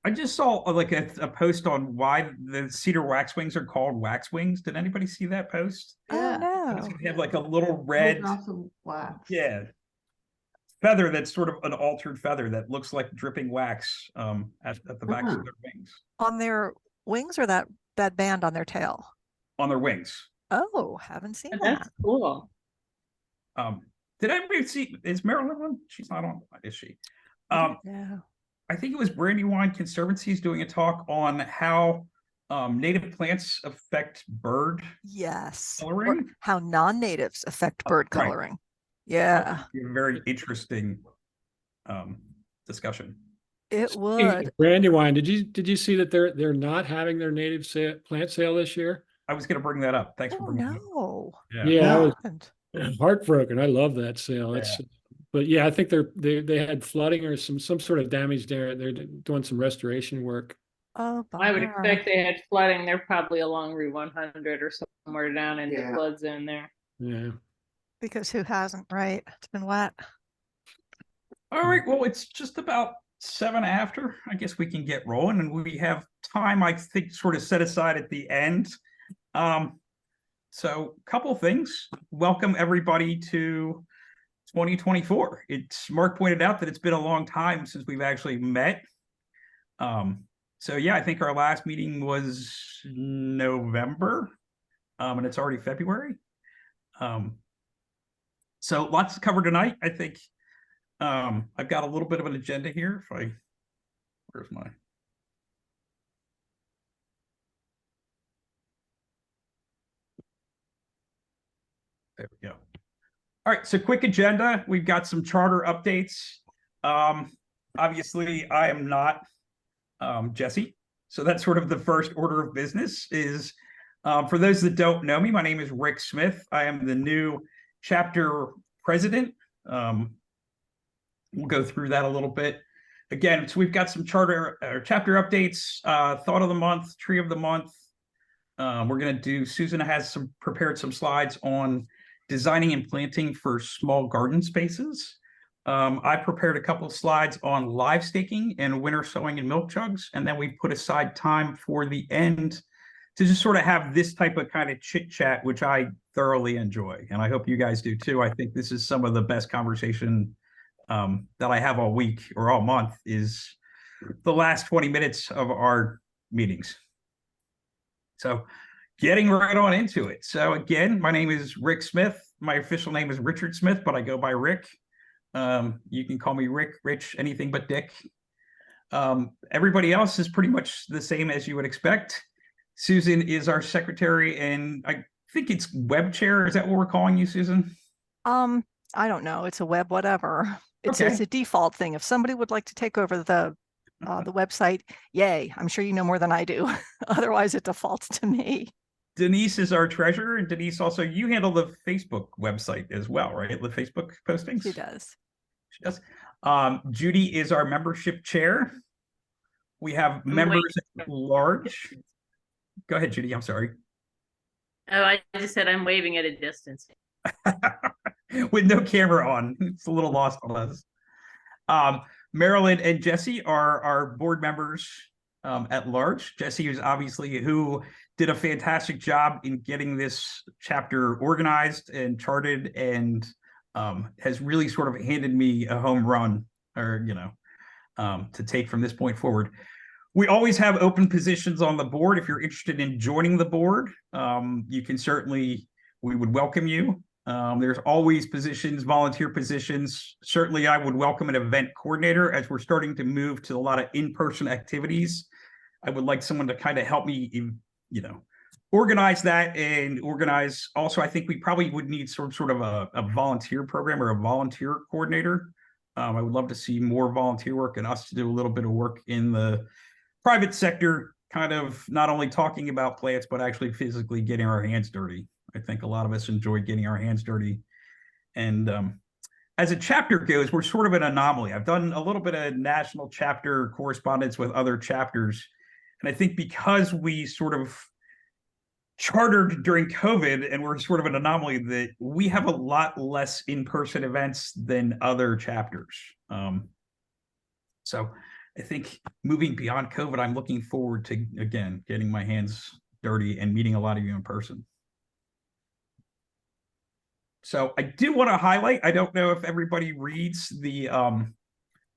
I just saw like a post on why the cedar waxwings are called waxwings. Did anybody see that post? Oh Yeah. It's no. gonna have like a little Hold red, off the wax. yeah, feather that's sort of an altered feather that looks like dripping wax at the backs of Uh-huh. their wings. On their wings or that band on their tail? On their wings. Oh, haven't seen That's that. cool. Um, did anybody see? Is Marilyn on? She's not on, is she? Um, Yeah. I think it was Brandywine Conservancy is doing a talk on how native plants affect bird Yes. Or coloring. how non-natives affect bird Right. coloring. Yeah, A very interesting um, discussion. it Hey, would. Brandywine, did you see that they're not having their native plant sale this year? I was going to bring that up. Thanks for Oh bringing it up. no. Yeah. Yeah, I was Happened. heartbroken. I love that sale. Yeah. But yeah, I think they had flooding or some sort of damage there. They're doing some restoration work. Oh, I would bummer. expect they had flooding. They're probably along Route 100 or somewhere down in the Yeah. flood zone there. Yeah. Because who hasn't, right? It's been wet. All right. Well, it's just about 7 after. I guess we can get rolling, and we have time, I think, sort of set aside at the end. So a couple of things. Welcome everybody to 2024. It's Mark pointed out that it's been a long time since we've actually met. So yeah, I think our last meeting was November, and it's already February. So lots to cover tonight. I think I've got a little bit of an agenda here. Where's my? There we go. All right, so quick agenda. We've got some charter updates. Obviously, I am not Jesse, so that's sort of the first order of business. Is for those that don't know me, my name is Rick Smith. I am the new chapter president. We'll go through that a little bit. Again, so we've got some charter or chapter updates, thought of the month, tree of the month. We're going to do, Susan has prepared some slides on designing and planting for small garden spaces. I prepared a couple of slides on live staking and winter sowing and milk jugs. And then we put aside time for the end to just sort of have this type of kind of chit chat, which I thoroughly enjoy. And I hope you guys do too. I think this is some of the best conversation that I have all week or all month is the last 20 minutes of our meetings. So getting right on into it. So again, my name is Rick Smith. My official name is Richard Smith, but I go by Rick. You can call me Rick, Rich, anything but Dick. Everybody else is pretty much the same as you would expect. Susan is our secretary, and I think it's web chair. Is that what we're calling you, Susan? I don't know. It's a web whatever. It's Okay. a default thing. If somebody would like to take over the website, yay. I'm sure you know more than I do. Otherwise, it defaults to me. Denise is our treasurer, and Denise also, you handle the Facebook website as well, right? The Facebook postings? She does. She does. Judy is our membership chair. We have members at large. Go ahead, Judy. I'm sorry. Oh, I just said I'm waving at a distance. With no camera on. It's a little lost on us. Marilyn and Jesse are our board members at large. Jesse is obviously who did a fantastic job in getting this chapter organized and charted, and has really sort of handed me a home run, or to take from this point forward. We always have open positions on the board. If you're interested in joining the board, you can certainly, we would welcome you. There's always positions, volunteer positions. Certainly, I would welcome an event coordinator as we're starting to move to a lot of in-person activities. I would like someone to kind of help me, organize that and organize. Also, I think we probably would need sort of a volunteer program or a volunteer coordinator. I would love to see more volunteer work and us to do a little bit of work in the private sector, kind of not only talking about plants, but actually physically getting our hands dirty. I think a lot of us enjoy getting our hands dirty. And as a chapter goes, we're sort of an anomaly. I've done a little bit of national chapter correspondence with other chapters. And I think because we sort of chartered during COVID and we're sort of an anomaly, that we have a lot less in-person events than other chapters. So I think moving beyond COVID, I'm looking forward to, again, getting my hands dirty and meeting a lot of you in person. So I do want to highlight, I don't know if everybody reads the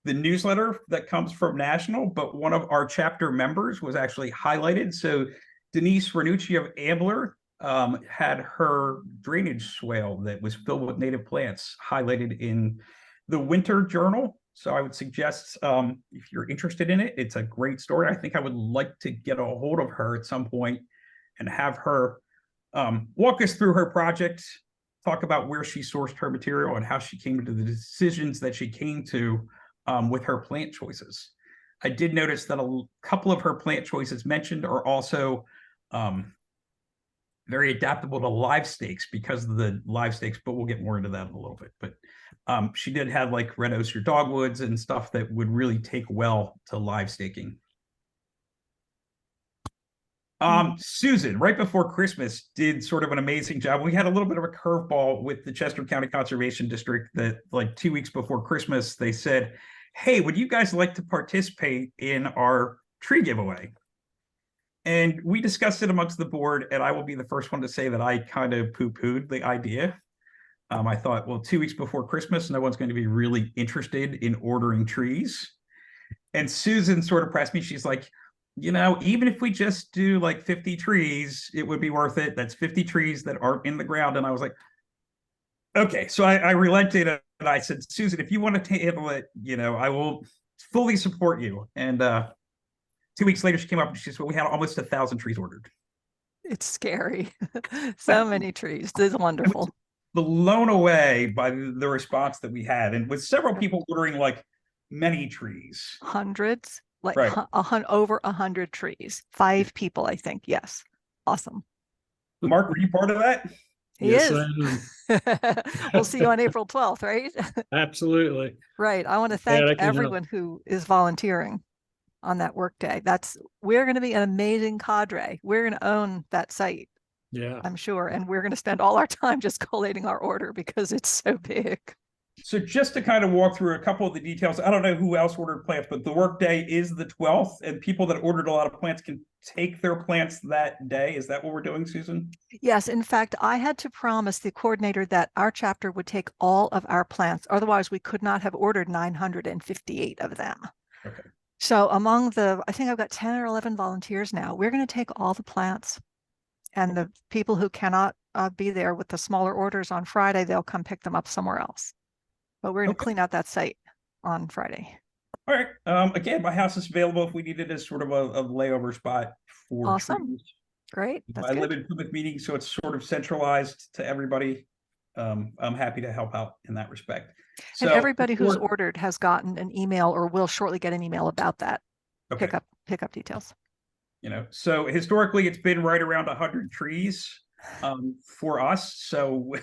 newsletter that comes from National, but one of our chapter members was actually highlighted. So Denise Renucci of Ambler had her drainage swale that was filled with native plants highlighted in the Winter Journal. So I would suggest if you're interested in it, it's a great story. I think I would like to get a hold of her at some point and have her walk us through her project, talk about where she sourced her material and how she came to the decisions that she came to with her plant choices. I did notice that a couple of her plant choices mentioned are also very adaptable to live stakes because of the live stakes, but we'll get more into that in a little bit. But she did have like red osier dogwoods and stuff that would really take well to live staking. Susan, right before Christmas, did sort of an amazing job. We had a little bit of a curveball with the Chester County Conservation District that like 2 weeks before Christmas, they said, hey, would you guys like to participate in our tree giveaway? And we discussed it amongst the board, and I will be the first one to say that I kind of poo-pooed the idea. I thought, well, 2 weeks before Christmas, no one's going to be really interested in ordering trees. And Susan sort of pressed me. She's like, you know, even if we just do like 50 trees, it would be worth it. That's 50 trees that aren't in the ground. And I was like, okay. So I relented and I said, Susan, if you want to handle it, you know, I will fully support you. And 2 weeks later, she came up and she said, well, we had almost 1,000 trees ordered. It's scary. So many trees. This is wonderful. Blown away by the response that we had. And with several people ordering like many trees. Hundreds, like Right. Over 100 trees. 5 people, I think. Yes. Awesome. Mark, were you part of that? He Yes, is. I We'll see you on April 12th, right? Absolutely. Right. I want to that thank can help. everyone who is volunteering on that work day. We're going to be an amazing cadre. We're going to own that site, Yeah. I'm sure. And we're going to spend all our time just collating our order because it's so big. So just to kind of walk through a couple of the details, I don't know who else ordered plants, but the work day is the 12th, and people that ordered a lot of plants can take their plants that day. Is that what we're doing, Susan? Yes, in fact, I had to promise the coordinator that our chapter would take all of our plants. Otherwise, we could not have ordered 958 of them. Okay. So I think I've got 10 or 11 volunteers now. We're going to take all the plants, and the people who cannot be there with the smaller orders on Friday, they'll come pick them up somewhere else. But we're going to clean out that site on Friday. All right. Again, my house is available if we needed as sort of a layover spot for Awesome. trees. Great. That's I good. live in Plymouth Meeting, so it's sort of centralized to everybody. I'm happy to help out in that respect. And So everybody who's ordered has gotten an email or will shortly get an email about that. okay. Pickup details. You know, so historically it's been right around 100 trees for us. So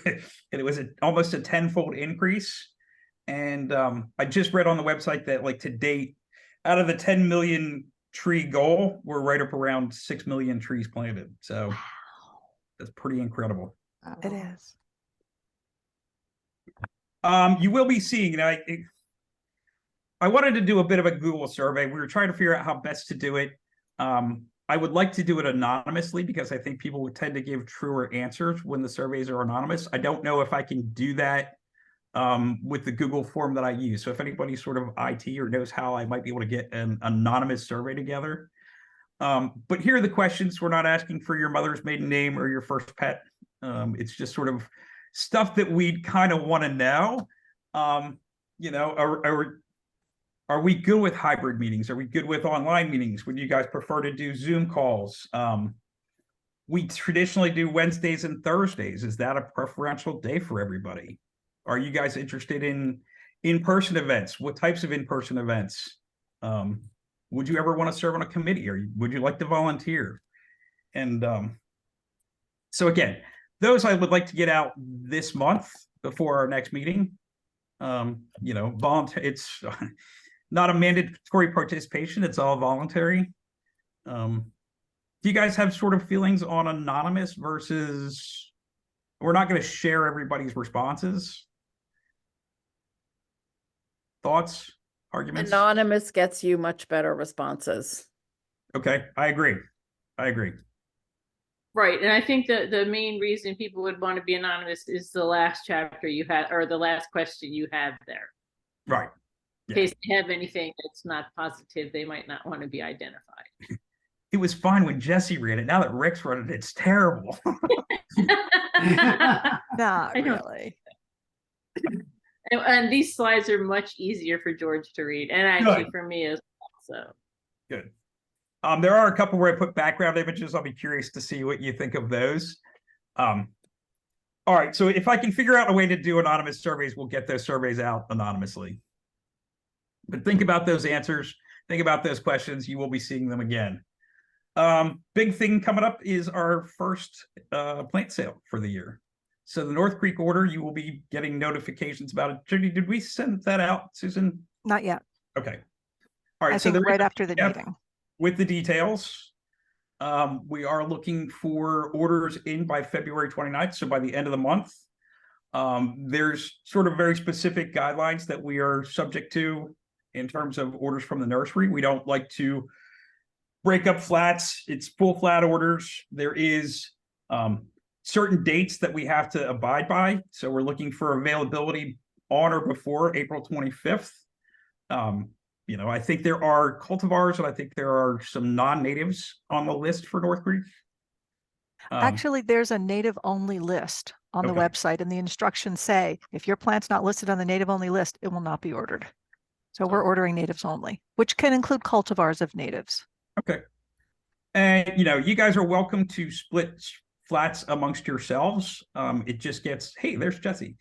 it was almost a 10-fold increase. And I just read on the website that like to date, out of the 10 million tree goal, we're right up around 6 million trees planted. So that's pretty incredible. It is. You will be seeing, you know, I wanted to do a bit of a Google survey. We were trying to figure out how best to do it. I would like to do it anonymously because I think people would tend to give truer answers when the surveys are anonymous. I don't know if I can do that with the Google form that I use. So if anybody sort of IT or knows how, I might be able to get an anonymous survey together. But here are the questions. We're not asking for your mother's maiden name or your first pet. It's just sort of stuff that we'd kind of want to know. You know, are we good with hybrid meetings? Are we good with online meetings? Would you guys prefer to do Zoom calls? We traditionally do Wednesdays and Thursdays. Is that a preferential day for everybody? Are you guys interested in in-person events? What types of in-person events? Would you ever want to serve on a committee, or would you like to volunteer? And so again, those I would like to get out this month before our next meeting. You know, it's not a mandatory participation. It's all voluntary. Do you guys have sort of feelings on anonymous versus we're not going to share everybody's responses? Thoughts? arguments. Anonymous gets you much better responses. Okay, I agree. Right, and I think the main reason people would want to be anonymous is the last chapter you had, or the last question you have there. Right. In Yeah. case they have anything that's not positive, they might not want to be identified. It was fine when Jesse ran it. Now that Rick's running it, it's terrible. Not I know. really. And these slides are much easier for George to read, and actually Good. for me as well. So Good. There are a couple where I put background images. I'll be curious to see what you think of those. All right, so if I can figure out a way to do anonymous surveys, we'll get those surveys out anonymously. But think about those answers. Think about those questions. You will be seeing them again. Big thing coming up is our first plant sale for the year. So the North Creek order, you will be getting notifications about it. Judy, did we send that out, Susan? Not yet. Okay. All right. I So think right after the meeting. with the details, we are looking for orders in by February 29th. So by the end of the month, there's sort of very specific guidelines that we are subject to in terms of orders from the nursery. We don't like to break up flats. It's full flat orders. There is certain dates that we have to abide by. So we're looking for availability on or before April 25th. I think there are cultivars and I think there are some non-natives on the list for North Creek. Actually, there's a native only list on the Okay. website, and the instructions say if your plant's not listed on the native only list, it will not be ordered. So we're ordering natives only, which can include cultivars of natives. Okay. And, you guys are welcome to split flats amongst yourselves. It just gets, hey, there's Jesse.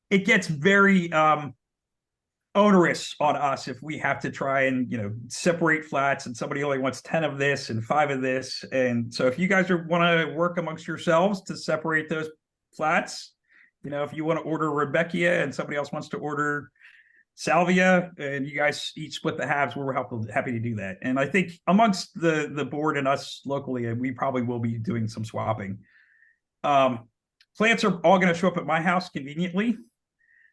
It gets very onerous on us if we have to try and, separate flats and somebody only wants 10 of this and 5 of this. And so if you guys want to work amongst yourselves to separate those flats, if you want to order Rebecca and somebody else wants to order Salvia and you guys each split the halves, we're happy to do that. And I think amongst the board and us locally, we probably will be doing some swapping. Plants are all going to show up at my house conveniently.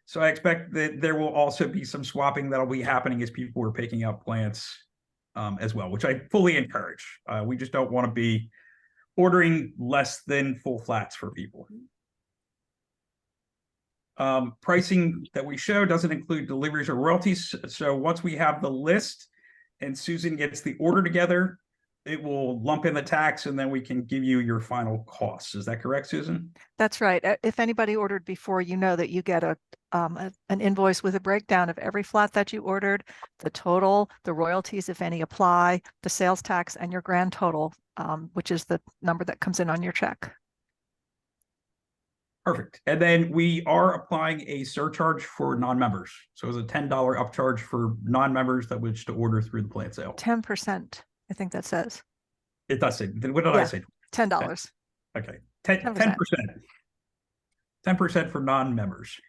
So I expect that there will also be some swapping that'll be happening as people are picking up plants as well, which I fully encourage. We just don't want to be ordering less than full flats for people. Pricing that we show doesn't include deliveries or royalties. So once we have the list and Susan gets the order together, it will lump in the tax and then we can give you your final costs. Is that correct, Susan? That's right. If anybody ordered before, that you get an invoice with a breakdown of every flat that you ordered, the total, the royalties, if any apply, the sales tax, and your grand total, which is the number that comes in on your check. Perfect. And then we are applying a surcharge for non-members. So it's a $10 upcharge for non-members that wish to order through the plant sale. 10%, I think that says. It does say. Then what did I say? $10. Okay. 10%. 10% for non-members.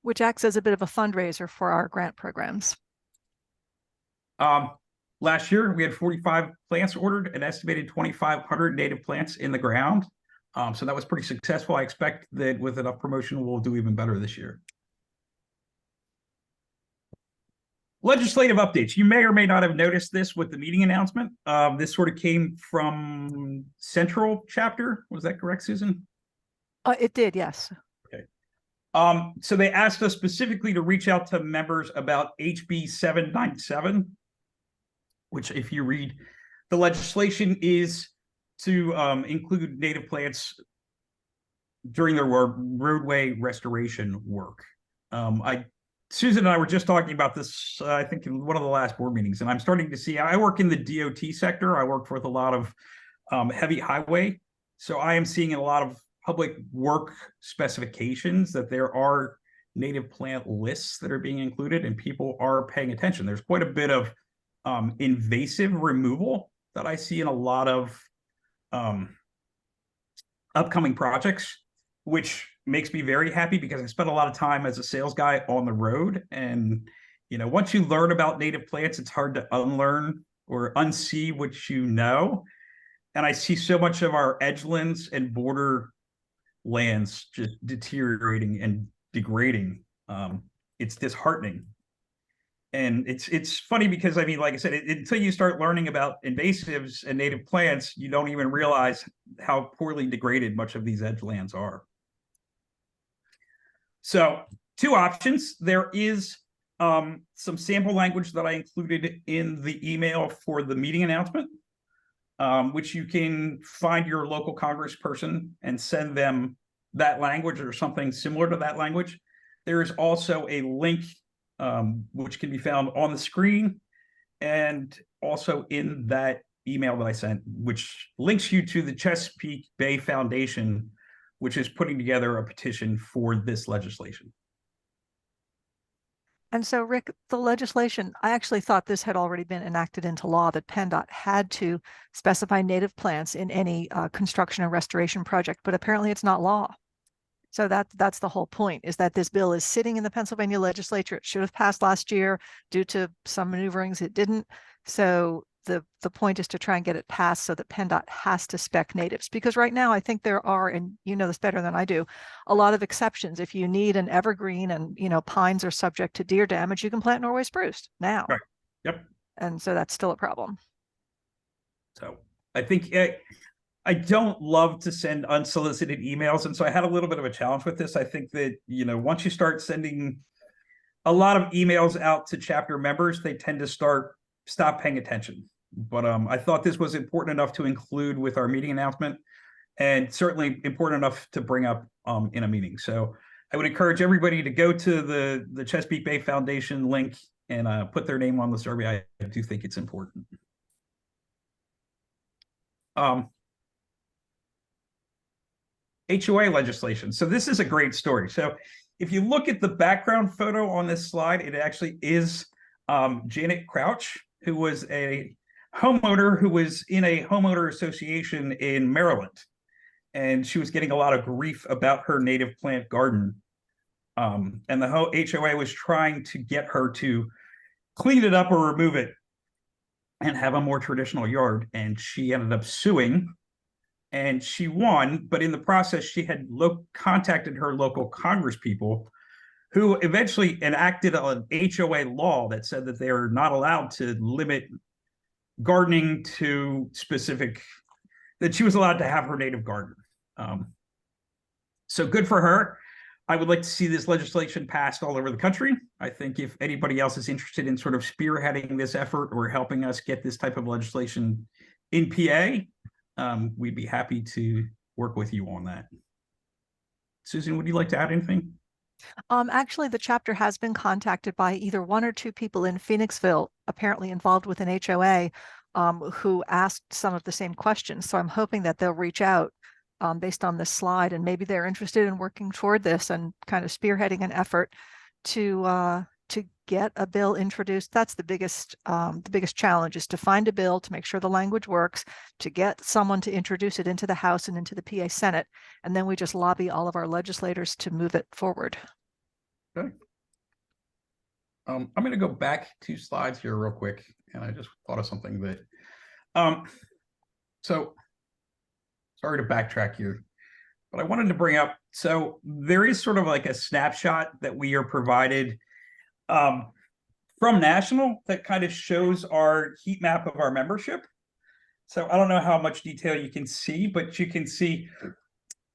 Which acts as a bit of a fundraiser for our grant programs. Last year, we had 45 plants ordered, an estimated 2,500 native plants in the ground. So that was pretty successful. I expect that with enough promotion, we'll do even better this year. Legislative updates. You may or may not have noticed this with the meeting announcement. This sort of came from Central chapter. Was that correct, Susan? It did, yes. Okay. So they asked us specifically to reach out to members about HB 797, which if you read the legislation is to include native plants during their roadway restoration work. Susan and I were just talking about this, I think in one of the last board meetings, and I'm starting to see, I work in the DOT sector. I work with a lot of heavy highway. So I am seeing in a lot of public work specifications that there are native plant lists that are being included and people are paying attention. There's quite a bit of invasive removal that I see in a lot of upcoming projects, which makes me very happy because I spent a lot of time as a sales guy on the road. And, once you learn about native plants, it's hard to unlearn or unsee what you know. And I see so much of our edgelands and border lands just deteriorating and degrading it's disheartening. And it's funny because, I mean, like I said, until you start learning about invasives and native plants, you don't even realize how poorly degraded much of these edge lands are. So 2 options. There is some sample language that I included in the email for the meeting announcement, which you can find your local congressperson and send them that language or something similar to that language. There is also a link which can be found on the screen and also in that email that I sent, which links you to the Chesapeake Bay Foundation, which is putting together a petition for this legislation. And so, Rick, the legislation, I actually thought this had already been enacted into law, that PennDOT had to specify native plants in any construction and restoration project, but apparently it's not law. So that's the whole point, is that this bill is sitting in the Pennsylvania legislature. It should have passed last year. Due to some maneuverings, it didn't. So the point is to try and get it passed so that PennDOT has to spec natives, because right now I think there are, and you know this better than I do, a lot of exceptions. If you need an evergreen and, you know, pines are subject to deer damage, you can plant Norway spruce now. Right. Yep. And so that's still a problem. So I think I don't love to send unsolicited emails. And so I had a little bit of a challenge with this. I think that, you know, once you start sending a lot of emails out to chapter members, they tend to stop paying attention. But I thought this was important enough to include with our meeting announcement, and certainly important enough to bring up in a meeting. So I would encourage everybody to go to the Chesapeake Bay Foundation link and put their name on the survey. I do think it's important. HOA legislation. So this is a great story. So if you look at the background photo on this slide, it actually is Janet Crouch, who was a homeowner who was in a homeowner association in Maryland. And she was getting a lot of grief about her native plant garden. And the HOA was trying to get her to clean it up or remove it and have a more traditional yard. And she ended up suing, and she won. But in the process, she had contacted her local congresspeople, who eventually enacted an HOA law that said that they are not allowed to limit gardening to specific, that she was allowed to have her native garden. So good for her. I would like to see this legislation passed all over the country. I think if anybody else is interested in sort of spearheading this effort or helping us get this type of legislation in PA, we'd be happy to work with you on that. Susan, would you like to add anything? Actually, the chapter has been contacted by either 1 or 2 people in Phoenixville, apparently involved with an HOA, who asked some of the same questions. So I'm hoping that they'll reach out based on this slide, and maybe they're interested in working toward this and kind of spearheading an effort to get a bill introduced. That's the biggest challenge, is to find a bill, to make sure the language works, to get someone to introduce it into the House and into the PA Senate, and then we just lobby all of our legislators to move it forward. Okay. I'm going to go back 2 slides here real quick, and I just thought of something that, so sorry to backtrack here, but I wanted to bring up, so there is sort of like a snapshot that we are provided from National that kind of shows our heat map of our membership. So I don't know how much detail you can see, but you can see,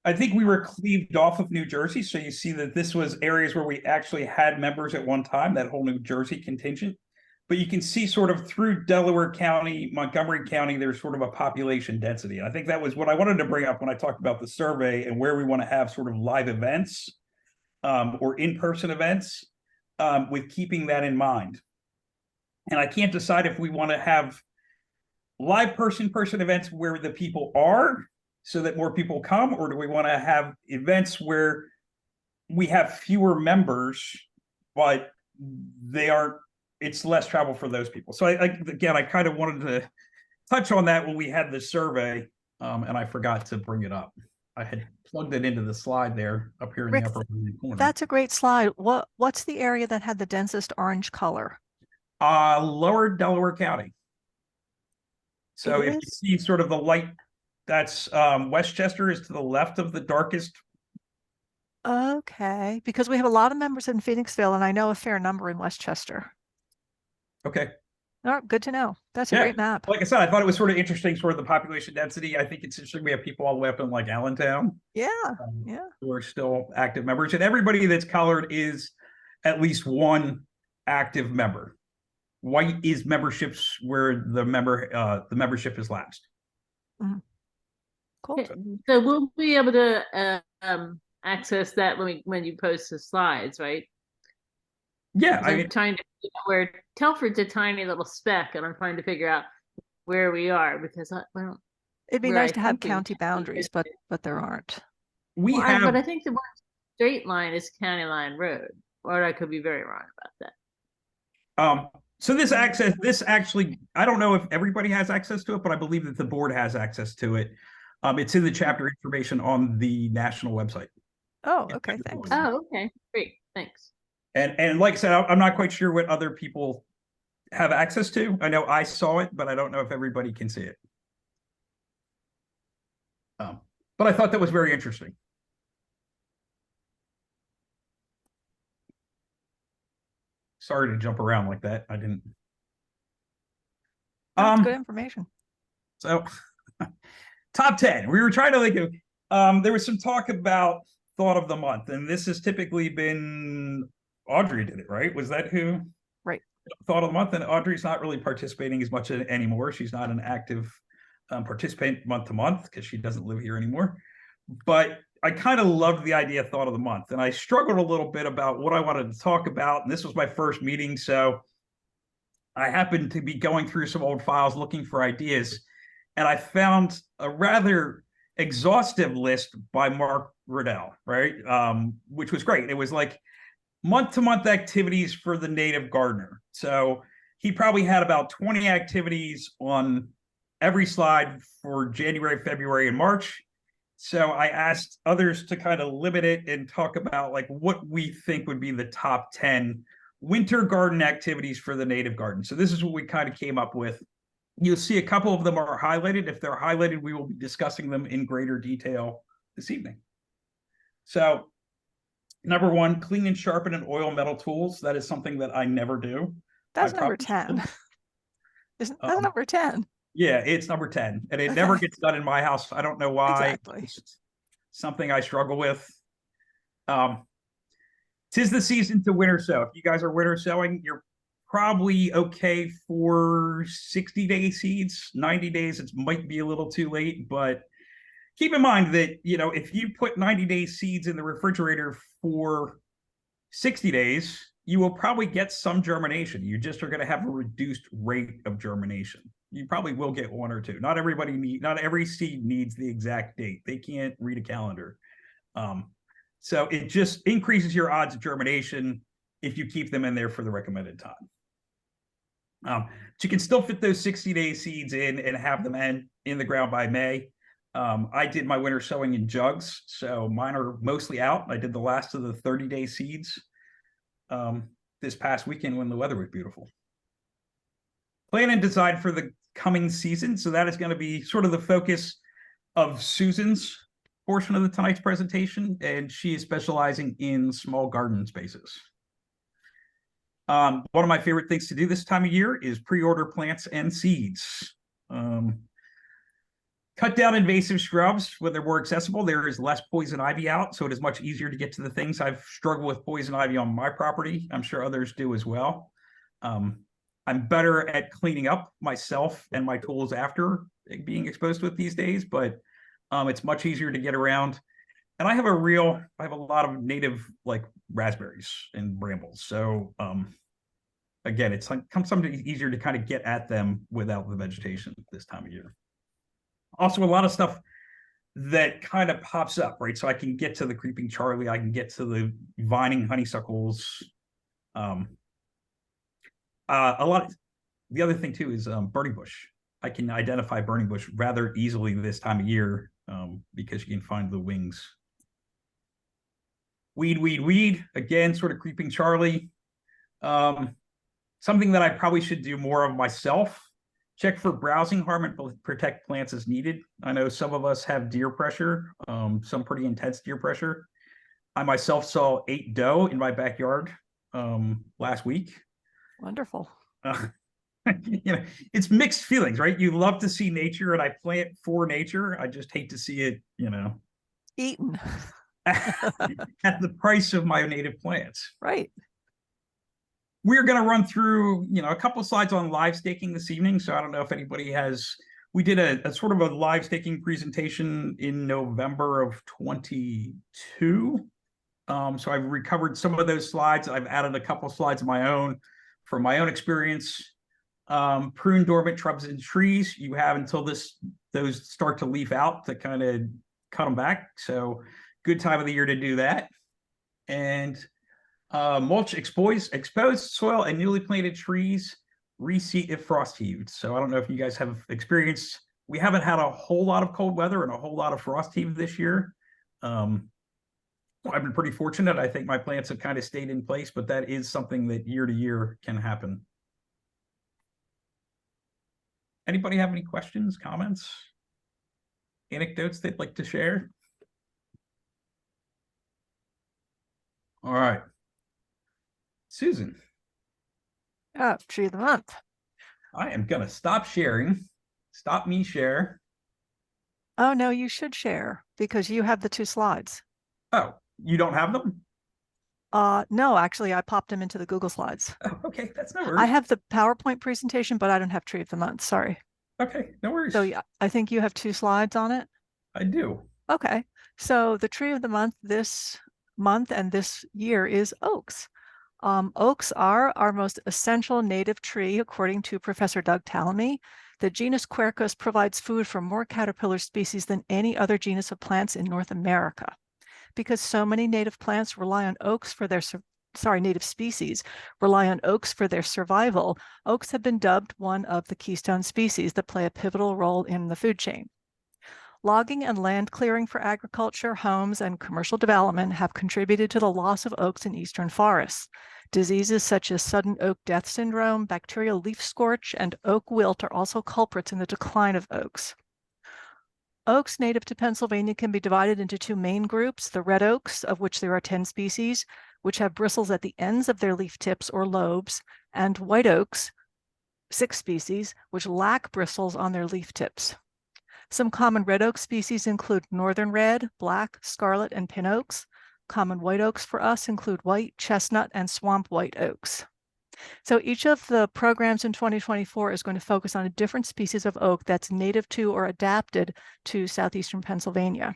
I think we were cleaved off of New Jersey. So you see that this was areas where we actually had members at one time, that whole New Jersey contingent. But you can see sort of through Delaware County, Montgomery County, there's sort of a population density. And I think that was what I wanted to bring up when I talked about the survey and where we want to have sort of live events or in-person events, with keeping that in mind. And I can't decide if we want to have live person events where the people are so that more people come, or do we want to have events where we have fewer members, but it's less travel for those people. So I kind of wanted to touch on that when we had the survey, and I forgot to bring it up. I had plugged it into the slide there up here in Rick, the upper right corner. That's a great slide. What's the area that had the densest orange color? Lower Delaware County. So if you see sort of the light, that's Westchester is to the left of the darkest Okay, because we have a lot of members in Phoenixville and I know a fair number in Westchester. Okay. Oh, good to know. That's a Yeah. great map. Like I said, I thought it was sort of interesting, sort of the population density. I think it's interesting. We have people all the way up in like Allentown. Yeah, um, yeah. who are still active members, and everybody that's colored is at least one active member. White is memberships where the membership is lapsed. Cool. So we'll be able to access that when you post the slides, right? Yeah, 'Cause I I'm mean, trying to figure out where Telford's a tiny little speck, and I'm trying to figure out where we are because well, It'd be where nice I to have think we county might be boundaries, is- but there aren't. we well, have but I think the one straight line is County Line Road, or I could be very wrong about that. so this actually, I don't know if everybody has access to it, but I believe that the board has access to it. It's in the chapter information on the national website. Oh, okay, thanks. Oh, okay, great, thanks. And like I said, I'm not quite sure what other people have access to. I know I saw it, but I don't know if everybody can see it. But I thought that was very interesting. Sorry to jump around like that. I didn't. That's good information. So top 10. We were trying to think of there was some talk about thought of the month, and this has typically been Audrey did it, right? Was that who? Right. Thought of the month, and Audrey's not really participating as much anymore. She's not an active participant month to month because she doesn't live here anymore. But I kind of loved the idea of thought of the month, and I struggled a little bit about what I wanted to talk about. And this was my first meeting, so I happened to be going through some old files looking for ideas, and I found a rather exhaustive list by Mark Riddell, right? Which was great. It was like month-to-month activities for the native gardener. So he probably had about 20 activities on every slide for January, February, and March. So I asked others to kind of limit it and talk about like what we think would be the top 10 winter garden activities for the native garden. So this is what we kind of came up with. You'll see a couple of them are highlighted. If they're highlighted, we will be discussing them in greater detail this evening. So number one, clean and sharpen and oil metal tools. That is something that I never do. That's I number probably 10. Isn't that's number 10? Yeah, it's number 10, and it Okay. never gets done in my house. I don't know why. Exactly. It's something I struggle with. 'Tis the season to winter sow. If you guys are winter sowing, you're probably okay for 60-day seeds. 90 days, it might be a little too late, but keep in mind that, you know, if you put 90-day seeds in the refrigerator for 60 days, you will probably get some germination. You just are going to have a reduced rate of germination. You probably will get one or two. Not every seed needs the exact date. They can't read a calendar. So it just increases your odds of germination if you keep them in there for the recommended time. But you can still fit those 60-day seeds in and have them in the ground by May. I did my winter sowing in jugs, so mine are mostly out. I did the last of the 30-day seeds this past weekend when the weather was beautiful. Plan and design for the coming season. So that is going to be sort of the focus of Susan's portion of tonight's presentation, and she is specializing in small garden spaces. One of my favorite things to do this time of year is pre-order plants and seeds. Cut down invasive shrubs when they're more accessible. There is less poison ivy out, so it is much easier to get to the things. I've struggled with poison ivy on my property. I'm sure others do as well. I'm better at cleaning up myself and my tools after being exposed to it these days, but it's much easier to get around. And I have a lot of native like raspberries and brambles. So again, it's like something easier to kind of get at them without the vegetation this time of year. Also, a lot of stuff that kind of pops up, right? So I can get to the creeping Charlie, I can get to the vining honeysuckles. The other thing too is burning bush. I can identify burning bush rather easily this time of year because you can find the wings. Weed. Again, sort of creeping Charlie. Something that I probably should do more of myself. Check for browsing harm and protect plants as needed. I know some of us have deer pressure, some pretty intense deer pressure. I myself saw 8 doe in my backyard last week. Wonderful. It's mixed feelings, right? You love to see nature, and I plant for nature. I just hate to see it, Eaten. at the price of my native plants. Right. We're going to run through, a couple of slides on live staking this evening. So I don't know if anybody we did a sort of a live staking presentation in November of 22. So I've recovered some of those slides. I've added a couple of slides of my own from my own experience. Prune dormant shrubs and trees. You have until those start to leaf out to kind of cut them back. So good time of the year to do that. And mulch exposed soil and newly planted trees reseed if frost heaved. So I don't know if you guys have experienced. We haven't had a whole lot of cold weather and a whole lot of frost heave this year. I've been pretty fortunate. I think my plants have kind of stayed in place, but that is something that year to year can happen. Anybody have any questions, comments, anecdotes they'd like to share? All right. Susan. Tree of the month. I am going to stop sharing. Stop me share. Oh, no, you should share because you have the 2 slides. Oh, you don't have them? No, actually, I popped them into the Google Slides. Oh, okay, that's no worries. I have the PowerPoint presentation, but I don't have Tree of the Month. Sorry. Okay, no worries. So yeah, I think you have 2 slides on it. I do. Okay. So the Tree of the Month this month and this year is oaks. Oaks are our most essential native tree, according to Professor Doug Tallamy. The genus Quercus provides food for more caterpillar species than any other genus of plants in North America. Because so many native plants rely on oaks for their native species rely on oaks for their survival, oaks have been dubbed one of the keystone species that play a pivotal role in the food chain. Logging and land clearing for agriculture, homes, and commercial development have contributed to the loss of oaks in eastern forests. Diseases such as sudden oak death syndrome, bacterial leaf scorch, and oak wilt are also culprits in the decline of oaks. Oaks native to Pennsylvania can be divided into 2 main groups, the red oaks, of which there are 10 species, which have bristles at the ends of their leaf tips or lobes, and white oaks, 6 species, which lack bristles on their leaf tips. Some common red oak species include northern red, black, scarlet, and pin oaks. Common white oaks for us include white, chestnut, and swamp white oaks. So each of the programs in 2024 is going to focus on a different species of oak that's native to or adapted to southeastern Pennsylvania.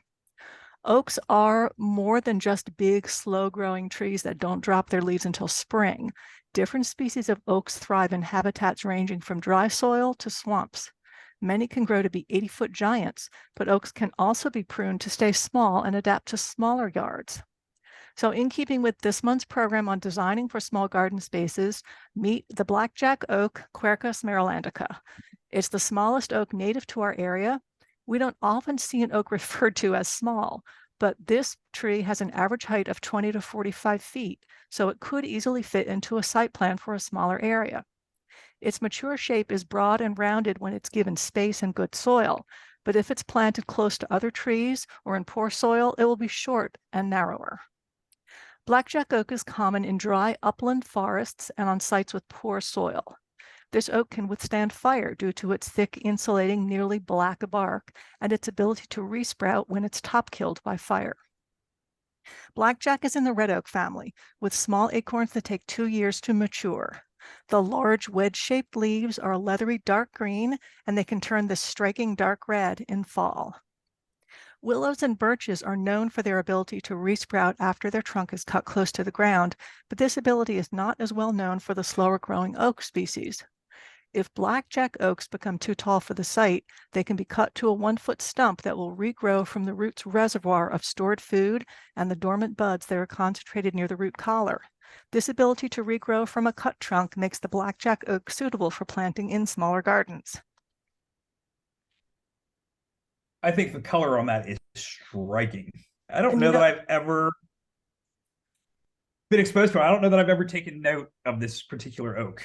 Oaks are more than just big, slow-growing trees that don't drop their leaves until spring. Different species of oaks thrive in habitats ranging from dry soil to swamps. Many can grow to be 80-foot giants, but oaks can also be pruned to stay small and adapt to smaller yards. So in keeping with this month's program on designing for small garden spaces, meet the Blackjack oak, Quercus marylandica. It's the smallest oak native to our area. We don't often see an oak referred to as small, but this tree has an average height of 20 to 45 feet, so it could easily fit into a site plan for a smaller area. Its mature shape is broad and rounded when it's given space and good soil, but if it's planted close to other trees or in poor soil, it will be short and narrower. Blackjack oak is common in dry upland forests and on sites with poor soil. This oak can withstand fire due to its thick, insulating, nearly black bark and its ability to resprout when it's top-killed by fire. Blackjack is in the red oak family, with small acorns that take 2 years to mature. The large wedge-shaped leaves are a leathery dark green, and they can turn this striking dark red in fall. Willows and birches are known for their ability to resprout after their trunk is cut close to the ground, but this ability is not as well known for the slower-growing oak species. If blackjack oaks become too tall for the site, they can be cut to a 1-foot stump that will regrow from the root's reservoir of stored food and the dormant buds that are concentrated near the root collar. This ability to regrow from a cut trunk makes the blackjack oak suitable for planting in smaller gardens. I think the color on that is striking. I don't And know that I've ever been exposed to it. I don't know that I've ever taken note of this particular oak.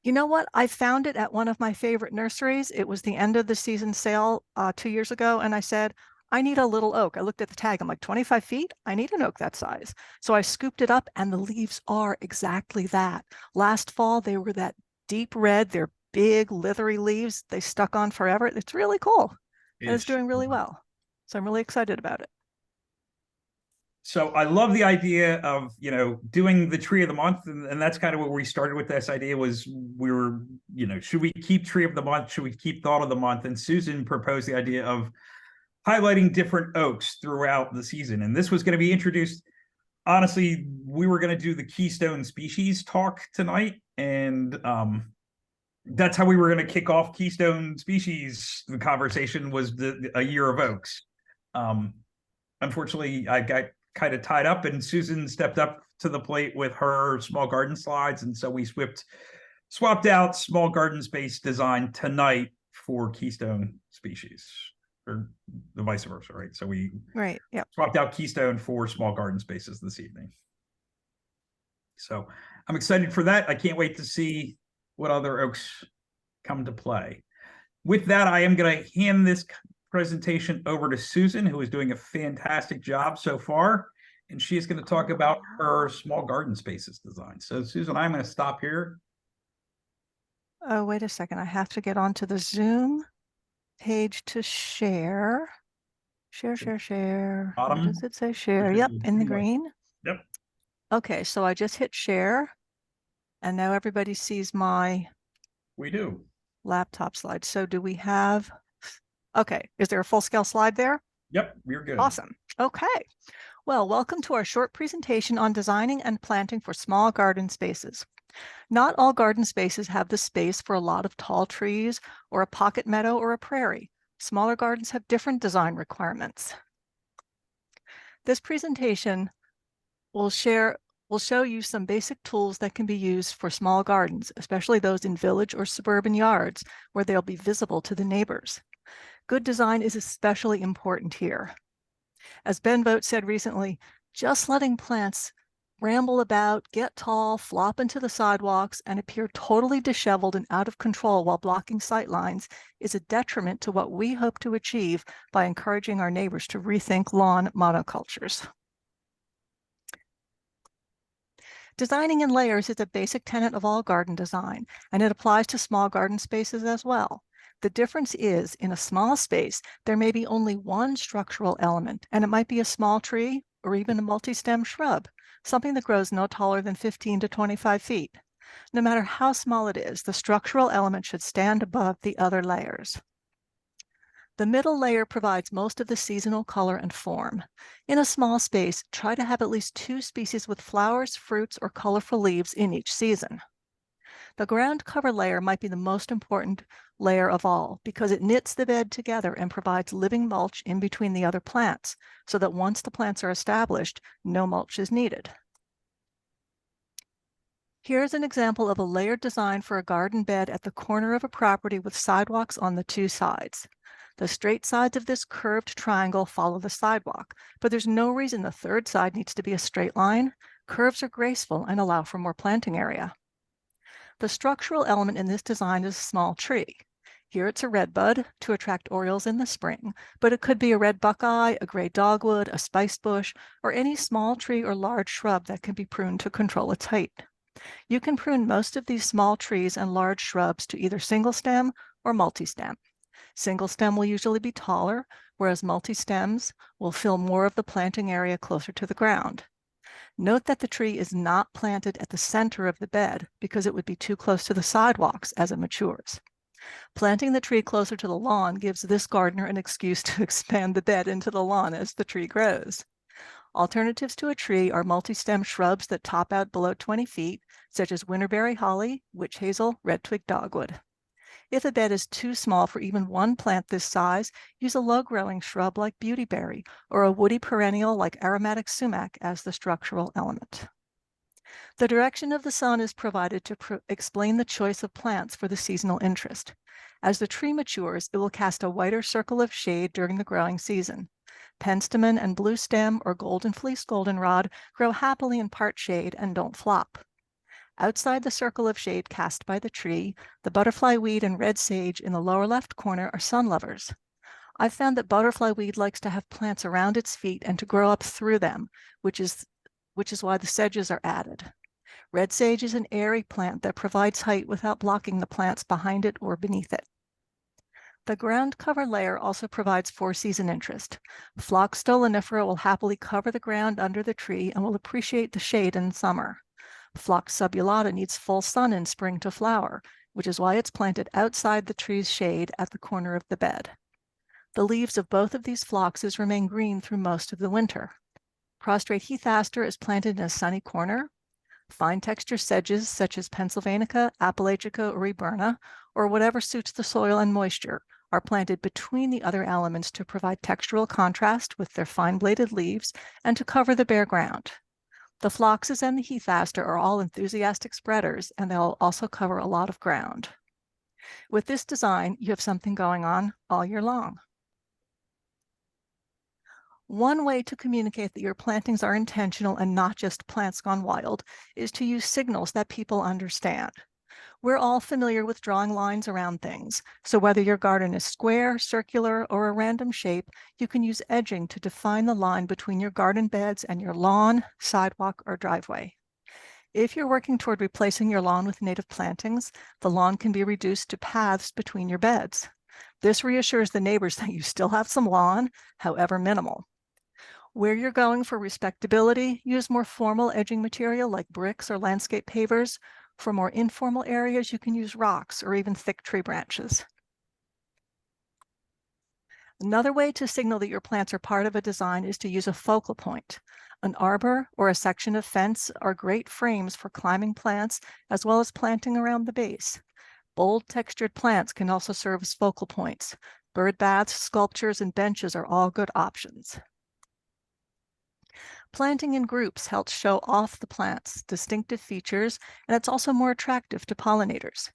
You know what? I found it at one of my favorite nurseries. It was the end of the season sale 2 years ago, and I said, I need a little oak. I looked at the tag. I'm like, 25 feet? I need an oak that size. So I scooped it up, and the leaves are exactly that. Last fall, they were that deep red. They're big, leathery leaves. They stuck on forever. It's really cool. And it's doing really well. So I'm really excited about it. So I love the idea of, doing the tree of the month. And that's kind of what we started with. This idea was we were, should we keep tree of the month? Should we keep thought of the month? And Susan proposed the idea of highlighting different oaks throughout the season. And this was going to be introduced. Honestly, we were going to do the Keystone species talk tonight. And that's how we were going to kick off Keystone species. The conversation was a year of oaks. Unfortunately, I got kind of tied up, and Susan stepped up to the plate with her small garden slides. And so we swapped out small garden space design tonight for Keystone species, or the vice versa, right? So we swapped out Keystone for small garden spaces this evening. So I'm excited for that. I can't wait to see what other oaks come to play. With that, I am going to hand this presentation over to Susan, who is doing a fantastic job so far, and she is going to talk about her small garden spaces design. So Susan, I'm going to stop here. Oh, wait a second. I have to get onto the Zoom page to share. Share. Bottom. What does it say? Share. Yep, in the green. Yep. Okay, so I just hit share, and now everybody sees my We do. laptop slide. So do we have, okay, is there a full scale slide there? Yep, we're good. Awesome. Okay. Well, welcome to our short presentation on designing and planting for small garden spaces. Not all garden spaces have the space for a lot of tall trees or a pocket meadow or a prairie. Smaller gardens have different design requirements. This presentation will show you some basic tools that can be used for small gardens, especially those in village or suburban yards where they'll be visible to the neighbors. Good design is especially important here. As Ben Vogt said recently, just letting plants ramble about, get tall, flop into the sidewalks, and appear totally disheveled and out of control while blocking sight lines is a detriment to what we hope to achieve by encouraging our neighbors to rethink lawn monocultures. Designing in layers is a basic tenet of all garden design, and it applies to small garden spaces as well. The difference is, in a small space, there may be only one structural element, and it might be a small tree or even a multi-stem shrub, something that grows no taller than 15 to 25 feet. No matter how small it is, the structural element should stand above the other layers. The middle layer provides most of the seasonal color and form. In a small space, try to have at least 2 species with flowers, fruits, or colorful leaves in each season. The ground cover layer might be the most important layer of all because it knits the bed together and provides living mulch in between the other plants, so that once the plants are established, no mulch is needed. Here's an example of a layered design for a garden bed at the corner of a property with sidewalks on the 2 sides. The straight sides of this curved triangle follow the sidewalk, but there's no reason the 3rd side needs to be a straight line. Curves are graceful and allow for more planting area. The structural element in this design is a small tree. Here it's a redbud to attract orioles in the spring, but it could be a red buckeye, a gray dogwood, a spice bush, or any small tree or large shrub that can be pruned to control its height. You can prune most of these small trees and large shrubs to either single stem or multi-stem. Single stem will usually be taller, whereas multi-stems will fill more of the planting area closer to the ground. Note that the tree is not planted at the center of the bed because it would be too close to the sidewalks as it matures. Planting the tree closer to the lawn gives this gardener an excuse to expand the bed into the lawn as the tree grows. Alternatives to a tree are multi-stem shrubs that top out below 20 feet, such as winterberry holly, witch hazel, red twig dogwood. If a bed is too small for even one plant this size, use a low-growing shrub like beautyberry or a woody perennial like aromatic sumac as the structural element. The direction of the sun is provided to explain the choice of plants for the seasonal interest. As the tree matures, it will cast a whiter circle of shade during the growing season. Penstemon and blue stem or golden fleece goldenrod grow happily in part shade and don't flop. Outside the circle of shade cast by the tree, the butterfly weed and red sage in the lower left corner are sun lovers. I've found that butterfly weed likes to have plants around its feet and to grow up through them, which is why the sedges are added. Red sage is an airy plant that provides height without blocking the plants behind it or beneath it. The ground cover layer also provides four-season interest. Phlox stolonifera will happily cover the ground under the tree and will appreciate the shade in summer. Phlox subulata needs full sun in spring to flower, which is why it's planted outside the tree's shade at the corner of the bed. The leaves of both of these phloxes remain green through most of the winter. Prostrate heath aster is planted in a sunny corner. Fine texture sedges such as Pennsylvanica, Appalachica, or Eburna, or whatever suits the soil and moisture, are planted between the other elements to provide textural contrast with their fine-bladed leaves and to cover the bare ground. The phloxes and the heath aster are all enthusiastic spreaders, and they'll also cover a lot of ground. With this design, you have something going on all year long. One way to communicate that your plantings are intentional and not just plants gone wild is to use signals that people understand. We're all familiar with drawing lines around things, so whether your garden is square, circular, or a random shape, you can use edging to define the line between your garden beds and your lawn, sidewalk, or driveway. If you're working toward replacing your lawn with native plantings, the lawn can be reduced to paths between your beds. This reassures the neighbors that you still have some lawn, however minimal. Where you're going for respectability, use more formal edging material like bricks or landscape pavers. For more informal areas, you can use rocks or even thick tree branches. Another way to signal that your plants are part of a design is to use a focal point. An arbor or a section of fence are great frames for climbing plants as well as planting around the base. Bold textured plants can also serve as focal points. Bird baths, sculptures, and benches are all good options. Planting in groups helps show off the plant's distinctive features, and it's also more attractive to pollinators.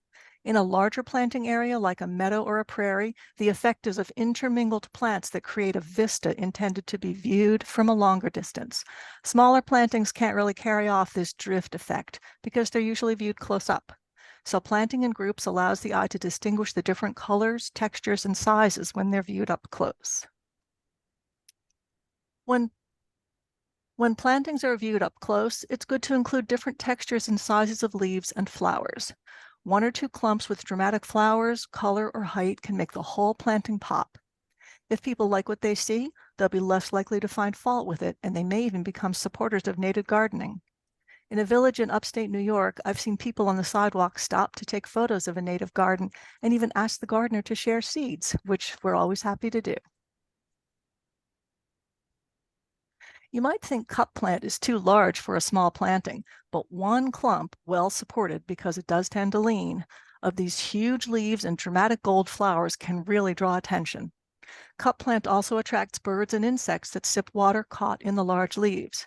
In a larger planting area like a meadow or a prairie, the effect is of intermingled plants that create a vista intended to be viewed from a longer distance. Smaller plantings can't really carry off this drift effect because they're usually viewed close up. So planting in groups allows the eye to distinguish the different colors, textures, and sizes when they're viewed up close. When plantings are viewed up close, it's good to include different textures and sizes of leaves and flowers. One or two clumps with dramatic flowers, color, or height can make the whole planting pop. If people like what they see, they'll be less likely to find fault with it, and they may even become supporters of native gardening. In a village in upstate New York, I've seen people on the sidewalk stop to take photos of a native garden and even ask the gardener to share seeds, which we're always happy to do. You might think cup plant is too large for a small planting, but one clump, well supported because it does tend to lean, of these huge leaves and dramatic gold flowers can really draw attention. Cup plant also attracts birds and insects that sip water caught in the large leaves.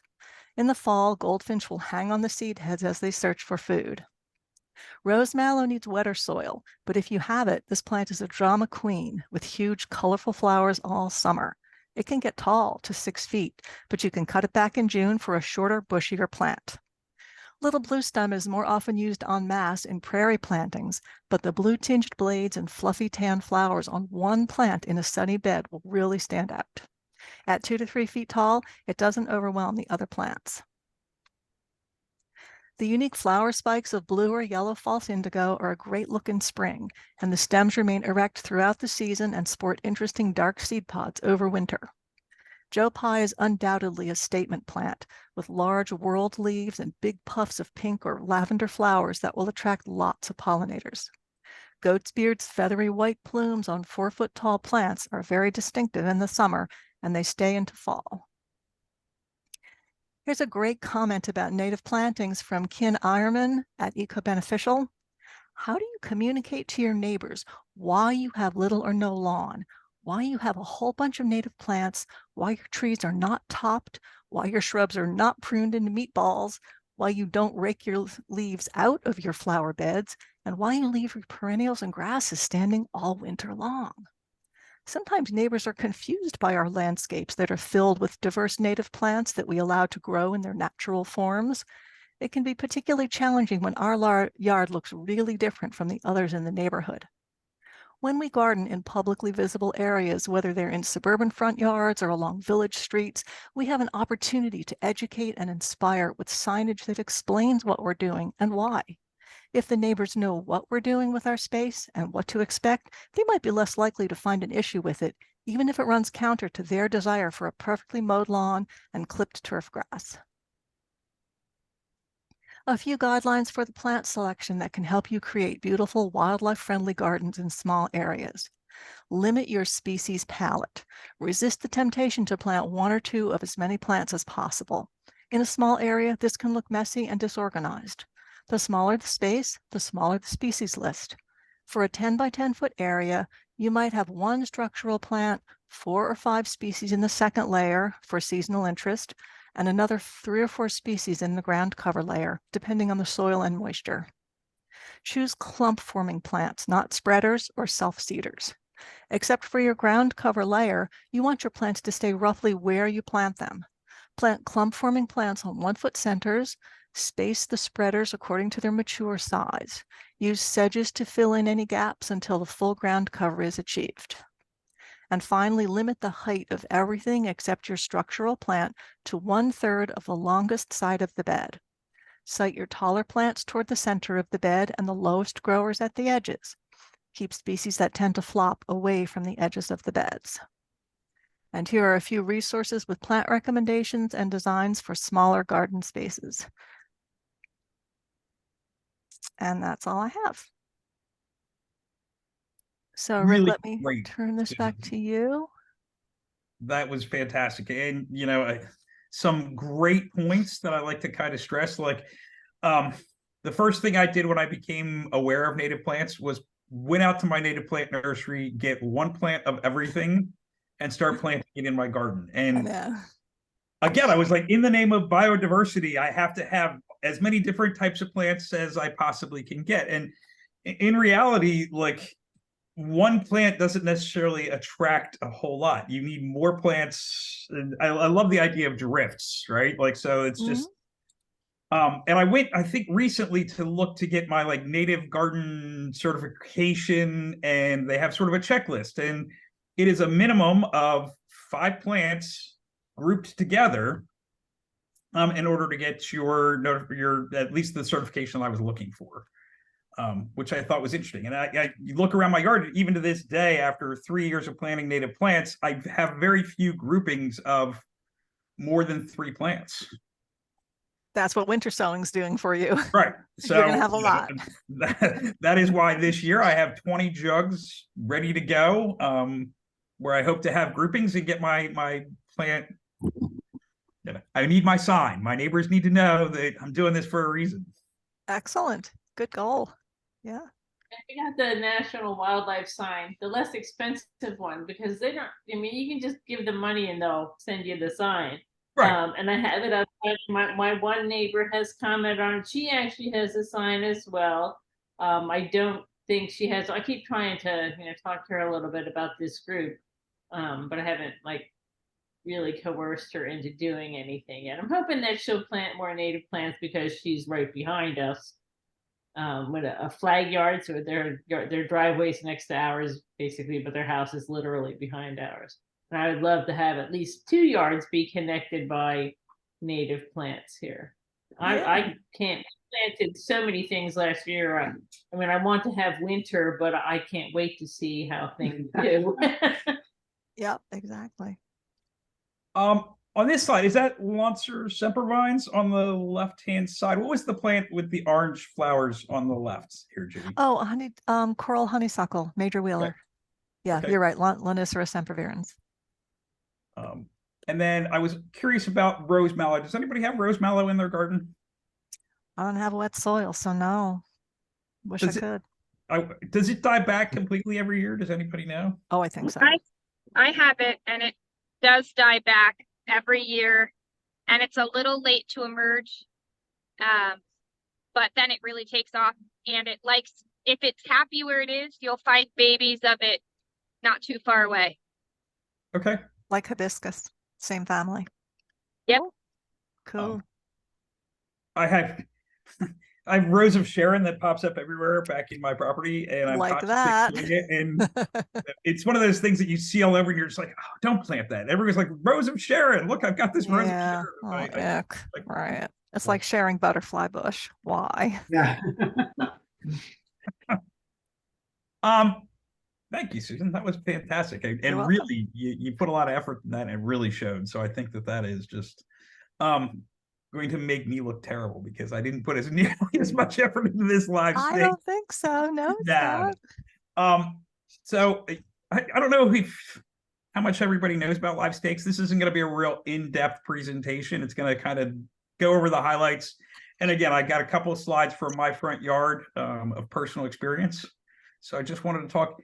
In the fall, goldfinch will hang on the seed heads as they search for food. Rose mallow needs wetter soil, but if you have it, this plant is a drama queen with huge, colorful flowers all summer. It can get tall to 6 feet, but you can cut it back in June for a shorter, bushier plant. Little blue stem is more often used en masse in prairie plantings, but the blue-tinged blades and fluffy tan flowers on one plant in a sunny bed will really stand out. At 2 to 3 feet tall, it doesn't overwhelm the other plants. The unique flower spikes of blue or yellow false indigo are a great look in spring, and the stems remain erect throughout the season and sport interesting dark seed pods over winter. Joe Pye is undoubtedly a statement plant with large whorled leaves and big puffs of pink or lavender flowers that will attract lots of pollinators. Goat's beard's feathery white plumes on 4-foot-tall plants are very distinctive in the summer, and they stay into fall. Here's a great comment about native plantings from Ken Eierman at Eco Beneficial. How do you communicate to your neighbors why you have little or no lawn, why you have a whole bunch of native plants, why your trees are not topped, why your shrubs are not pruned into meatballs, why you don't rake your leaves out of your flower beds, and why you leave your perennials and grasses standing all winter long? Sometimes neighbors are confused by our landscapes that are filled with diverse native plants that we allow to grow in their natural forms. It can be particularly challenging when our yard looks really different from the others in the neighborhood. When we garden in publicly visible areas, whether they're in suburban front yards or along village streets, we have an opportunity to educate and inspire with signage that explains what we're doing and why. If the neighbors know what we're doing with our space and what to expect, they might be less likely to find an issue with it, even if it runs counter to their desire for a perfectly mowed lawn and clipped turf grass. A few guidelines for the plant selection that can help you create beautiful wildlife-friendly gardens in small areas. Limit your species palette. Resist the temptation to plant one or two of as many plants as possible. In a small area, this can look messy and disorganized. The smaller the space, the smaller the species list. For a 10 by 10 foot area, you might have one structural plant, 4 or 5 species in the second layer for seasonal interest, and another 3 or 4 species in the ground cover layer, depending on the soil and moisture. Choose clump forming plants, not spreaders or self-seeders. Except for your ground cover layer, you want your plants to stay roughly where you plant them. Plant clump forming plants on 1 foot centers, space the spreaders according to their mature size. Use sedges to fill in any gaps until the full ground cover is achieved. And finally, limit the height of everything except your structural plant to 1/3 of the longest side of the bed. Site your taller plants toward the center of the bed and the lowest growers at the edges. Keep species that tend to flop away from the edges of the beds. And here are a few resources with plant recommendations and designs for smaller garden spaces. And that's all I have. So Rick, Really let me great, turn this back Susan. to you. That was fantastic. And, some great points that I like to kind of stress, like, the first thing I did when I became aware of native plants was went out to my native plant nursery, get one plant of everything and start planting it in my garden. And again, I was like, in the name of biodiversity, I have to have as many different types of plants as I possibly can get. And in reality, like, one plant doesn't necessarily attract a whole lot. You need more plants. And I love the idea of drifts, right? Like, so it's just, and I went, I think recently to look to get my like native garden certification, and they have sort of a checklist, and it is a minimum of 5 plants grouped together in order to get your at least the certification I was looking for. Which I thought was interesting. And you look around my garden, even to this day, after 3 years of planting native plants, I have very few groupings of more than 3 plants. That's what winter sowing's doing for you. Right. So you're gonna have a lot. That is why this year I have 20 jugs ready to go, where I hope to have groupings and get my plant. I need my sign. My neighbors need to know that I'm doing this for a reason. Excellent. Good goal. Yeah. I got the National Wildlife sign, the less expensive one, because they don't, I mean, you can just give them money and they'll send you the sign. Right. And I have it up. My one neighbor has commented on it. She actually has a sign as well. I don't think she has, I keep trying to, talk to her a little bit about this group. But I haven't like really coerced her into doing anything yet. I'm hoping that she'll plant more native plants because she's right behind us. With a flag yard, so their driveways next to ours basically, but their house is literally behind ours. And I would love to have at least 2 yards be connected by native plants here. I can't planted so many things last year. I mean, I want to have winter, but I can't wait to see how things do. Yep, exactly. On this side, is that Lancer sempervines on the left-hand side? What was the plant with the orange flowers on the left here, Judy? Oh, coral honeysuckle, Major Wheeler. Okay. Yeah, Okay. You're right. Lonicera sempervirens. And then I was curious about rose mallow. Does anybody have rose mallow in their garden? I don't have wet soil, so no. Wish I could. Does it die back completely every year? Does anybody know? Oh, I think so. I have it, and it does die back every year, and it's a little late to emerge, but then it really takes off, and it likes, if it's happy where it is, you'll find babies of it not too far away. Okay. Like hibiscus, same family. Yep. Cool. I have I have rows of Sharon that pops up everywhere back in my property, and I'm Like constantly that. doing it. And it's one of those things that you see all over, and you're just like, oh, don't plant that. Everyone's like, rows of Sharon. Look, I've got this rose of Yeah. Sharon. Oh, ick. Like, Right. It's like sharing butterfly bush. Why? Yeah. Thank you, Susan. That was fantastic. And You're welcome. really, you put a lot of effort in that, and it really showed. So I think that is just going to make me look terrible because I didn't put as nearly as much effort into this live I stake. don't think so. No, it's Nah. not. So I don't know how much everybody knows about live stakes. This isn't going to be a real in-depth presentation. It's going to kind of go over the highlights. And again, I got a couple of slides from my front yard of personal experience. So I just wanted to talk.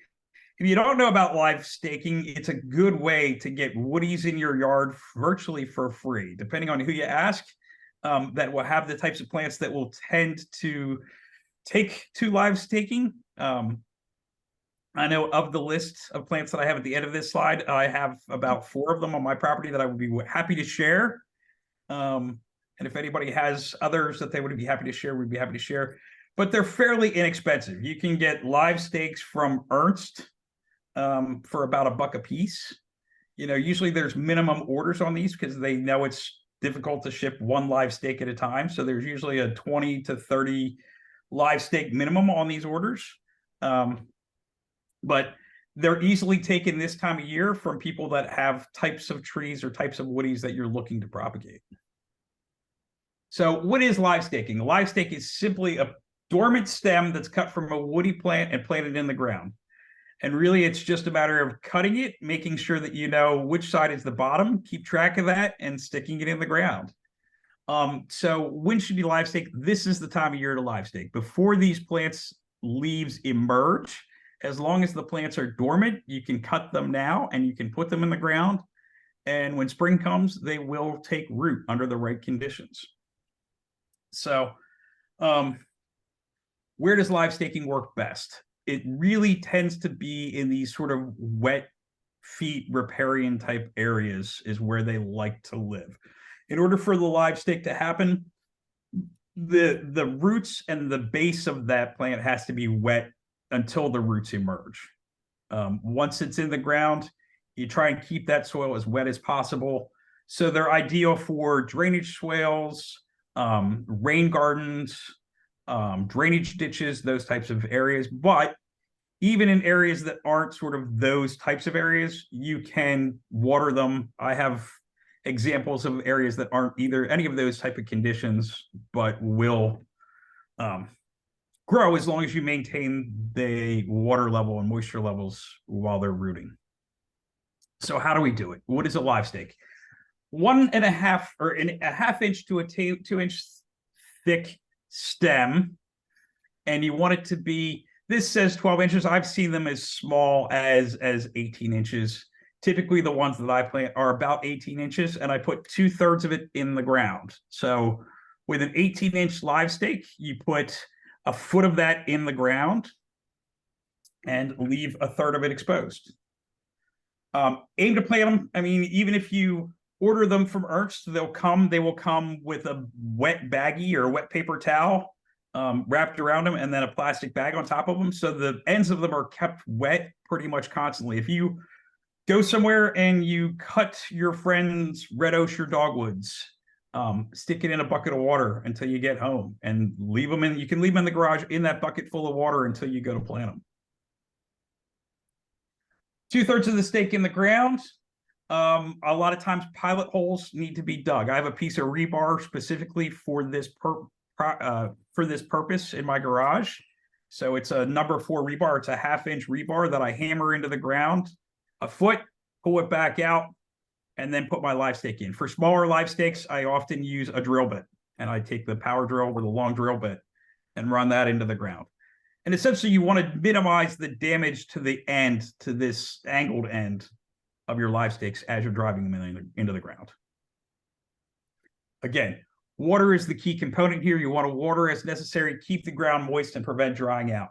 If you don't know about live staking, it's a good way to get woodies in your yard virtually for free, depending on who you ask. That will have the types of plants that will tend to take to live staking. I know of the list of plants that I have at the end of this slide, I have about 4 of them on my property that I would be happy to share. And if anybody has others that they would be happy to share, we'd be happy to share. But they're fairly inexpensive. You can get live stakes from Ernst for about $1 a piece. You know, usually there's minimum orders on these because they know it's difficult to ship 1 live stake at a time. So there's usually a 20 to 30 live stake minimum on these orders. But they're easily taken this time of year from people that have types of trees or types of woodies that you're looking to propagate. So what is live staking? A live stake is simply a dormant stem that's cut from a woody plant and planted in the ground. And really, it's just a matter of cutting it, making sure that you know which side is the bottom, keep track of that, and sticking it in the ground. So when should you live stake? This is the time of year to live stake. Before these plants' leaves emerge, as long as the plants are dormant, you can cut them now and you can put them in the ground. And when spring comes, they will take root under the right conditions. So where does live staking work best? It really tends to be in these sort of wet feet riparian type areas is where they like to live. In order for the live stake to happen, the roots and the base of that plant has to be wet until the roots emerge. Once it's in the ground, you try and keep that soil as wet as possible. So they're ideal for drainage swales, rain gardens, drainage ditches, those types of areas. But even in areas that aren't sort of those types of areas, you can water them. I have examples of areas that aren't either any of those type of conditions, but will grow as long as you maintain the water level and moisture levels while they're rooting. So how do we do it? What is a live stake? 1.5 or a half inch to a 2 inch thick stem. And you want it to be, this says 12 inches. I've seen them as small as 18 inches. Typically the ones that I plant are about 18 inches and I put 2/3 of it in the ground. So with an 18-inch live stake, you put a foot of that in the ground and leave 1/3 of it exposed. Aim to plant them. I mean, even if you order them from Ernst, they will come with a wet baggie or a wet paper towel wrapped around them and then a plastic bag on top of them. So the ends of them are kept wet pretty much constantly. If you go somewhere and you cut your friend's red osier dogwoods, stick it in a bucket of water until you get home and leave them in. You can leave them in the garage in that bucket full of water until you go to plant them. 2/3 of the stake in the ground. A lot of times pilot holes need to be dug. I have a piece of rebar specifically for this purpose in my garage. So it's a number 4 rebar. It's a 1/2 inch rebar that I hammer into the ground a foot, pull it back out, and then put my live stake in. For smaller live stakes, I often use a drill bit, and I take the power drill with a long drill bit and run that into the ground. And essentially, you want to minimize the damage to the end, to this angled end of your live stakes as you're driving them into the ground. Again, water is the key component here. You want to water as necessary, keep the ground moist, and prevent drying out.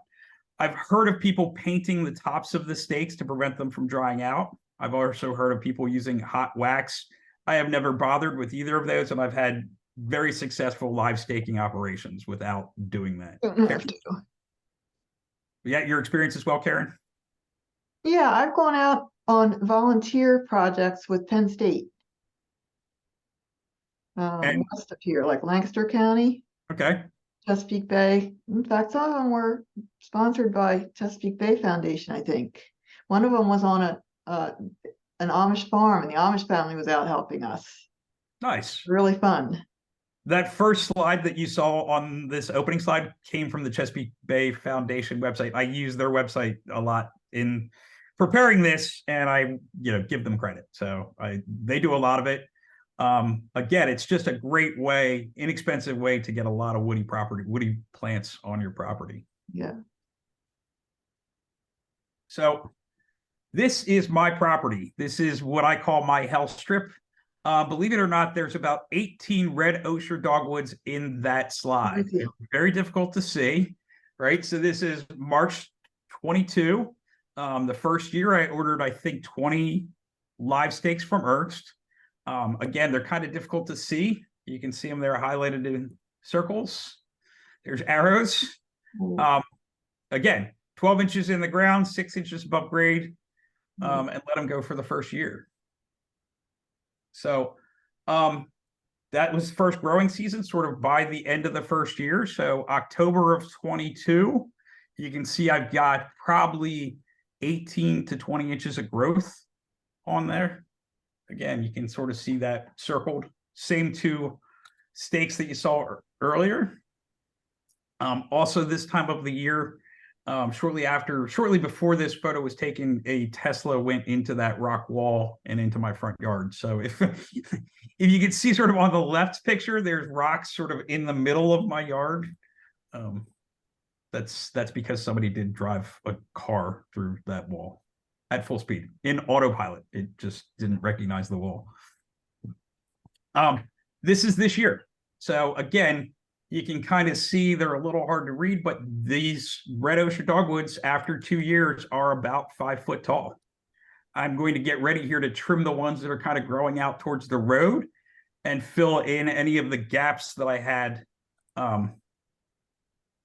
I've heard of people painting the tops of the stakes to prevent them from drying out. I've also heard of people using hot wax. I have never bothered with either of those, and I've had very successful live staking operations without doing that. Don't have to. Yeah, your experience as well, Karen? Yeah, I've gone out on volunteer projects with Penn State. And- West of here, like Lancaster County, Okay. Chesapeake Bay. In fact, some of them were sponsored by Chesapeake Bay Foundation, I think. One of them was on an Amish farm, and the Amish family was out helping us. Nice. Really fun. That first slide that you saw on this opening slide came from the Chesapeake Bay Foundation website. I use their website a lot in preparing this, and I, give them credit. So they do a lot of it. Again, it's just a great way, inexpensive way to get a lot of woody plants on your property. Yeah. So this is my property. This is what I call my health strip. Believe it or not, there's about 18 red osier dogwoods in that slide. Okay. It's very difficult to see, right? So this is March 22. The first year I ordered, I think, 20 live steaks from Ernst. Again, they're kind of difficult to see. You can see them there highlighted in circles. There's arrows. Again, 12 inches in the ground, 6 inches above grade, and let them go for the first year. So that was first growing season, sort of by the end of the first year. So October of 22, you can see I've got probably 18 to 20 inches of growth on there. Again, you can sort of see that circled. Same two stakes that you saw earlier. Also, this time of the year, shortly before this photo was taken, a Tesla went into that rock wall and into my front yard. So if you can see sort of on the left picture, there's rocks sort of in the middle of my yard. That's because somebody did drive a car through that wall at full speed in autopilot. It just didn't recognize the wall. This is this year. So again, you can kind of see they're a little hard to read, but these red osier dogwoods after 2 years are about 5 foot tall. I'm going to get ready here to trim the ones that are kind of growing out towards the road and fill in any of the gaps that I had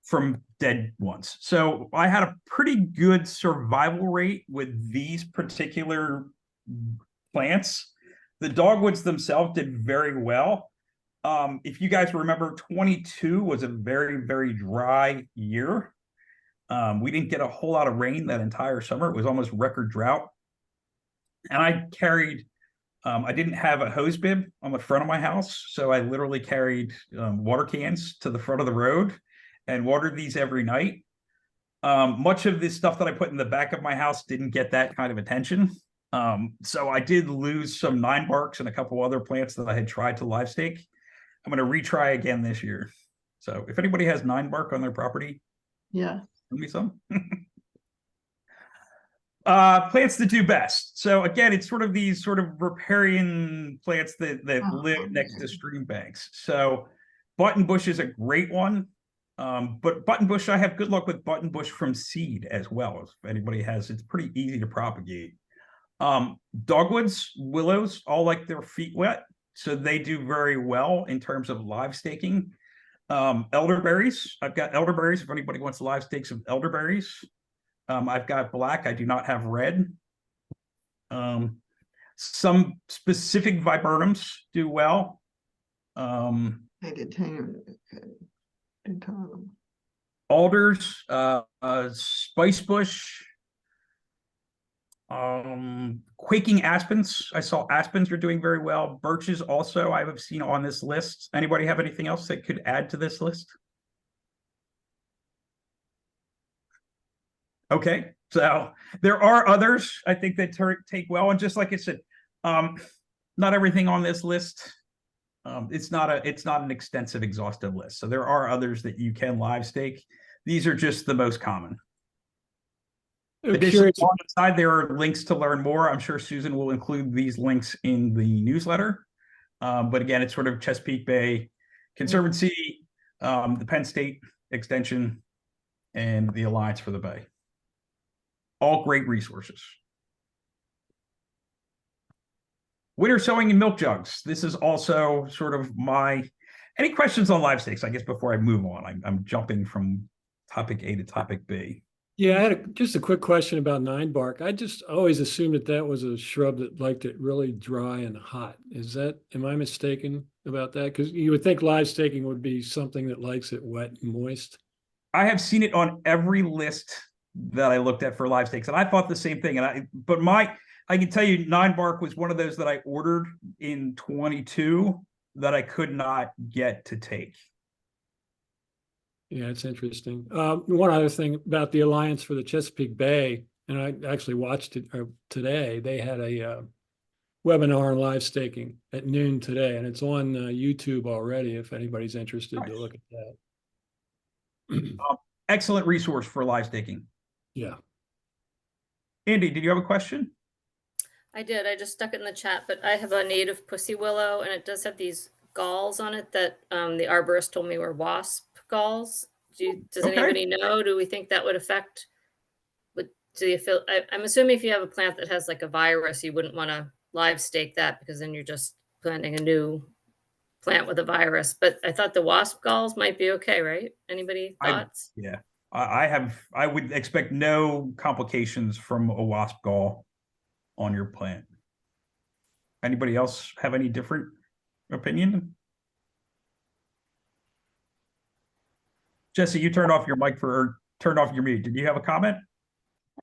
from dead ones. So I had a pretty good survival rate with these particular plants. The dogwoods themselves did very well. If you guys remember, 22 was a very, very dry year. We didn't get a whole lot of rain that entire summer. It was almost record drought. And I carried, I didn't have a hose bib on the front of my house. So I literally carried water cans to the front of the road and watered these every night. Much of this stuff that I put in the back of my house didn't get that kind of attention. So I did lose some 9 barks and a couple other plants that I had tried to live stake. I'm going to retry again this year. So if anybody has 9 bark on their property, Yeah. send me some. Plants that do best. So again, it's sort of these sort of riparian plants that live next to stream banks. So buttonbush is a great one. But buttonbush, I have good luck with buttonbush from seed as well. If anybody has, it's pretty easy to propagate. Dogwoods, willows, all like their feet wet. So they do very well in terms of live staking. Elderberries, I've got elderberries. If anybody wants live stakes of elderberries, I've got black. I do not have red. Some specific viburnums do well. I did tame them. Alders, spice bush, quaking aspens. I saw aspens are doing very well. Birches also I have seen on this list. Anybody have anything else that could add to this list? Okay, so there are others I think that take well, and just like I said, not everything on this list. It's not an extensive, exhaustive list. So there are others that you can live stake. These are just the most common. Additionally, on the side, there are links to learn more. I'm sure Susan will include these links in the newsletter. But again, it's sort of Chesapeake Bay Conservancy, the Penn State Extension, and the Alliance for the Bay. All great resources. Winter sowing and milk jugs. This is also sort of my Any questions on live stakes? I guess before I move on, I'm jumping from topic A to topic B. Yeah, I had just a quick question about 9-bark. I just always assumed that that was a shrub that liked it really dry and hot. Am I mistaken about that? Because you would think live staking would be something that likes it wet and moist. I have seen it on every list that I looked at for live stakes, and I thought the same thing. I can tell you 9-bark was one of those that I ordered in 22 that I could not get to take. Yeah, it's interesting. One other thing about the Alliance for the Chesapeake Bay, and I actually watched it today. They had a webinar on live staking at noon today, and it's on YouTube already if anybody's interested to look at that. Excellent resource for live staking. Yeah. Andy, did you have a question? I did. I just stuck it in the chat, but I have a native pussy willow, and it does have these galls on it that the arborist told me were wasp galls. Does Okay. anybody know? Do we think that would affect? Do you feel? I'm assuming if you have a plant that has like a virus, you wouldn't want to live stake that because then you're just planting a new plant with a virus. But I thought the wasp galls might be okay, right? Anybody thoughts? Yeah, I would expect no complications from a wasp gall on your plant. Anybody else have any different opinion? Jesse, you turned off your mic or turned off your mute. Did you have a comment?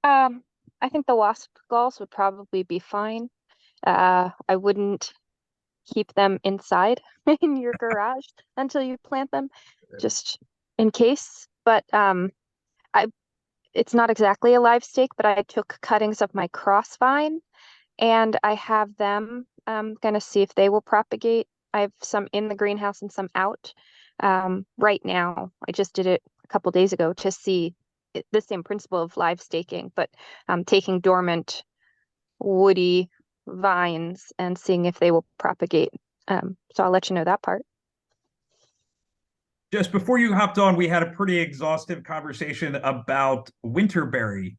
I think the wasp galls would probably be fine. I wouldn't keep them inside in your garage until you plant them, just in case. But it's not exactly a live stake, but I took cuttings of my crossvine and I have them gonna see if they will propagate. I have some in the greenhouse and some out right now. I just did it a couple days ago to see the same principle of live staking, but taking dormant woody vines and seeing if they will propagate. So I'll let you know that part. Just before you hopped on, we had a pretty exhaustive conversation about winterberry.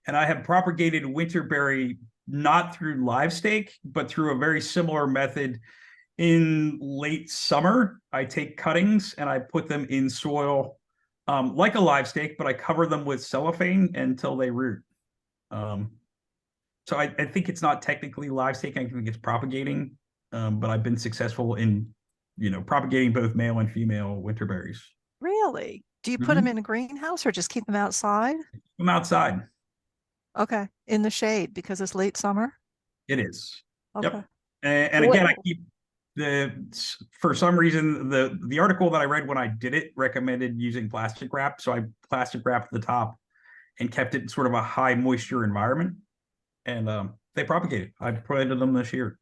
And I have propagated winterberry not through live stake, but through a very similar method. In late summer, I take cuttings and I put them in soil like a live stake, but I cover them with cellophane until they root. So I think it's not technically live staking. I think it's propagating, but I've been successful in, propagating both male and female winterberries. Really? Do you put them in a greenhouse or just keep them outside? I'm outside. Okay, in the shade because it's late summer? It is. Okay. Yep. And again, I keep for some reason, the article that I read when I did it recommended using plastic wrap. So I plastic wrapped the top and kept it in sort of a high moisture environment. And they propagated. I planted them this year.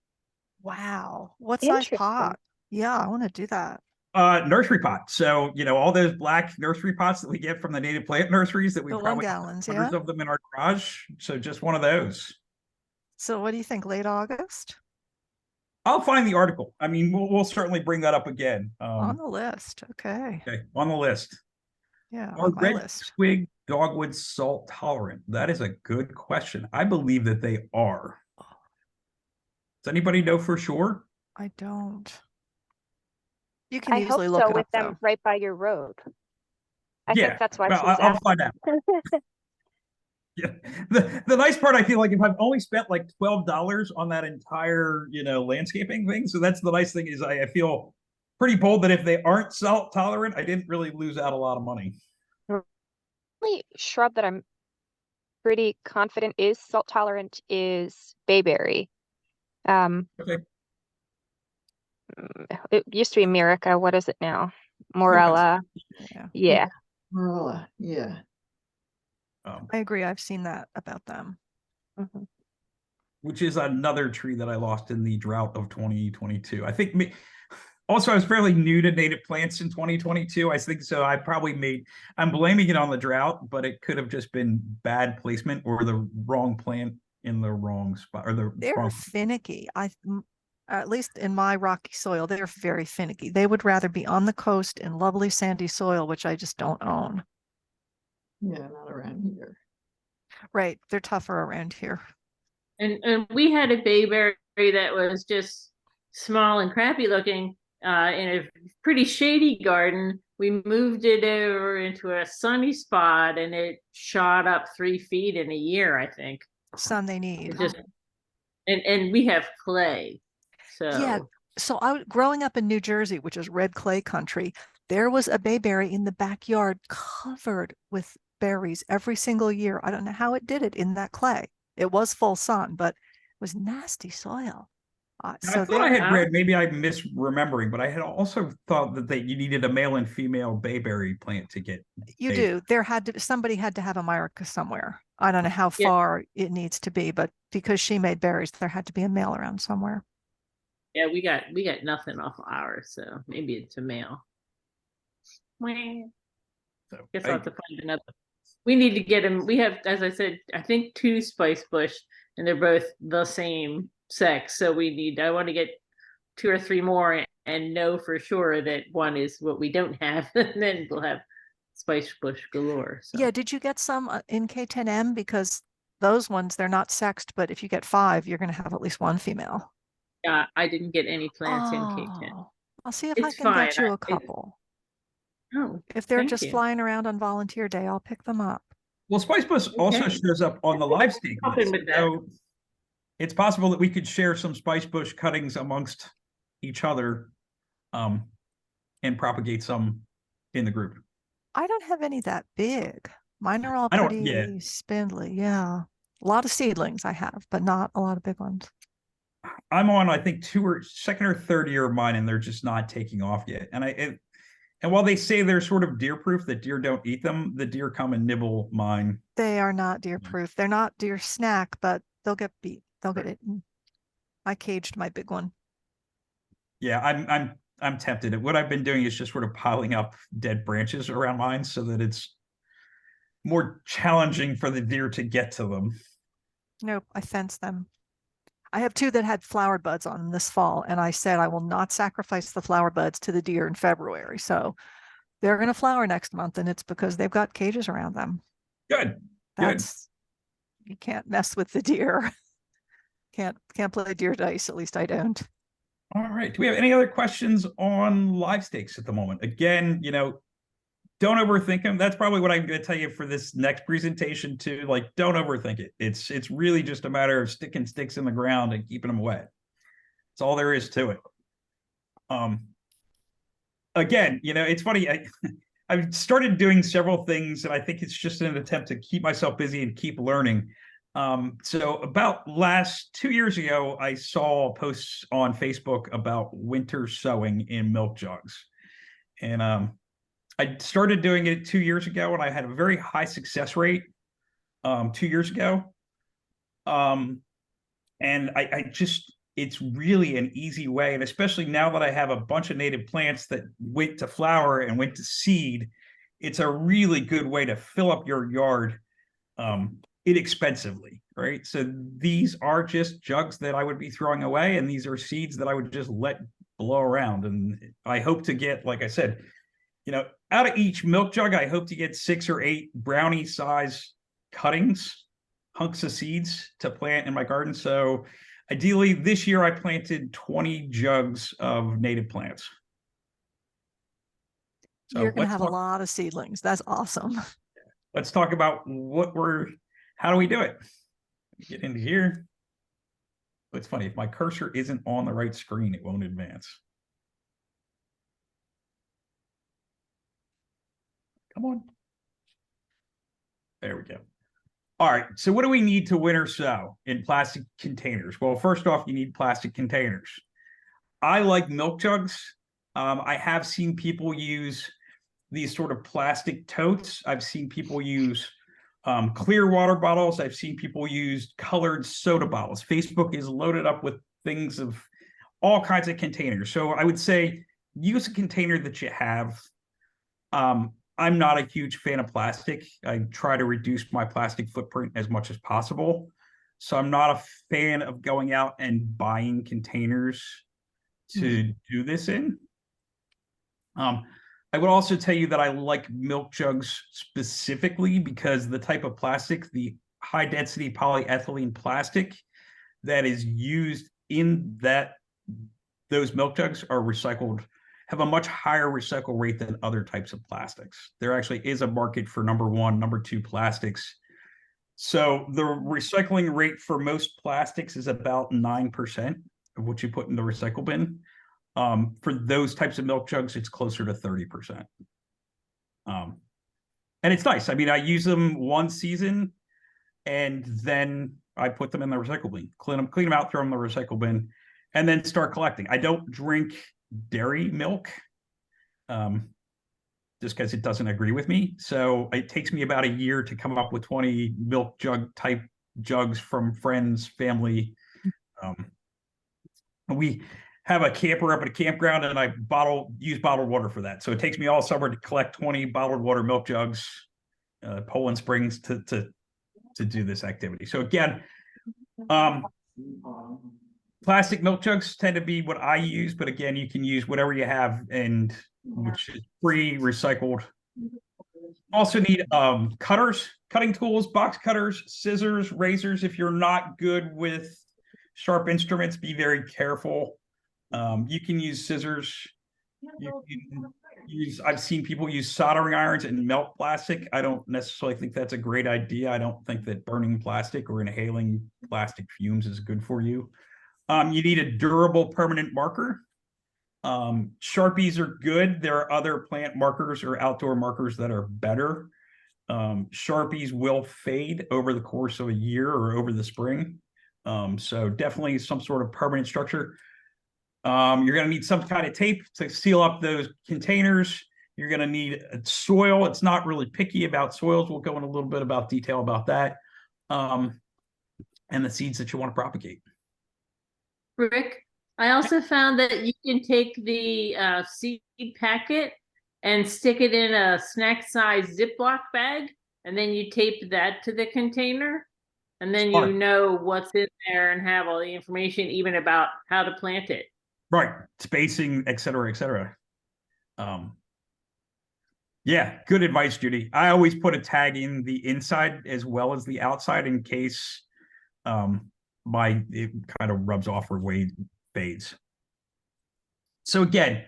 Wow. What size pot? Yeah, I want to do that. Nursery pot. So, all those black nursery pots that we get from the native plant nurseries that we The probably 1 have gallons, hundreds yeah. of them in our garage. So just one of those. So what do you think, late August? I'll find the article. I mean, we'll certainly bring that up again. On the list. Okay. Okay, on the list. Yeah, Are on my red list. twig dogwood salt tolerant? That is a good question. I believe that they are. Does anybody know for sure? I don't. You can I hope easily look so it with up, them though. right by your road. I Yeah, think that's why well, she's I'll asking. find out. Yeah. The nice part, I feel like, if I've only spent like $12 on that entire, landscaping thing. So that's the nice thing, is I feel pretty bold that if they aren't salt tolerant, I didn't really lose out a lot of money. The only shrub that I'm pretty confident is salt tolerant is bayberry. Okay. It used to be Mirica. What is it now? Morella. Yeah. Yeah. Marilla, yeah. I agree. I've seen that about them. Mhm. Which is another tree that I lost in the drought of 2022. I think also I was fairly new to native plants in 2022. I think so. I'm blaming it on the drought, but it could have just been bad placement or the wrong plant in the wrong spot, or They're finicky. At least in my rocky soil, they're very finicky. They would rather be on the coast in lovely sandy soil, which I just don't own. Yeah, not around here. Right. They're tougher around here. And we had a bayberry that was just small and crappy looking, in a pretty shady garden. We moved it over into a sunny spot and it shot up 3 feet in a year, I think. Sun they need. It just, and we have clay. Yeah. So So growing up in New Jersey, which is red clay country, there was a bayberry in the backyard covered with berries every single year. I don't know how it did it in that clay. It was full sun, but it was nasty soil. I So thought I there, had read, maybe I'm misremembering, but I had also thought that you needed a male and female bayberry plant to get. you do. Somebody had to have a myrica somewhere. I don't know how Yeah. far it needs to be, but because she made berries, there had to be a male around somewhere. yeah, we got nothing off ours, so maybe it's a male. So Guess I'll have to find another. We need to get him. We have, as I said, I think 2 spice bush, and they're both the same sex. So I want to get 2 or 3 more and know for sure that one is what we don't have, and then we'll have spice bush galore. So. Yeah, did you get some in K10M? Because those ones, they're not sexed, but if you get 5, you're going to have at least 1 female. Yeah, I didn't get any plants in K10. Oh, I'll see if I It's can get fine. you a couple. Oh, If they're thank just you. flying around on volunteer day, I'll pick them up. Well, spice bush also Okay. shows up on the live stake Helping list. with that. So it's possible that we could share some spice bush cuttings amongst each other, and propagate some in the group. I don't have any that big. Mine are all I don't- pretty yeah. spindly. Yeah. A lot of seedlings I have, but not a lot of big ones. I'm on, I think, 2nd or 3rd year of mine, and they're just not taking off yet. And while they say they're sort of deer proof, that deer don't eat them, the deer come and nibble mine. They are not deer proof. They're not deer snack, but they'll get beat. They'll get eaten. I caged my big one. Yeah, I'm tempted. What I've been doing is just sort of piling up dead branches around mine so that it's more challenging for the deer to get to them. Nope, I fenced them. I have 2 that had flower buds on them this fall, and I said I will not sacrifice the flower buds to the deer in February. So they're going to flower next month, and it's because they've got cages around them. Good. You can't mess with the deer. Can't play deer dice. At least I don't. All right. Do we have any other questions on live stakes at the moment? Again, don't overthink them. That's probably what I'm going to tell you for this next presentation too. Like, don't overthink it. It's really just a matter of sticking sticks in the ground and keeping them wet. That's all there is to it. Again, it's funny. I've started doing several things, and I think it's just an attempt to keep myself busy and keep learning. So about 2 years ago, I saw posts on Facebook about winter sowing in milk jugs. And I started doing it 2 years ago, and I had a very high success rate 2 years ago. And I just, it's really an easy way. And especially now that I have a bunch of native plants that went to flower and went to seed, it's a really good way to fill up your yard inexpensively, right? So these are just jugs that I would be throwing away, and these are seeds that I would just let blow around. And I hope to get, like I said, out of each milk jug, I hope to get 6 or 8 brownie size cuttings, hunks of seeds to plant in my garden. So ideally this year I planted 20 jugs of native plants. So You're going to have a lot of seedlings. That's awesome. Let's talk about how do we do it? Get into here. It's funny, if my cursor isn't on the right screen, it won't advance. Come on. There we go. All right, so what do we need to winter sow in plastic containers? Well, first off, you need plastic containers. I like milk jugs. I have seen people use these sort of plastic totes. I've seen people use clear water bottles. I've seen people use colored soda bottles. Facebook is loaded up with things of all kinds of containers. So I would say use a container that you have. I'm not a huge fan of plastic. I try to reduce my plastic footprint as much as possible. So I'm not a fan of going out and buying containers to do this in. I would also tell you that I like milk jugs specifically because the type of plastic, the high density polyethylene plastic that is used in that those milk jugs are recycled, have a much higher recycle rate than other types of plastics. There actually is a market for number one, number two plastics. So the recycling rate for most plastics is about 9% of what you put in the recycle bin. For those types of milk jugs, it's closer to 30%. And it's nice. I mean, I use them one season and then I put them in the recycle bin, clean them out, throw them in the recycle bin, and then start collecting. I don't drink dairy milk just because it doesn't agree with me. So it takes me about a year to come up with 20 milk jug type jugs from friends, family. We have a camper up at a campground and I use bottled water for that. So it takes me all summer to collect 20 bottled water milk jugs, Poland Springs to do this activity. So again, plastic milk jugs tend to be what I use, but again, you can use whatever you have and which is free, recycled. Also need cutters, cutting tools, box cutters, scissors, razors. If you're not good with sharp instruments, be very careful. You can use scissors. You can use, I've seen people use soldering irons and melt plastic. I don't necessarily think that's a great idea. I don't think that burning plastic or inhaling plastic fumes is good for you. You need a durable permanent marker. Sharpies are good. There are other plant markers or outdoor markers that are better. Sharpies will fade over the course of a year or over the spring. So definitely some sort of permanent structure. You're going to need some kind of tape to seal up those containers. You're going to need soil. It's not really picky about soils. We'll go in a little bit about detail about that. And the seeds that you want to propagate. Rick, I also found that you can take the seed packet and stick it in a snack size Ziploc bag, and then you tape that to the container, and then you know what's in there and have all the information even about how to plant it. Right. Spacing, et cetera, et cetera. Yeah, good advice, Judy. I always put a tag in the inside as well as the outside in case it kind of rubs off or fades. So again,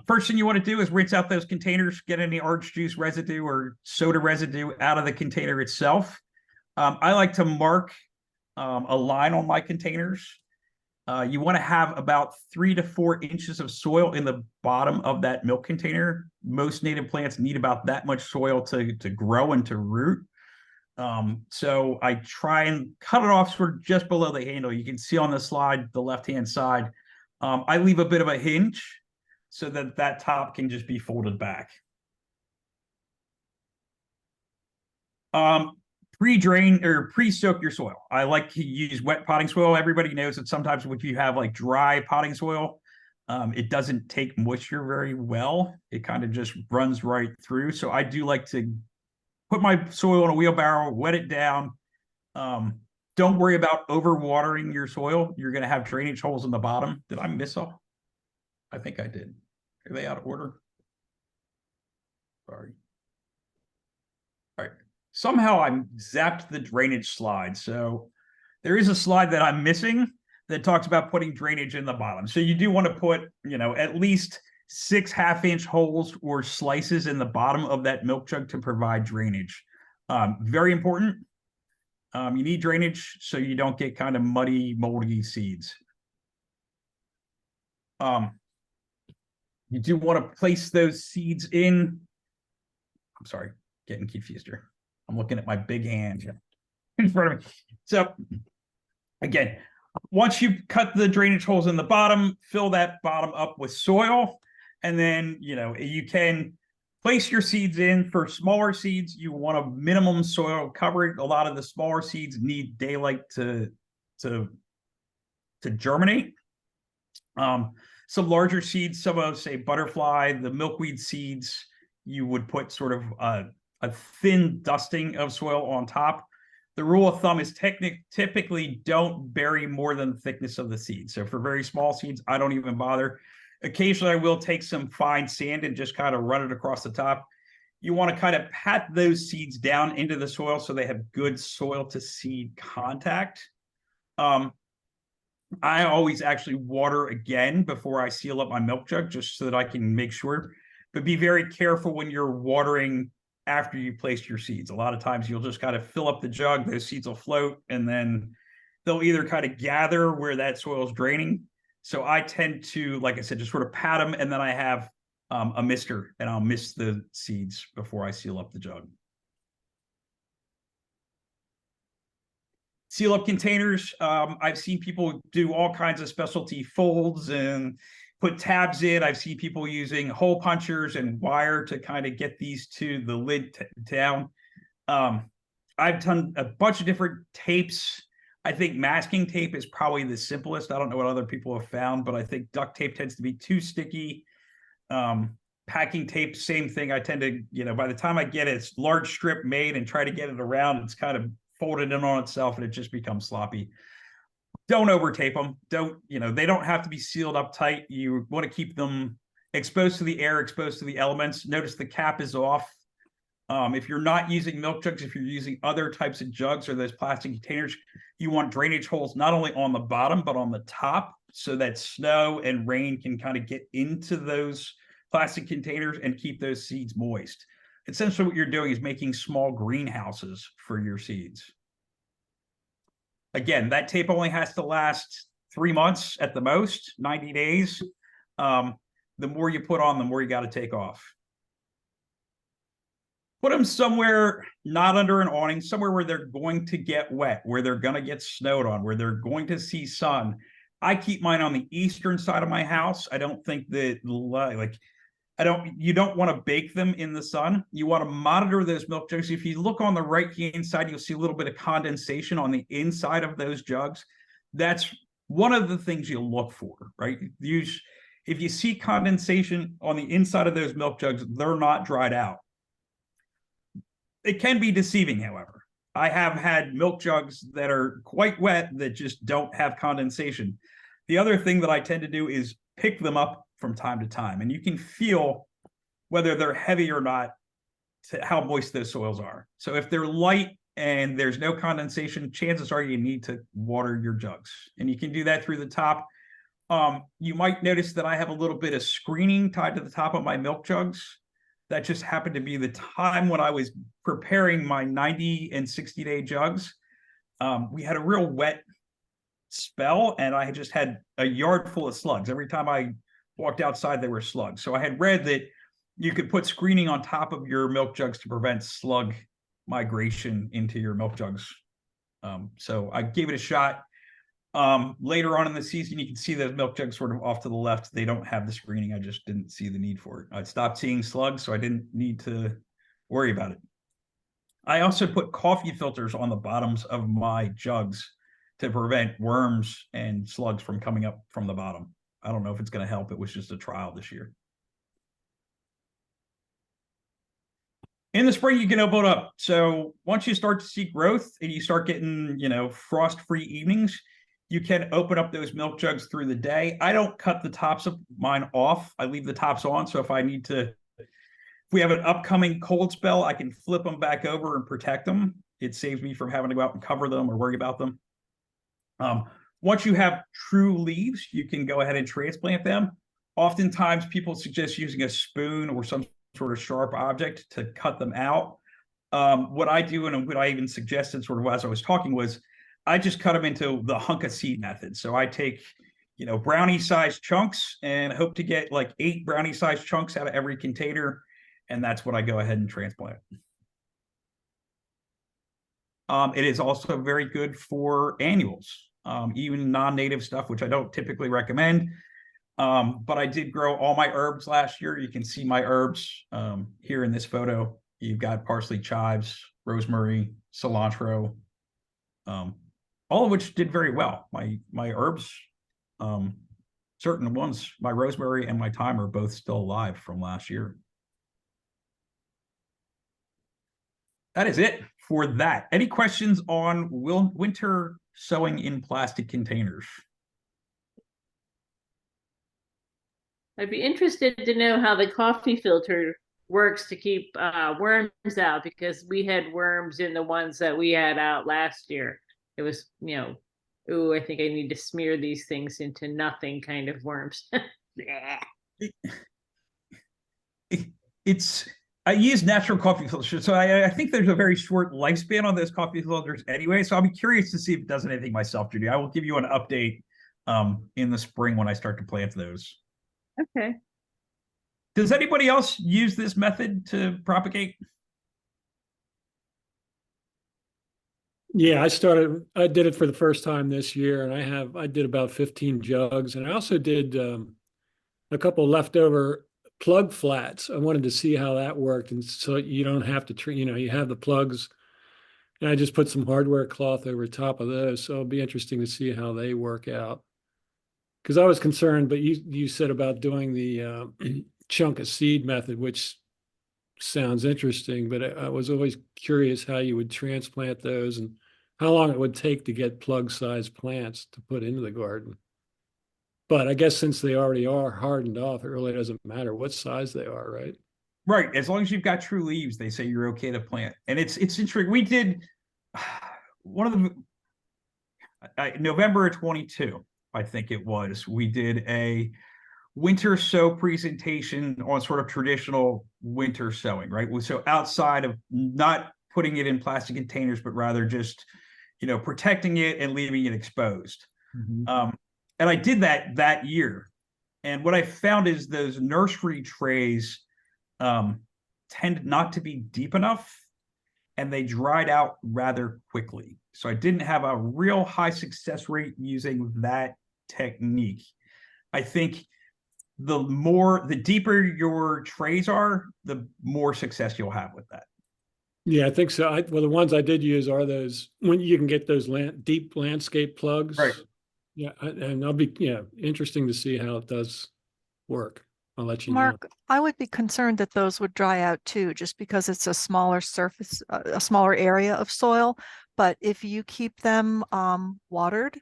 first thing you want to do is rinse out those containers, get any orange juice residue or soda residue out of the container itself. I like to mark a line on my containers. You want to have about 3 to 4 inches of soil in the bottom of that milk container. Most native plants need about that much soil to grow and to root. So I try and cut it off sort of just below the handle. You can see on the slide, the left-hand side, I leave a bit of a hinge so that that top can just be folded back. Pre-drain or pre-soak your soil. I like to use wet potting soil. Everybody knows that sometimes if you have like dry potting soil, it doesn't take moisture very well. It kind of just runs right through. So I do like to put my soil in a wheelbarrow, wet it down. Don't worry about overwatering your soil. You're going to have drainage holes in the bottom. Did I miss all? I think I did. Are they out of order? Sorry. All right. Somehow I zapped the drainage slide. So there is a slide that I'm missing that talks about putting drainage in the bottom. So you do want to put, at least 6 half-inch holes or slices in the bottom of that milk jug to provide drainage. Very important. You need drainage so you don't get kind of muddy, moldy seeds. You do want to place those seeds in. I'm sorry, getting confused here. I'm looking at my big hand here in front of me. So again, once you cut the drainage holes in the bottom, fill that bottom up with soil. And then, you can place your seeds in. For smaller seeds, you want a minimum soil coverage. A lot of the smaller seeds need daylight to germinate. Some larger seeds, some of say butterfly, the milkweed seeds, you would put sort of a thin dusting of soil on top. The rule of thumb is typically don't bury more than the thickness of the seed. So for very small seeds, I don't even bother. Occasionally, I will take some fine sand and just kind of run it across the top. You want to kind of pat those seeds down into the soil so they have good soil to seed contact. I always actually water again before I seal up my milk jug, just so that I can make sure. But be very careful when you're watering after you place your seeds. A lot of times you'll just kind of fill up the jug, those seeds will float, and then they'll either kind of gather where that soil is draining. So I tend to, like I said, just sort of pat them, and then I have a mister, and I'll mist the seeds before I seal up the jug. Seal up containers. I've seen people do all kinds of specialty folds and put tabs in. I've seen people using hole punchers and wire to kind of get these to the lid down. I've done a bunch of different tapes. I think masking tape is probably the simplest. I don't know what other people have found, but I think duct tape tends to be too sticky. Packing tape, same thing. I tend to, by the time I get it, it's large strip made and try to get it around, it's kind of folded in on itself and it just becomes sloppy. Don't over tape them. They don't have to be sealed up tight. You want to keep them exposed to the air, exposed to the elements. Notice the cap is off. If you're not using milk jugs, if you're using other types of jugs or those plastic containers, you want drainage holes not only on the bottom, but on the top, so that snow and rain can kind of get into those plastic containers and keep those seeds moist. Essentially what you're doing is making small greenhouses for your seeds. Again, that tape only has to last 3 months at the most, 90 days. The more you put on, the more you got to take off. Put them somewhere not under an awning, somewhere where they're going to get wet, where they're going to get snowed on, where they're going to see sun. I keep mine on the eastern side of my house. I don't think that you don't want to bake them in the sun. You want to monitor those milk jugs. If you look on the right-hand side, you'll see a little bit of condensation on the inside of those jugs. That's one of the things you'll look for, right? If you see condensation on the inside of those milk jugs, they're not dried out. It can be deceiving, however. I have had milk jugs that are quite wet that just don't have condensation. The other thing that I tend to do is pick them up from time to time, and you can feel whether they're heavy or not to how moist those soils are. So if they're light and there's no condensation, chances are you need to water your jugs, and you can do that through the top. You might notice that I have a little bit of screening tied to the top of my milk jugs. That just happened to be the time when I was preparing my 90 and 60-day jugs. We had a real wet spell, and I just had a yard full of slugs. Every time I walked outside, there were slugs. So I had read that you could put screening on top of your milk jugs to prevent slug migration into your milk jugs. So I gave it a shot. Later on in the season, you can see those milk jugs sort of off to the left. They don't have the screening. I just didn't see the need for it. I stopped seeing slugs, so I didn't need to worry about it. I also put coffee filters on the bottoms of my jugs to prevent worms and slugs from coming up from the bottom. I don't know if it's going to help. It was just a trial this year. In the spring, you can open it up. So once you start to see growth and you start getting, frost-free evenings, you can open up those milk jugs through the day. I don't cut the tops of mine off. I leave the tops on. So if we have an upcoming cold spell, I can flip them back over and protect them. It saves me from having to go out and cover them or worry about them. Once you have true leaves, you can go ahead and transplant them. Oftentimes, people suggest using a spoon or some sort of sharp object to cut them out. What I do, and what I even suggested sort of as I was talking, was I just cut them into the hunk of seed method. So I take, brownie-sized chunks and hope to get like 8 brownie-sized chunks out of every container, and that's what I go ahead and transplant. It is also very good for annuals, even non-native stuff, which I don't typically recommend. But I did grow all my herbs last year. You can see my herbs here in this photo. You've got parsley, chives, rosemary, cilantro, all of which did very well. My herbs, certain ones, my rosemary and my thyme are both still alive from last year. That is it for that. Any questions on winter sowing in plastic containers? I'd be interested to know how the coffee filter works to keep worms out, because we had worms in the ones that we had out last year. It was, ooh, I think I need to smear these things into nothing kind of worms. It's I use natural coffee filters, so I think there's a very short lifespan on those coffee filters anyway. So I'll be curious to see if it does anything myself, Judy. I will give you an update in the spring when I start to plant those. Okay. Does anybody else use this method to propagate? Yeah, I did it for the first time this year, and I did about 15 jugs, and I also did a couple leftover plug flats. I wanted to see how that worked, and so you don't have to you have the plugs, and I just put some hardware cloth over top of those. So it'll be interesting to see how they work out. Because I was concerned, but you said about doing the chunk of seed method, which sounds interesting, but I was always curious how you would transplant those and how long it would take to get plug-sized plants to put into the garden. But I guess since they already are hardened off, it really doesn't matter what size they are, right? Right. As long as you've got true leaves, they say you're okay to plant. And it's interesting. We did one of the November of 22, I think it was. We did a winter sow presentation on sort of traditional winter sowing, right? So outside of not putting it in plastic containers, but rather just, protecting it and leaving it exposed. Mm-hmm. And I did that year. And what I found is those nursery trays tend not to be deep enough, and they dried out rather quickly. So I didn't have a real high success rate using that technique. I think the deeper your trays are, the more success you'll have with that. Yeah, I think so. Well, the ones I did use are those when you can get those deep landscape plugs. Right. Yeah, and I'll be interesting to see how it does work. I'll let you know. Mark, I would be concerned that those would dry out too, just because it's a smaller surface, a smaller area of soil. But if you keep them watered,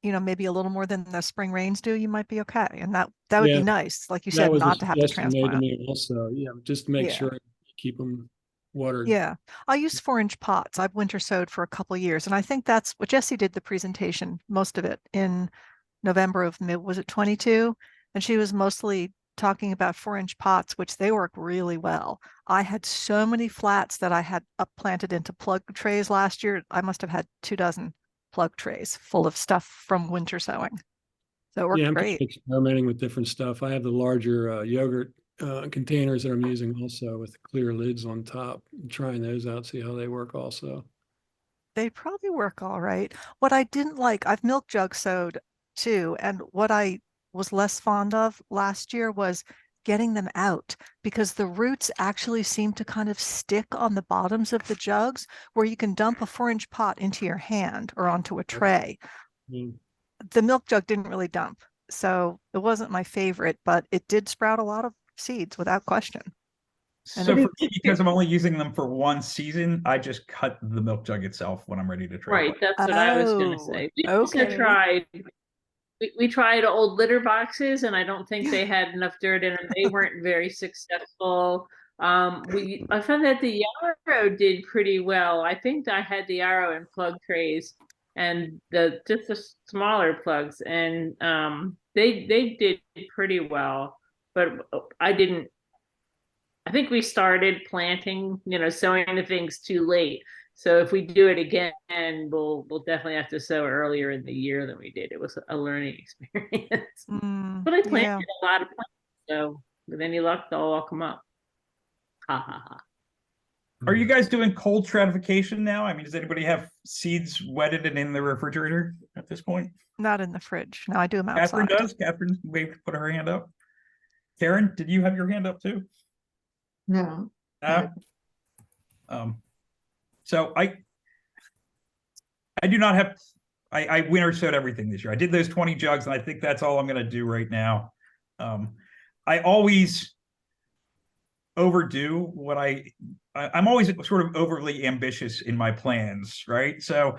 maybe a little more than the spring rains do, you might be okay. And that would Yeah, be nice, like you that said, was a not to have to suggestion made to transplant. me also. Yeah, just to make Yeah. sure you keep them watered. Yeah, I use 4-inch pots. I've winter sowed for a couple of years, and I think that's what Jessie did the presentation, most of it in November of was it 22? And she was mostly talking about 4-inch pots, which they work really well. I had so many flats that I had up planted into plug trays last year. I must have had 24 plug trays full of stuff from winter sowing. So it worked Yeah, I'm great. experimenting with different stuff. I have the larger yogurt containers that I'm using also with clear lids on top. I'm trying those out, see how they work also. They probably work all right. What I didn't like, I've milk jug sowed too, and what I was less fond of last year was getting them out because the roots actually seem to kind of stick on the bottoms of the jugs where you can dump a 4-inch pot into your hand or onto a tray. Mm. The milk jug didn't really dump, so it wasn't my favorite, but it did sprout a lot of seeds without question. And So for me, because I'm only using them for one season, I just cut the milk jug itself when I'm ready to try. Right, that's what I was gonna say. We also tried, we tried old litter boxes, and I don't think they had enough dirt in them. They weren't very successful. I found that the yarrow did pretty well. I think I had the yarrow in plug trays and just the smaller plugs, and they did pretty well. But I think we started planting, sowing the things too late. So if we do it again, we'll definitely have to sow earlier in the year than we did. It was a learning experience. But I planted a lot of plants, so with any luck, they'll all come up. Ha ha ha. Are you guys doing cold stratification now? I mean, does anybody have seeds wetted and in the refrigerator at this point? Not in the fridge. No, I do them outside. Catherine does. Catherine waved, put her hand up. Karen, did you have your hand up too? No. So I do not have. I winter sowed everything this year. I did those 20 jugs, and I think that's all I'm going to do right now. I always overdo what I'm always sort of overly ambitious in my plans, right? So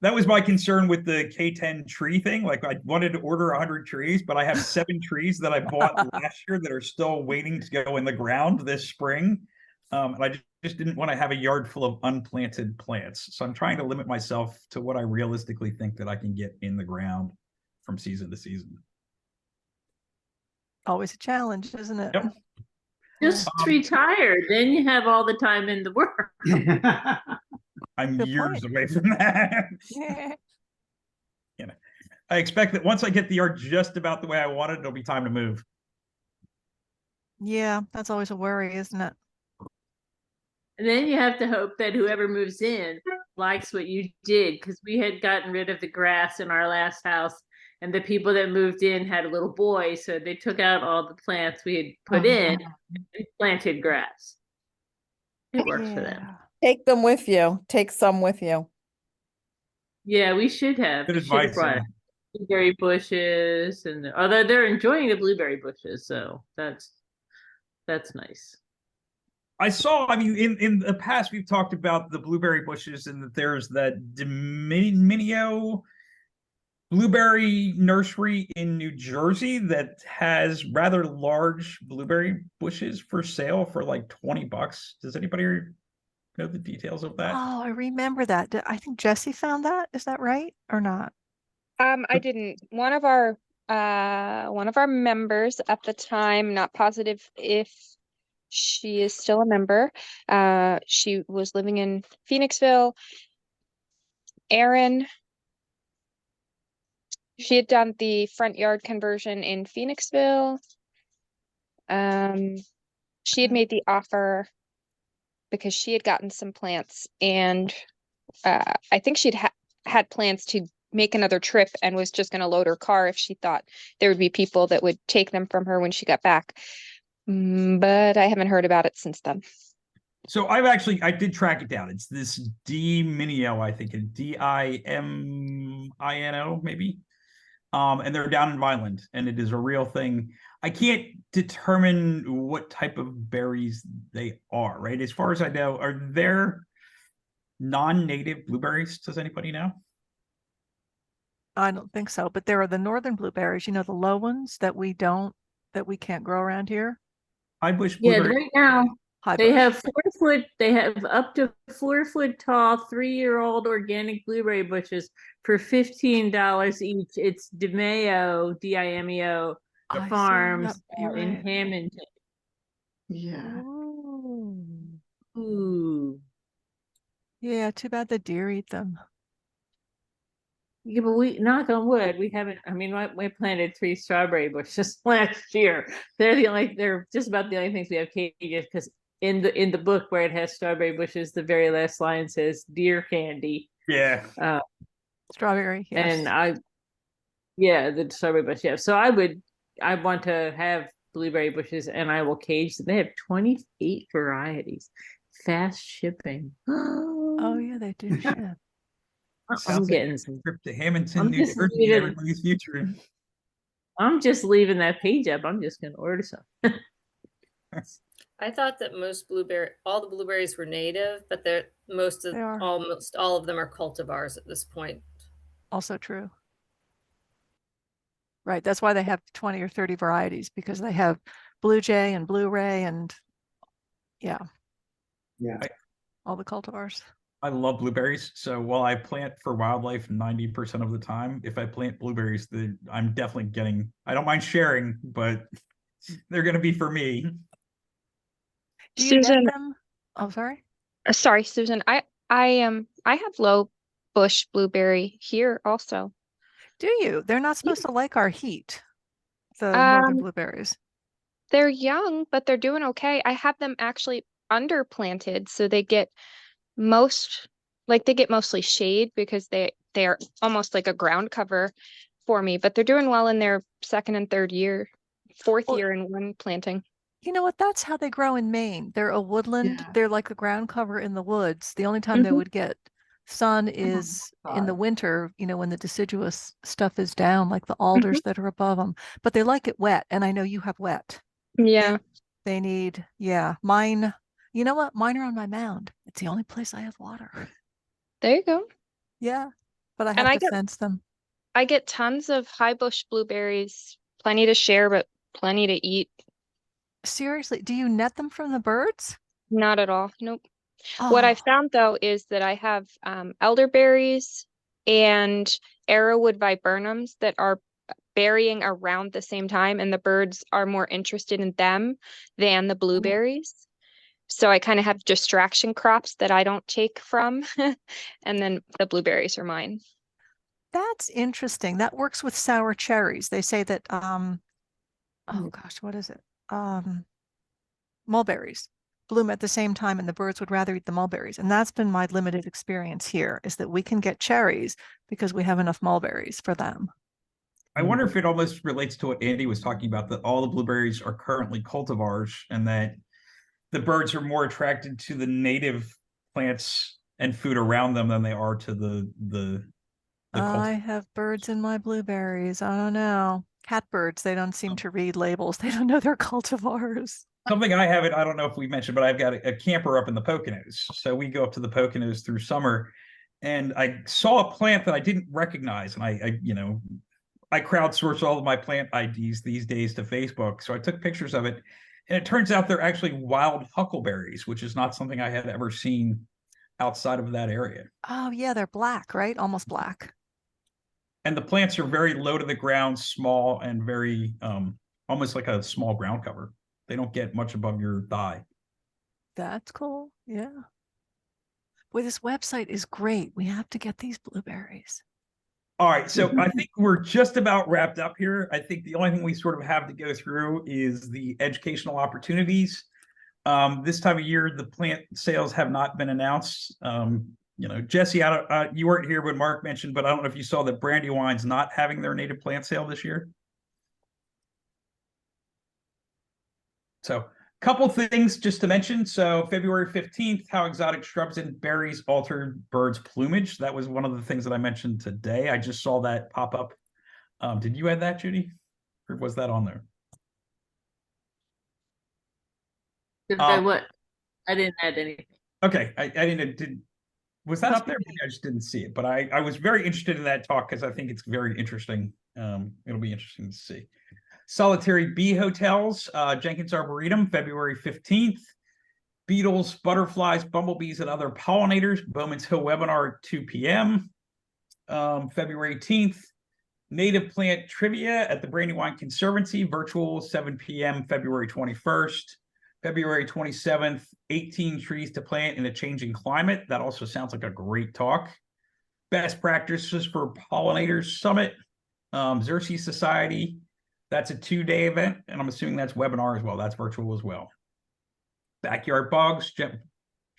that was my concern with the K10 tree thing. Like I wanted to order 100 trees, but I have 7 trees that I bought last year that are still waiting to go in the ground this spring. And I just didn't want to have a yard full of unplanted plants. So I'm trying to limit myself to what I realistically think that I can get in the ground from season to season. Always a challenge, isn't it? Yep. Just retire, then you have all the time in the world. I'm Good years point. away from that. Yeah. I expect that once I get the yard just about the way I want it, it'll be time to move. Yeah, that's always a worry, isn't it? And then you have to hope that whoever moves in likes what you did, because we had gotten rid of the grass in our last house, and the people that moved in had a little boy, so they took out all the plants we had put in and planted grass. It worked for them. Yeah. Take them with you. Take some with you. Yeah, we should have. Good We should have advice. brought blueberry bushes, and although they're enjoying the blueberry bushes, so that's nice. I saw, I mean, in the past, we've talked about the blueberry bushes and that there's that Dominio blueberry nursery in New Jersey that has rather large blueberry bushes for sale for like $20. Does anybody know the details of that? Oh, I remember that. I think Jesse found that. Is that right or not? I didn't. One of our members at the time, not positive if she is still a member. She was living in Phoenixville. Erin, she had done the front yard conversion in Phoenixville. She had made the offer because she had gotten some plants, and I think she'd had plans to make another trip and was just going to load her car if she thought there would be people that would take them from her when she got back. But I haven't heard about it since then. So I did track it down. It's this Dominio, I think it's Dimino, maybe. And they're down in Vineland, and it is a real thing. I can't determine what type of berries they are, right? As far as I know, are there non-native blueberries? Does anybody know? I don't think so, but there are the northern blueberries, the low ones that we can't grow around here. I wish Yeah, blueberry. right now High they bush. have they have up to 4-foot tall, 3-year-old organic blueberry bushes for $15 each. It's DiMeo, Dimeo I saw Farms that. You're in right. Hamilton. Yeah. Ooh. Yeah, too bad the deer eat them. Yeah, but we, knock on wood, we haven't, I mean, we planted 3 strawberry bushes last year. They're just about the only things we have cages, because in the book where it has strawberry bushes, the very last line says deer candy. Yeah. Strawberry, yes. And the strawberry bush, yeah. So I want to have blueberry bushes, and I will cage them. They have 28 varieties. Fast shipping. Oh yeah, they do ship. I'm Sounds like getting a some. trip to Hamilton, I'm New just Jersey, leaving- everybody's future. I'm just leaving that page up. I'm just gonna order some. I thought that all the blueberries were native, but almost all of them are cultivars at this point. Also true. Right, that's why they have 20 or 30 varieties, because they have Blue Jay and Blue Ray and Yeah. all the cultivars. I love blueberries. So while I plant for wildlife 90% of the time, if I plant blueberries, I'm definitely I don't mind sharing, but they're going to be for me. Do you net Susan, them? Oh, sorry. sorry, Susan. I have low bush blueberry here also. Do you? They're not supposed to like our heat, the northern blueberries. They're young, but they're doing okay. I have them actually underplanted, so they get mostly shade because they are almost like a ground cover for me, but they're doing well in their second and third year, fourth Well, year in one planting. You know what? That's how they grow in Maine. They're a woodland. Yeah. They're like the ground cover in the woods. The only time they would get sun is in the God. winter, when the deciduous stuff is down, like the alders that are above them. But they like it wet, and I know you have wet. Yeah. They need, mine. You know what? Mine are on my mound. It's the only place I have water. There you go. Yeah, but I And have I to get- fence them. I get tons of high bush blueberries, plenty to share, but plenty to eat. Seriously, do you net them from the birds? Not at all. Nope. What I Oh, found though is that I have elderberries and arrowwood viburnums that are berrying around the same time, and the birds are more interested in them than the blueberries. So I kind of have distraction crops that I don't take from, and then the blueberries are mine. that's interesting. That works with sour cherries. They say that, oh gosh, what is it? Mulberries bloom at the same time and the birds would rather eat the mulberries. And that's been my limited experience here, is that we can get cherries because we have enough mulberries for them. I wonder if it almost relates to what Andy was talking about, that all the blueberries are currently cultivars and that the birds are more attracted to the native plants and food around them than they are to the I have birds in my blueberries. I don't know. Catbirds, they don't seem to read labels. They don't know they're cultivars. Something I haven't, I don't know if we mentioned, but I've got a camper up in the Poconos. So we go up to the Poconos through summer. And I saw a plant that I didn't recognize. And I crowdsource all of my plant IDs these days to Facebook. So I took pictures of it. And it turns out they're actually wild huckleberries, which is not something I had ever seen outside of that area. Oh yeah, they're black, right? Almost black. And the plants are very low to the ground, small, and very almost like a small ground cover. They don't get much above your thigh. That's cool. Yeah. Boy, this website is great. We have to get these blueberries. All right, so I think we're just about wrapped up here. I think the only thing we sort of have to go through is the educational opportunities. This time of year, the plant sales have not been announced. Jesse, you weren't here when Mark mentioned, but I don't know if you saw that Brandywine's not having their native plant sale this year. So, couple things just to mention. So, February 15th, how exotic shrubs and berries altered birds' plumage. That was one of the things that I mentioned today. I just saw that pop up. Did you add that, Judy? Or was that on there? Did I what? I didn't add anything. Okay, I didn't. Was that up there? Maybe I just didn't see it. But I was very interested in that talk because I think it's very interesting. It'll be interesting to see. Solitary bee hotels, Jenkins Arboretum, February 15th. Beetles, butterflies, bumblebees, and other pollinators, Bowman's Hill webinar at 2 p.m. February 18th. Native plant trivia at the Brandywine Conservancy, virtual 7 p.m. February 21st. February 27th, 18 trees to plant in a changing climate. That also sounds like a great talk. Best practices for pollinators summit, Xerces Society. That's a 2-day event, and I'm assuming that's webinar as well. That's virtual as well. Backyard Bugs,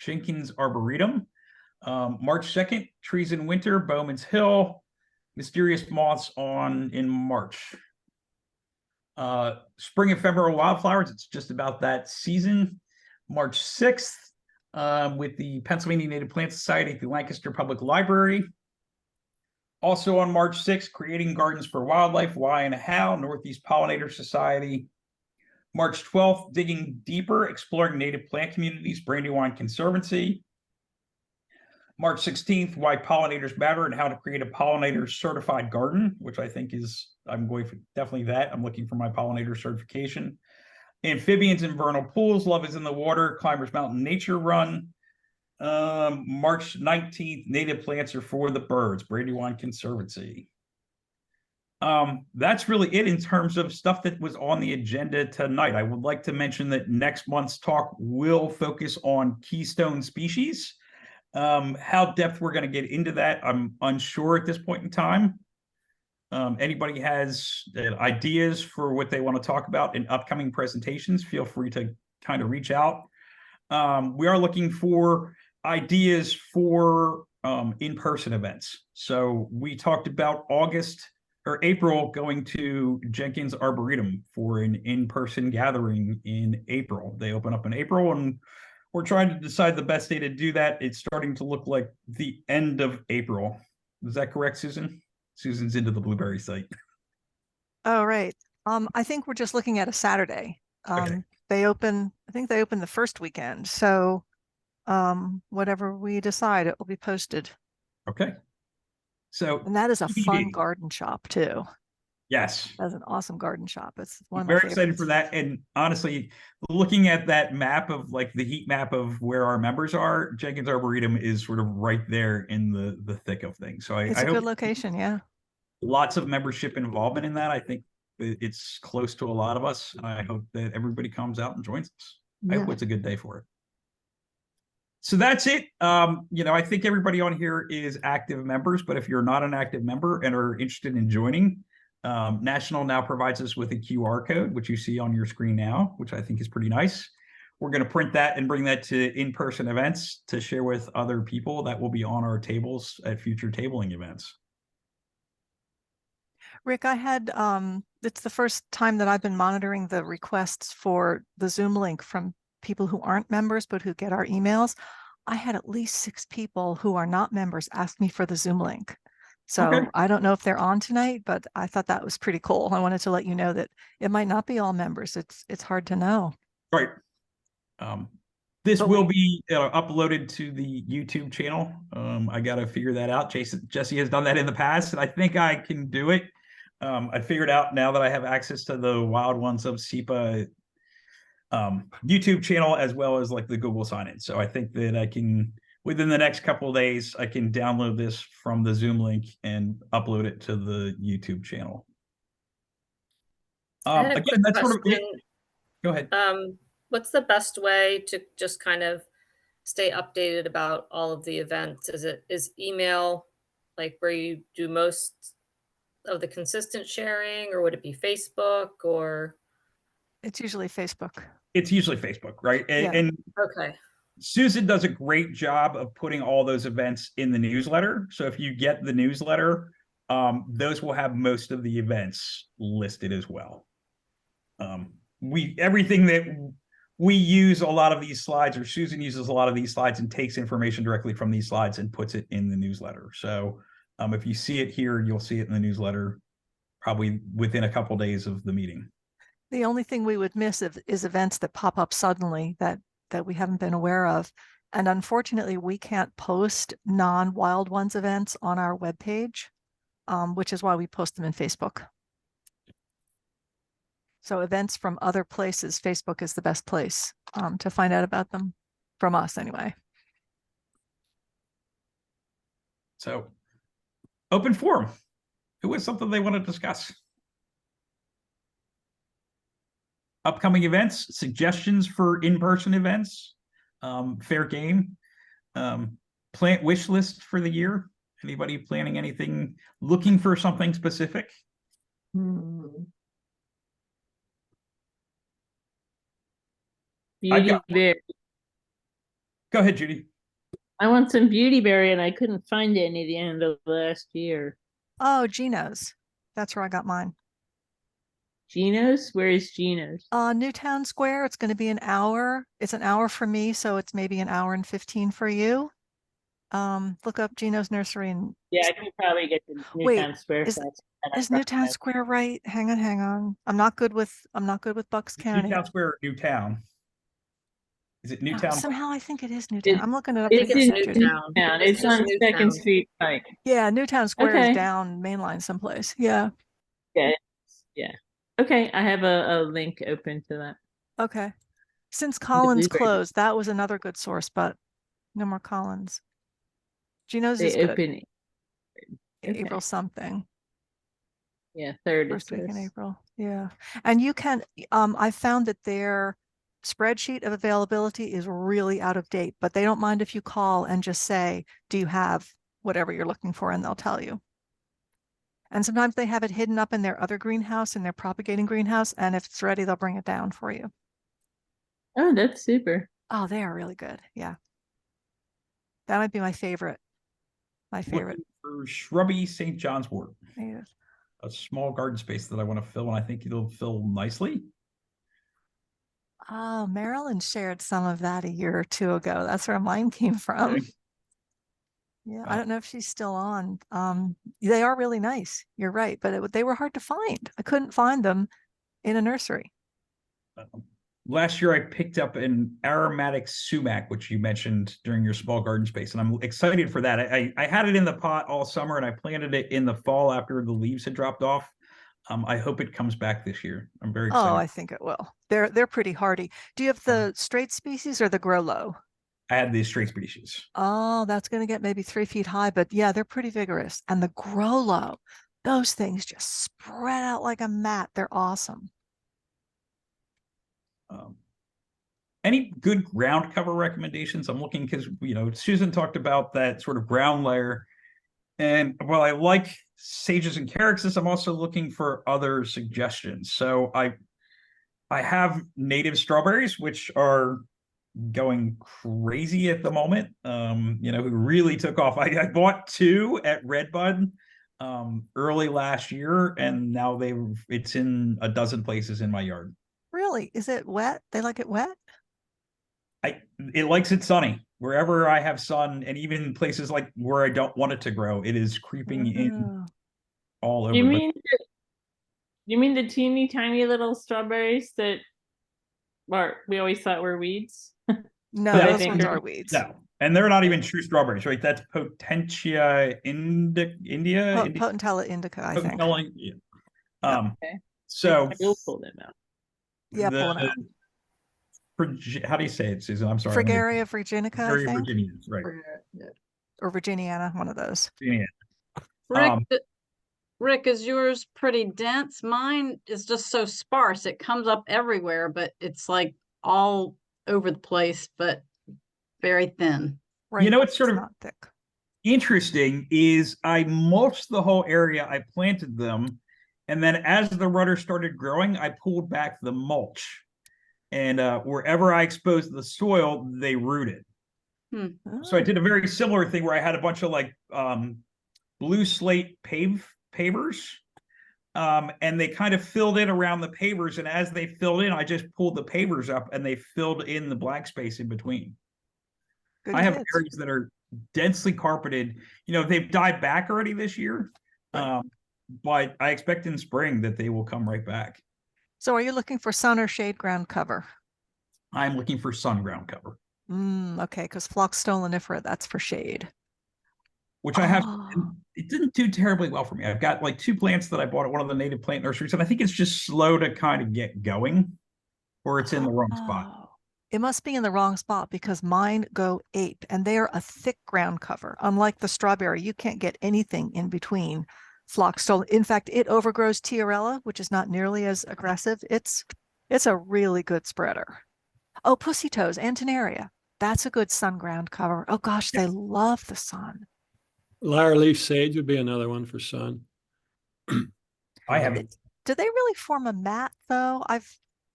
Jenkins Arboretum. March 2nd, Trees in Winter, Bowman's Hill. Mysterious Moths in March. Spring Ephemeral Wildflowers, it's just about that season. March 6th, with the Pennsylvania Native Plant Society at the Lancaster Public Library. Also on March 6th, Creating Gardens for Wildlife, Why and How, Northeast Pollinator Society. March 12th, Digging Deeper, Exploring Native Plant Communities, Brandywine Conservancy. March 16th, Why Pollinators Matter and How to Create a Pollinator Certified Garden, which I think I'm going for definitely that. I'm looking for my pollinator certification. Amphibians and Vernal Pools, Love is in the Water, Climbers Mountain Nature Run. March 19th, Native Plants Are for the Birds, Brandywine Conservancy. That's really it in terms of stuff that was on the agenda tonight. I would like to mention that next month's talk will focus on Keystone species. How depth we're going to get into that, I'm unsure at this point in time. Anybody has ideas for what they want to talk about in upcoming presentations, feel free to kind of reach out. We are looking for ideas for in-person events. So we talked about April going to Jenkins Arboretum for an in-person gathering in April. They open up in April, and we're trying to decide the best day to do that. It's starting to look like the end of April. Is that correct, Susan? Susan's into the Blueberry site. Oh, right. I think we're just looking at a Saturday. Okay. I think they open the first weekend. So whatever we decide, it will be posted. Okay. So And that is a fun TBD. garden shop too. Yes. That's an awesome garden shop. It's one I'm of my very excited for favorites. that. And honestly, looking at that map of like the heat map of where our members are, Jenkins Arboretum is sort of right there in the thick of things. So It's I a good hope location, yeah. lots of membership involvement in that. I think it's close to a lot of us. And I hope that everybody comes out and joins us. I Yeah. hope it's a good day for it. So that's it. I think everybody on here is active members, but if you're not an active member and are interested in joining, National now provides us with a QR code, which you see on your screen now, which I think is pretty nice. We're going to print that and bring that to in-person events to share with other people that will be on our tables at future tabling events. Rick, I had, it's the first time that I've been monitoring the requests for the Zoom link from people who aren't members, but who get our emails. I had at least 6 people who are not members ask me for the Zoom link. So Okay. I don't know if they're on tonight, but I thought that was pretty cool. I wanted to let you know that it might not be all members. It's hard to know. Right. This But will be uploaded to the YouTube channel. I got to figure that out. Jesse has done that in the past, and I think I can do it. I figured out now that I have access to the Wild Ones of SEPA YouTube channel as well as like the Google sign-in. So I think that I can, within the next couple of days, I can download this from the Zoom link and upload it to the YouTube channel. I had a quick Again, that's sort of it. question. Go ahead. What's the best way to just kind of stay updated about all of the events? Is email like where you do most of the consistent sharing, or would it be Facebook, or? It's usually Facebook. It's usually Facebook, right? Yeah. And Okay. Susan does a great job of putting all those events in the newsletter. So if you get the newsletter, those will have most of the events listed as well. Everything that we use a lot of these slides, or Susan uses a lot of these slides and takes information directly from these slides and puts it in the newsletter. So if you see it here, you'll see it in the newsletter probably within a couple days of the meeting. The only thing we would miss is events that pop up suddenly that we haven't been aware of. And unfortunately, we can't post non-Wild Ones events on our webpage, which is why we post them in Facebook. So events from other places, Facebook is the best place to find out about them, from us anyway. So open forum. Who has something they want to discuss? Upcoming events, suggestions for in-person events, fair game, plant wish list for the year. Anybody planning anything, looking for something specific? Beauty berry. Go ahead, Judy. I want some beauty berry and I couldn't find any at the end of last year. Oh, Gino's. That's where I got mine. Gino's? Where is Gino's? Newtown Square. It's going to be an hour. It's an hour for me, so it's maybe an hour and 15 for you. Look up Gino's Nursery and Yeah, I can probably get to Wait, Newtown Square. is Newtown Square right? Hang on. I'm not good with Bucks County. Newtown Square or Newtown? Is it Newtown? Somehow I think it is Newtown. I'm looking it up. It's right in now, Judy. Newtown. It's just on Newtown. Second Street Pike. Yeah, Newtown Square Okay. is down mainline someplace. Yeah. Yeah. Okay, I have a link open to that. Okay. Since Collins blueberry. closed, that was another good source, but no more Collins. Gino's is They good. open okay. April something. Yeah, third First week in is April. Yeah. And you can, I found that their spreadsheet of availability is really out of date, but they don't mind if you call and just say, do you have whatever you're looking for? And they'll tell you. And sometimes they have it hidden up in their other greenhouse, in their propagating greenhouse. And if it's ready, they'll bring it down for you. Oh, that's super. Oh, they are really good. Yeah. That might be my favorite. My favorite. Looking for shrubby St. John's wort. Yeah. A small garden space that I want to fill, and I think it'll fill nicely. Oh, Marilyn shared some of that a year or two ago. That's where mine came from. Okay. Yeah, I don't know if she's still on. They are really nice. You're right, but they were hard to find. I couldn't find them in a nursery. Last year, I picked up an aromatic sumac, which you mentioned during your small garden space, and I'm excited for that. I had it in the pot all summer, and I planted it in the fall after the leaves had dropped off. I hope it comes back this year. I'm very Oh, excited. I think it will. They're pretty hardy. Do you have the straight species or the grow low? I had these straight species. Oh, that's going to get maybe 3 feet high, but yeah, they're pretty vigorous. And the grow low, those things just spread out like a mat. They're awesome. Any good ground cover recommendations? I'm looking because, Susan talked about that sort of ground layer. And while I like sages and caryxes, I'm also looking for other suggestions. So I have native strawberries, which are going crazy at the moment. Who really took off. I bought 2 at Redbud early last year, and now it's in a dozen places in my yard. Really? Is it wet? They like it wet? It likes it sunny. Wherever I have sun, and even places like where I don't want it to grow, it is creeping in Oh, all over. You mean the teeny tiny little strawberries that we always thought were weeds? no, Yeah, I those think ones are- are weeds. No, and they're not even true strawberries, right? That's Potentia India. Potentella indica, I think. Potentella, yeah. Okay. So We'll pull them out. Yeah, pull it out. How do you say it, Susan? I'm sorry. Fragaria virginica, I Very think, Virginians, right? Yeah. or Virginiana, one of those. Virginia. Rick, Um, Rick, is yours pretty dense? Mine is just so sparse. It comes up everywhere, but it's like all over the place, but very thin. Right. It's sort of not thick. interesting is I mulched the whole area. I planted them, and then as the rudder started growing, I pulled back the mulch, and wherever I exposed the soil, they rooted. So I did a very similar thing where I had a bunch of like blue slate pavers, and they kind of filled in around the pavers, and as they filled in, I just pulled the pavers up and they filled in the black space in between. Good I have kids. areas that are densely carpeted. They've died back already this year, but I expect in spring that they will come right back. So are you looking for sun or shade ground cover? I'm looking for sun ground cover, Okay, because phlox stolonifera, that's for shade. which I have. Oh. It didn't do terribly well for me. I've got like 2 plants that I bought at one of the native plant nurseries, and I think it's just slow to kind of get going, or it's in the wrong spot. Oh. It must be in the wrong spot because mine go ape and they are a thick ground cover. Unlike the strawberry, you can't get anything in between phlox stolon. In fact, it overgrows tiarella, which is not nearly as aggressive. It's a really good spreader. Oh, pussy toes, Antonaria. That's a good sun ground cover. Oh gosh, they love the sun. Lyre leaf sage would be another one for sun. I haven't. Do they really form a mat though? I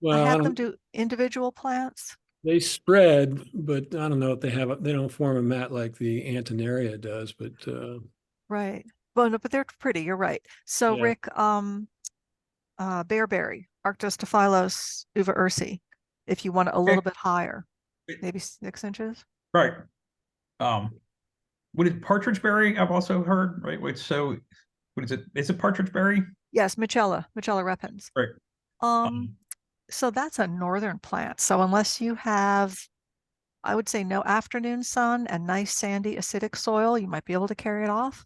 Well, had them do individual plants. they spread, but I don't know if they don't form a mat like the Antonaria does, but Right. Well, no, but they're pretty. You're right. So Yeah. Rick, bearberry, Arctostaphylos uva ursi, if you want it a little bit higher, maybe 6 inches. Right. What is partridge berry? I've also heard, right? Wait, so what is it? Is it partridge berry? Yes, Michella repens. Right. So that's a northern plant. So unless you have, I would say no afternoon sun and nice sandy acidic soil, you might be able to carry it off.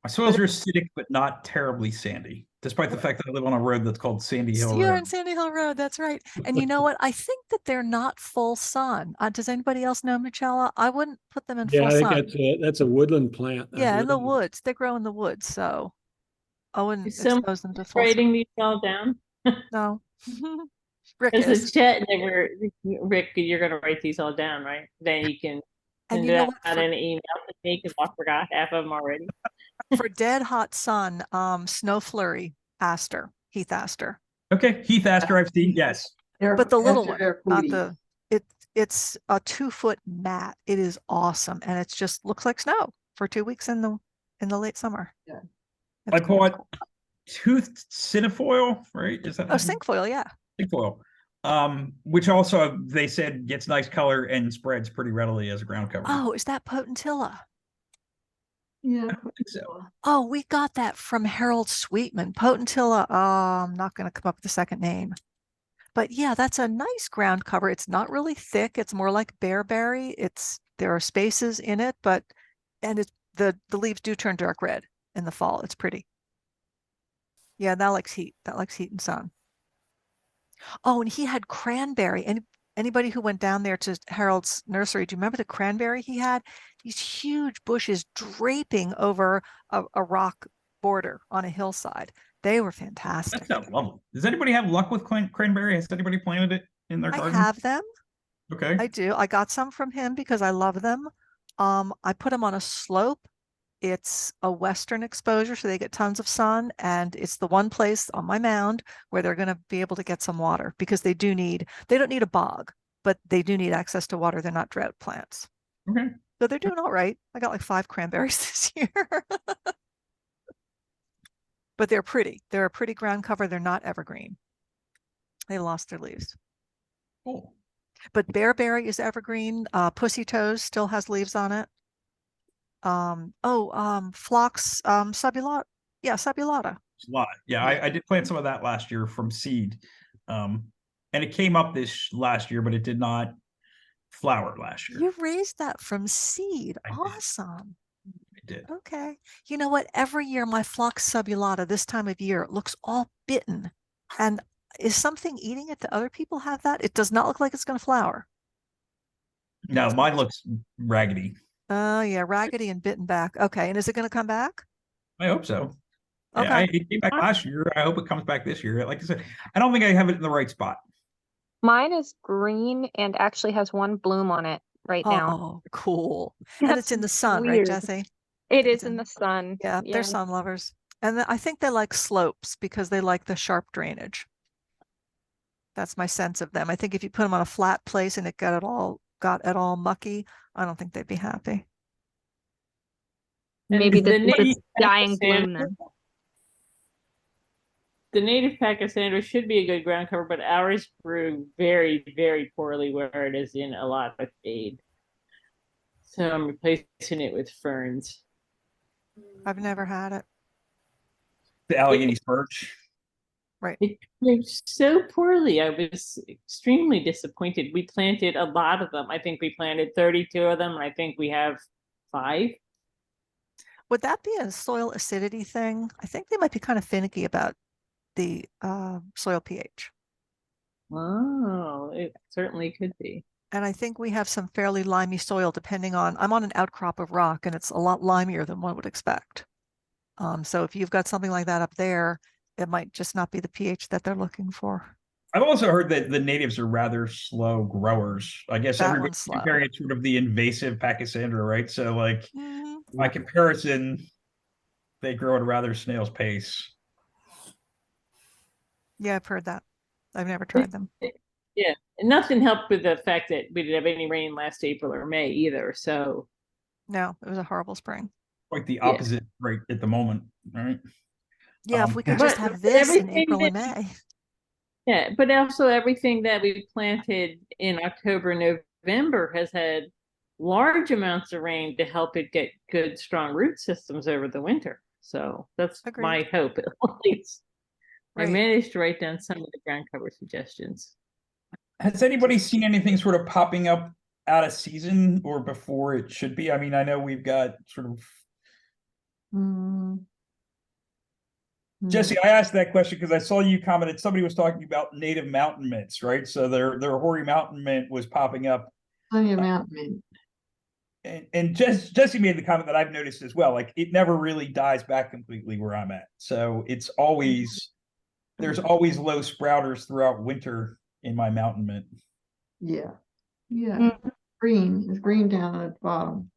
My soils are acidic, but not terribly sandy, despite the fact that I live on a road that's called Sandy Hill You're Road. in Sandy Hill Road, that's right. And you know what? I think that they're not full sun. Does anybody else know Michella? I wouldn't put them in yeah, full I think sun. that's a woodland plant. Yeah, in the Woodland. woods. They grow in the woods, so I wouldn't So expose them to full writing sun. these all down. No. Rick Because is. the chat never, Rick, you're gonna write these all down, right? Then you can And send you it know out what? in an email to me because I forgot half of them already. For dead hot sun, snow flurry aster, heath aster. Okay, Heath Aster, I've seen. Yes. But the little Aster one, not Arcudi. it's a 2-foot mat. It is awesome. And it's just looks like snow for 2 weeks in the late summer. Yeah. It's I cool. bought toothed cinefoil, right? Is that Oh, cinquefoil, yeah. cinquefoil? Which also they said gets nice color and spreads pretty readily as a ground cover. Oh, is that potentilla? Yeah. I don't think so. Oh, we got that from Harold Sweetman. Potentilla. I'm not going to come up with the second name. But yeah, that's a nice ground cover. It's not really thick. It's more like bearberry. There are spaces in it, and the leaves do turn dark red in the fall. It's pretty. Yeah, that likes heat. That likes heat and sun. Oh, and he had cranberry. And anybody who went down there to Harold's nursery, do you remember the cranberry he had? These huge bushes draping over a rock border on a hillside. They were That fantastic. sounds lovely. Does anybody have luck with cranberry? Has anybody planted it in their I garden? have them. Okay. I do. I got some from him because I love them. I put them on a slope. It's a western exposure, so they get tons of sun, and it's the one place on my mound where they're going to be able to get some water because they don't need a bog, but they do need access to water. They're not drought plants. Okay. So they're doing all right. I got like 5 cranberries this year. But they're pretty. They're a pretty ground cover. They're not evergreen. They lost their leaves. Cool. But bearberry is evergreen. Pussy toes still has leaves on it. Phlox subulata. Yeah, subulata. It's a lot. Yeah, I did plant some of that last year from seed. And it came up this last year, but it did not flower last year. You raised that from seed. I did. Awesome. I did. Okay. You know what? Every year my Phlox subulata this time of year looks all bitten. And is something eating it? Do other people have that? It does not look like it's going to flower. No, mine looks raggedy. Oh, yeah, raggedy and bitten back. Okay. And is it going to come back? I hope so. Okay. Yeah, it came back last year. I hope it comes back this year. Like I said, I don't think I have it in the right spot. Mine is green and actually has one bloom on it right now. Oh, cool. And it's That's in the sun, right, weird. Jesse? It It's is in in- the sun. Yeah, they're sun lovers. And I think they like slopes because they like the sharp drainage. That's my sense of them. I think if you put them on a flat place and it got it all mucky, I don't think they'd be happy. Maybe the this is native a dying Pakistan- bloom then. The native Pachysandra should be a good ground cover, but ours grew very, very poorly where it is in a lot of shade. So I'm replacing it with ferns. I've never had it. The Allegheny birch. Right. It grew so poorly. I was extremely disappointed. We planted a lot of them. I think we planted 32 of them. And I think we have 5. Would that be a soil acidity thing? I think they might be kind of finicky about the soil pH. Oh, it certainly could be. And I think we have some fairly limey soil depending on, I'm on an outcrop of rock and it's a lot limier than one would expect. So if you've got something like that up there, it might just not be the pH that they're looking for. I've also heard that the natives are rather slow growers. I guess That everybody's one's slow. comparing it sort of the invasive Pachysandra, right? So like Mhm. by comparison, they grow at a rather snail's pace. Yeah, I've heard that. I've never tried them. Yeah, and nothing helped with the fact that we didn't have any rain last April or May either. So No, it was a horrible spring. Quite the opposite right at the moment, right? Yeah, if we could But just have this in everything April and that- May. yeah, but also everything that we planted in October, November has had large amounts of rain to help it get good, strong root systems over the winter. So that's Agreed. my hope at least. I Right. managed to write down some of the ground cover suggestions. Has anybody seen anything sort of popping up out of season or before it should be? I mean, I know we've got sort of Mm. Jesse, I asked that question because I saw you commented somebody was talking about native mountain mints, right? So their hoary mountain mint was popping up. Plenty of mountain mint. And Jesse made the comment that I've noticed as well. Like it never really dies back completely where I'm at. So it's always there's always low sprouters throughout winter in my mountain mint. Yeah. Yeah. Mm. Green. It's green down at the bottom.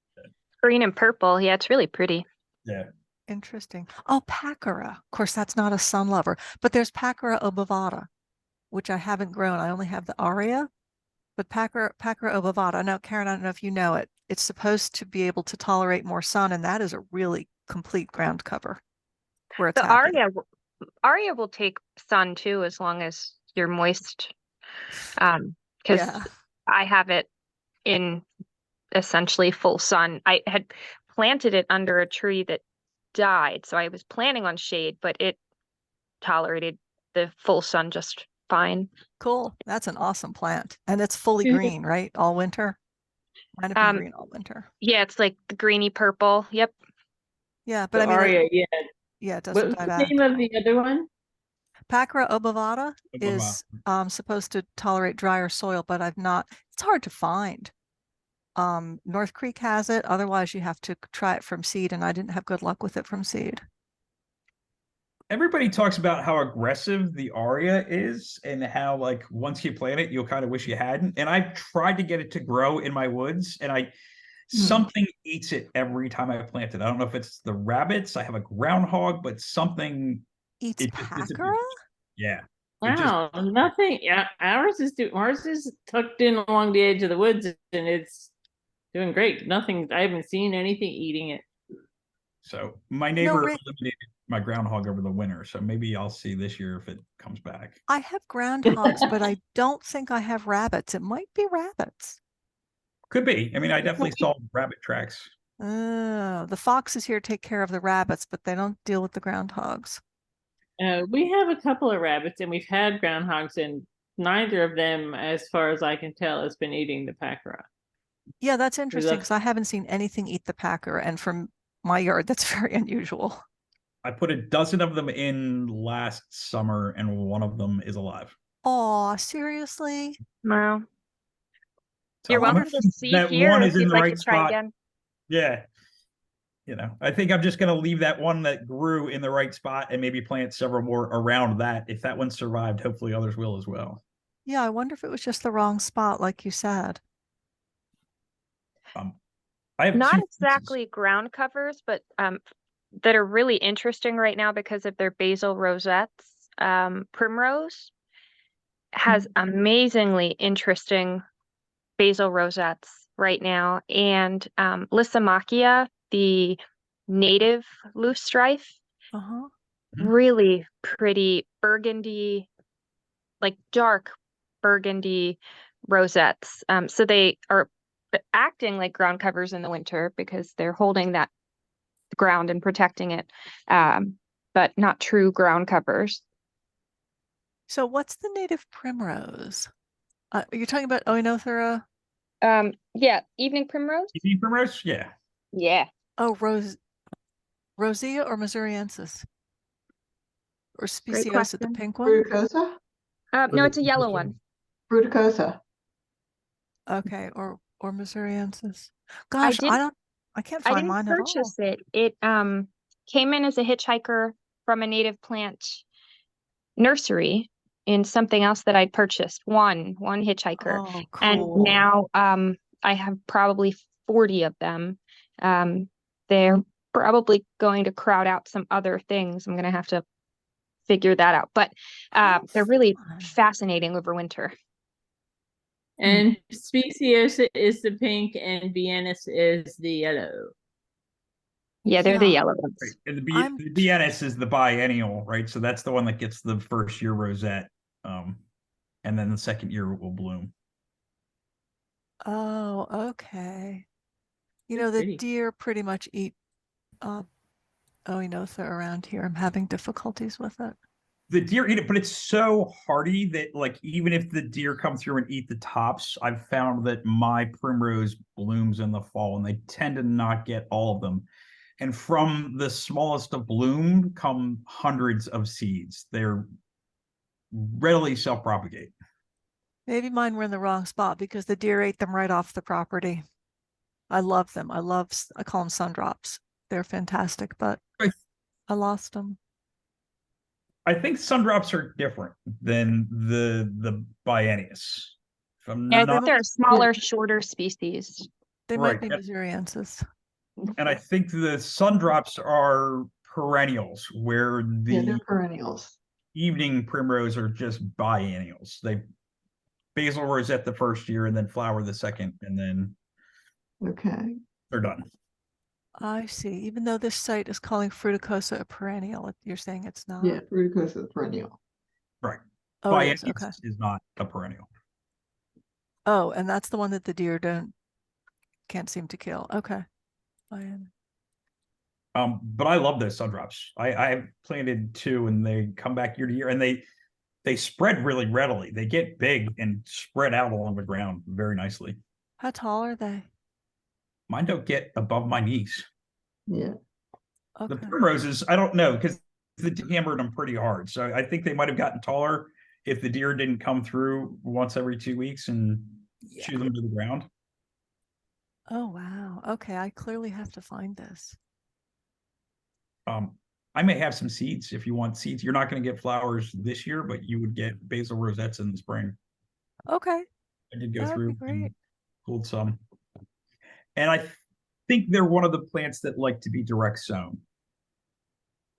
Green and purple. Yeah, it's really pretty. Yeah. Interesting. Oh, Pachyra. Of course, that's not a sun lover, but there's Pachyra obovata, which I haven't grown. I only have the aria, but Pachyra obovata. Now, Karen, I don't know if you know it. It's supposed to be able to tolerate more sun, and that is a really complete ground cover where it's The happy. aria will take sun too, as long as you're moist. Because Yeah. I have it in essentially full sun. I had planted it under a tree that died, so I was planning on shade, but it tolerated the full sun just fine. Cool. That's an awesome plant. And it's fully green, right? All winter. Mine have been green all winter. Yeah, it's like the greeny purple. Yep. Yeah, but The I mean, aria, yeah. yeah, it What doesn't was die the back. name of the other one? Pacra obovata Obovata. is supposed to tolerate drier soil, but it's hard to find. North Creek has it. Otherwise, you have to try it from seed, and I didn't have good luck with it from seed. Everybody talks about how aggressive the Aria is and how like once you plant it, you'll kind of wish you hadn't. And I've tried to get it to grow in my woods, and something eats it every time I plant it. I don't know if it's the rabbits. I have a groundhog, but something Eats it just Pacra? disappears. Yeah. It just- Wow, nothing. Yeah, ours is tucked in along the edge of the woods, and it's doing great. Nothing. I haven't seen anything eating it. So my neighbor Rick- eliminated my groundhog over the winter, so maybe I'll see this year if it comes back. I have groundhogs, but I don't think I have rabbits. It might be rabbits. Could be. I mean, I definitely saw rabbit tracks. The foxes here take care of the rabbits, but they don't deal with the groundhogs. We have a couple of rabbits, and we've had groundhogs, and neither of them, as far as I can tell, has been eating the Pacra. Yeah, that's interesting that's- because I haven't seen anything eat the Packer, and from my yard, that's very unusual. I put a dozen of them in last summer, and one of them is alive. Aw, seriously? Wow. So You're I'm welcome to hoping see that here one if is in you'd the like right to try spot. again. Yeah. I think I'm just going to leave that one that grew in the right spot and maybe plant several more around that. If that one survived, hopefully others will as well. Yeah, I wonder if it was just the wrong spot, like you said. I have Not two pieces. exactly ground covers, but that are really interesting right now because of their basil rosettes. Primrose has amazingly interesting basil rosettes right now, and Lysimachia, the native loosestrife, Uh-huh. really pretty burgundy, like dark burgundy rosettes. So they are acting like ground covers in the winter because they're holding that ground and protecting it, but not true ground covers. So what's the native primrose? You're talking about Oenothera? Yeah, evening primrose. Evening primrose? Yeah. Yeah. Oh, Rosea or Missouriensis? Or Great Speciosa, the question. pink one? Fruticosa? No, it's a yellow one. Fruticosa. Okay, or Missouriensis. Gosh, did- I can't I find didn't mine at all. purchase it. It came in as a hitchhiker from a native plant nursery in something else that I purchased. One hitchhiker. Oh, And cool. now I have probably 40 of them. They're probably going to crowd out some other things. I'm going to have to figure that out. But they're really fun. fascinating over winter. And Speciosa is the pink, and Vienna is the yellow. Yeah, they're the Yeah. yellow ones. Right. And I'm- the BNS is the biennial, right? So that's the one that gets the first year rosette. And then the second year it will bloom. Oh, okay. You They're know, the pretty. deer pretty much eat Oenothera around here. I'm having difficulties with it. The deer eat it, but it's so hardy that like even if the deer come through and eat the tops, I've found that my primrose blooms in the fall and they tend to not get all of them. And from the smallest of bloom come hundreds of seeds. They're readily self-propagate. Maybe mine were in the wrong spot because the deer ate them right off the property. I love them. I call them sundrops. They're fantastic, but Right. I lost them. I think sundrops are different than the biennius. If I'm Yeah, I not, think they're a smaller, shorter species. They Right, might be yeah. Missouriensis. and I think the sundrops are perennials, where Yeah, they're the perennials. evening primrose are just biennials. They basil rosette the first year and then flower the second, and then Okay. they're done. I see. Even though this site is calling Fruticosa a perennial, you're saying it's not? Yeah, Fruticosa is perennial. Right. Oh, it is. Biennius Okay. is not a perennial. Oh, and that's the one that the deer can't seem to kill. Okay. But I love those sundrops. I've planted two and they come back year to year and they spread really readily. They get big and spread out along the ground very nicely. How tall are they? Mine don't get above my knees. Yeah. The Okay. primroses, I don't know, because hammered them pretty hard. So I think they might have gotten taller if the deer didn't come through once every 2 weeks and chew them to the ground. Oh, wow. Okay, I clearly have to find this. I may have some seeds if you want seeds. You're not going to get flowers this year, but you would get basil rosettes in the spring. Okay, I did go that would through be great. and pulled some. And I think they're one of the plants that like to be direct sown.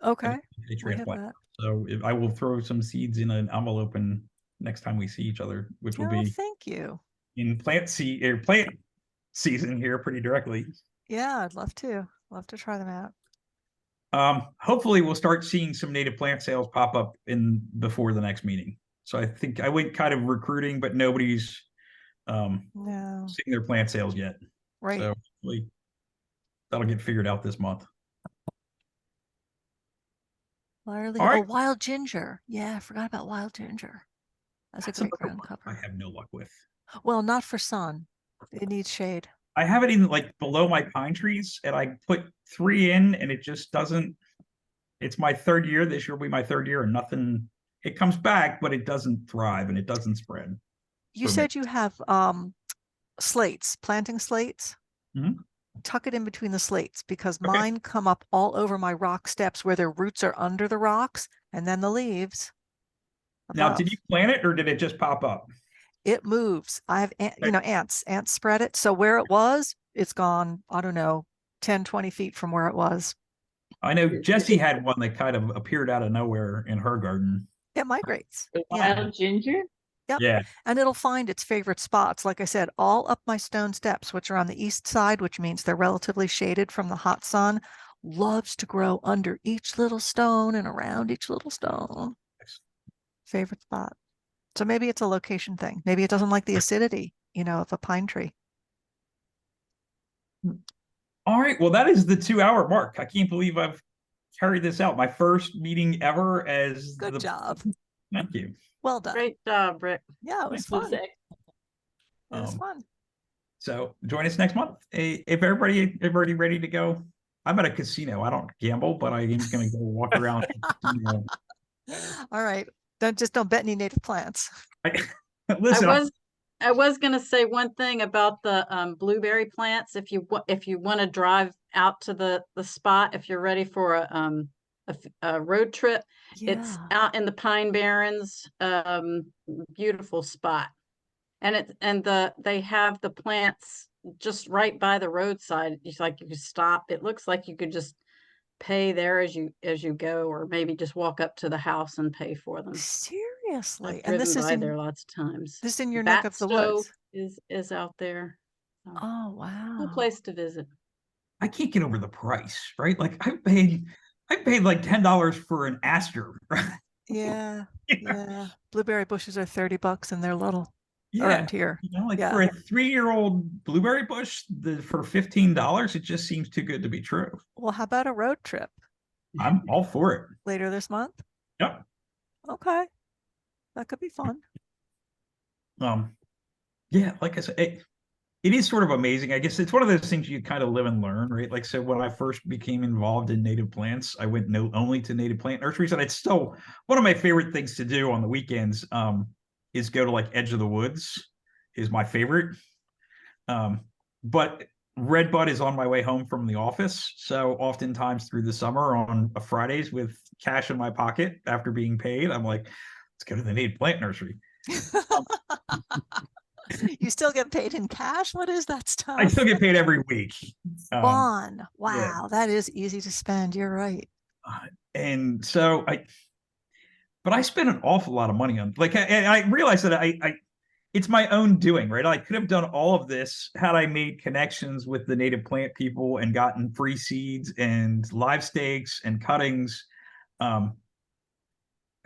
Okay, They we have transplant. that. So I will throw some seeds in an envelope and next time we see each other, which will Oh, be thank you. in plant season here pretty directly. Yeah, I'd love to. Love to try them out. Hopefully we'll start seeing some native plant sales pop up before the next meeting. So I think I went kind of recruiting, but nobody's No, seeing their plant sales yet. right. So hopefully that'll get figured out this month. Larley. All right. Oh, wild ginger. Yeah, I forgot about wild ginger. That's a great another ground one I cover. have no luck with. Well, not for sun. It needs shade. I have it in like below my pine trees and I put 3 in and it just doesn't. It's my 3rd year. This year will be my 3rd year and nothing. It comes back, but it doesn't thrive and it doesn't spread. You for me. said you have slates, planting slates. Mhm. Tuck it in between the slates because Okay. mine come up all over my rock steps where their roots are under the rocks and then the leaves. Now, above. did you plant it or did it just pop up? It moves. I have, ants spread it. So where it was, it's gone, I don't know, 10, 20 feet from where it was. I know Jessie had one that kind of appeared out of nowhere in her garden. It migrates. The Yeah. wild ginger? Yep. Yeah. And it'll find its favorite spots. Like I said, all up my stone steps, which are on the east side, which means they're relatively shaded from the hot sun, loves to grow under each little stone and around each little stone. Favorite spot. So maybe it's a location thing. Maybe it doesn't like the acidity, of a pine tree. All right. Well, that is the 2-hour mark. I can't believe I've carried this out. My first meeting ever as Good job. Thank you. Well done. Great job, Rick. Yeah, it was Thanks. fun. It was fun. So join us next month. If everybody ready to go, I'm at a casino. I don't gamble, but I am going to go walk around. All right. Don't bet any native plants. Listen, I was gonna say one thing about the blueberry plants. If you want to drive out to the spot, if you're ready for a road trip, it's Yeah. out in the Pine Barrens. Beautiful spot, and they have the plants just right by the roadside. It's like you could stop. It looks like you could just pay there as you go, or maybe just walk up to the house and pay for them. Seriously. I've And this driven is by in there lots of times. this in your Bat neck of the Stove woods. is out there. So, Oh, cool wow. place to visit. I can't get over the price, right? Like I paid like $10 for an aster. Yeah. Yeah. Yeah. Blueberry bushes are $30 and they're little Yeah. around here. Like Yeah. for a 3-year-old blueberry bush, for $15, it just seems too good to be true. Well, how about a road trip I'm all for it. later this month? Yep. Okay. That could be fun. Yeah, like I said, it is sort of amazing. I guess it's one of those things you kind of live and learn, right? Like, so when I first became involved in native plants, I went only to native plant nurseries, and it's still one of my favorite things to do on the weekends. Is go to like Edge of the Woods is my favorite. But Redbud is on my way home from the office, so oftentimes through the summer on Fridays with cash in my pocket after being paid, I'm like, let's go to the native plant nursery. You still get paid in cash? What is that stuff? I still get paid every week. Fun. Wow, that is easy to spend. You're right. And so but I spent an awful lot of money on, like, I realized that it's my own doing, right? I could have done all of this had I made connections with the native plant people and gotten free seeds and live stakes and cuttings. I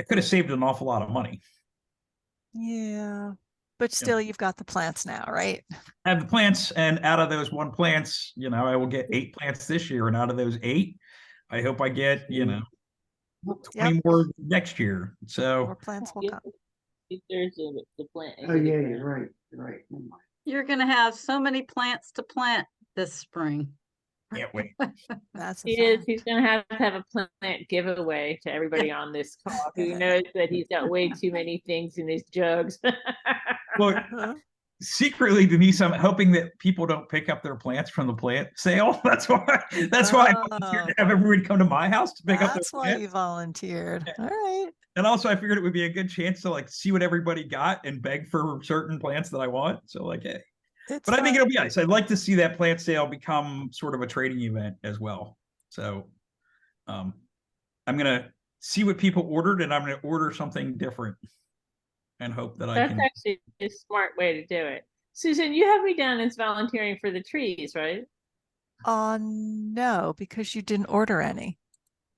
could have saved an awful lot of money. Yeah. But still, you've got the plants now, right? I have the plants, and out of those 1 plants, I will get 8 plants this year. And out of those 8, I hope I get, 20 more next year. So more plants will come. There's the plant. Oh, yeah, you're right. You're right. You're gonna have so many plants to plant this spring. Can't wait. That's a He is. fact. He's gonna have a plant giveaway to everybody on this call who knows that he's got way too many things in his jugs. Well, Huh? secretly, Denise, I'm hoping that people don't pick up their plants from the plant sale. That's why I volunteered to have everyone come to my house to pick up their That's why plants. you volunteered. All right. And also, I figured it would be a good chance to like see what everybody got and beg for certain plants that I want. So like, hey. It's But I think fun. it'll be nice. I'd like to see that plant sale become sort of a trading event as well. So I'm gonna see what people ordered, and I'm gonna order something different and hope that I That's can. actually a smart way to do it. Susan, you have me down as volunteering for the trees, right? No, because you didn't order any.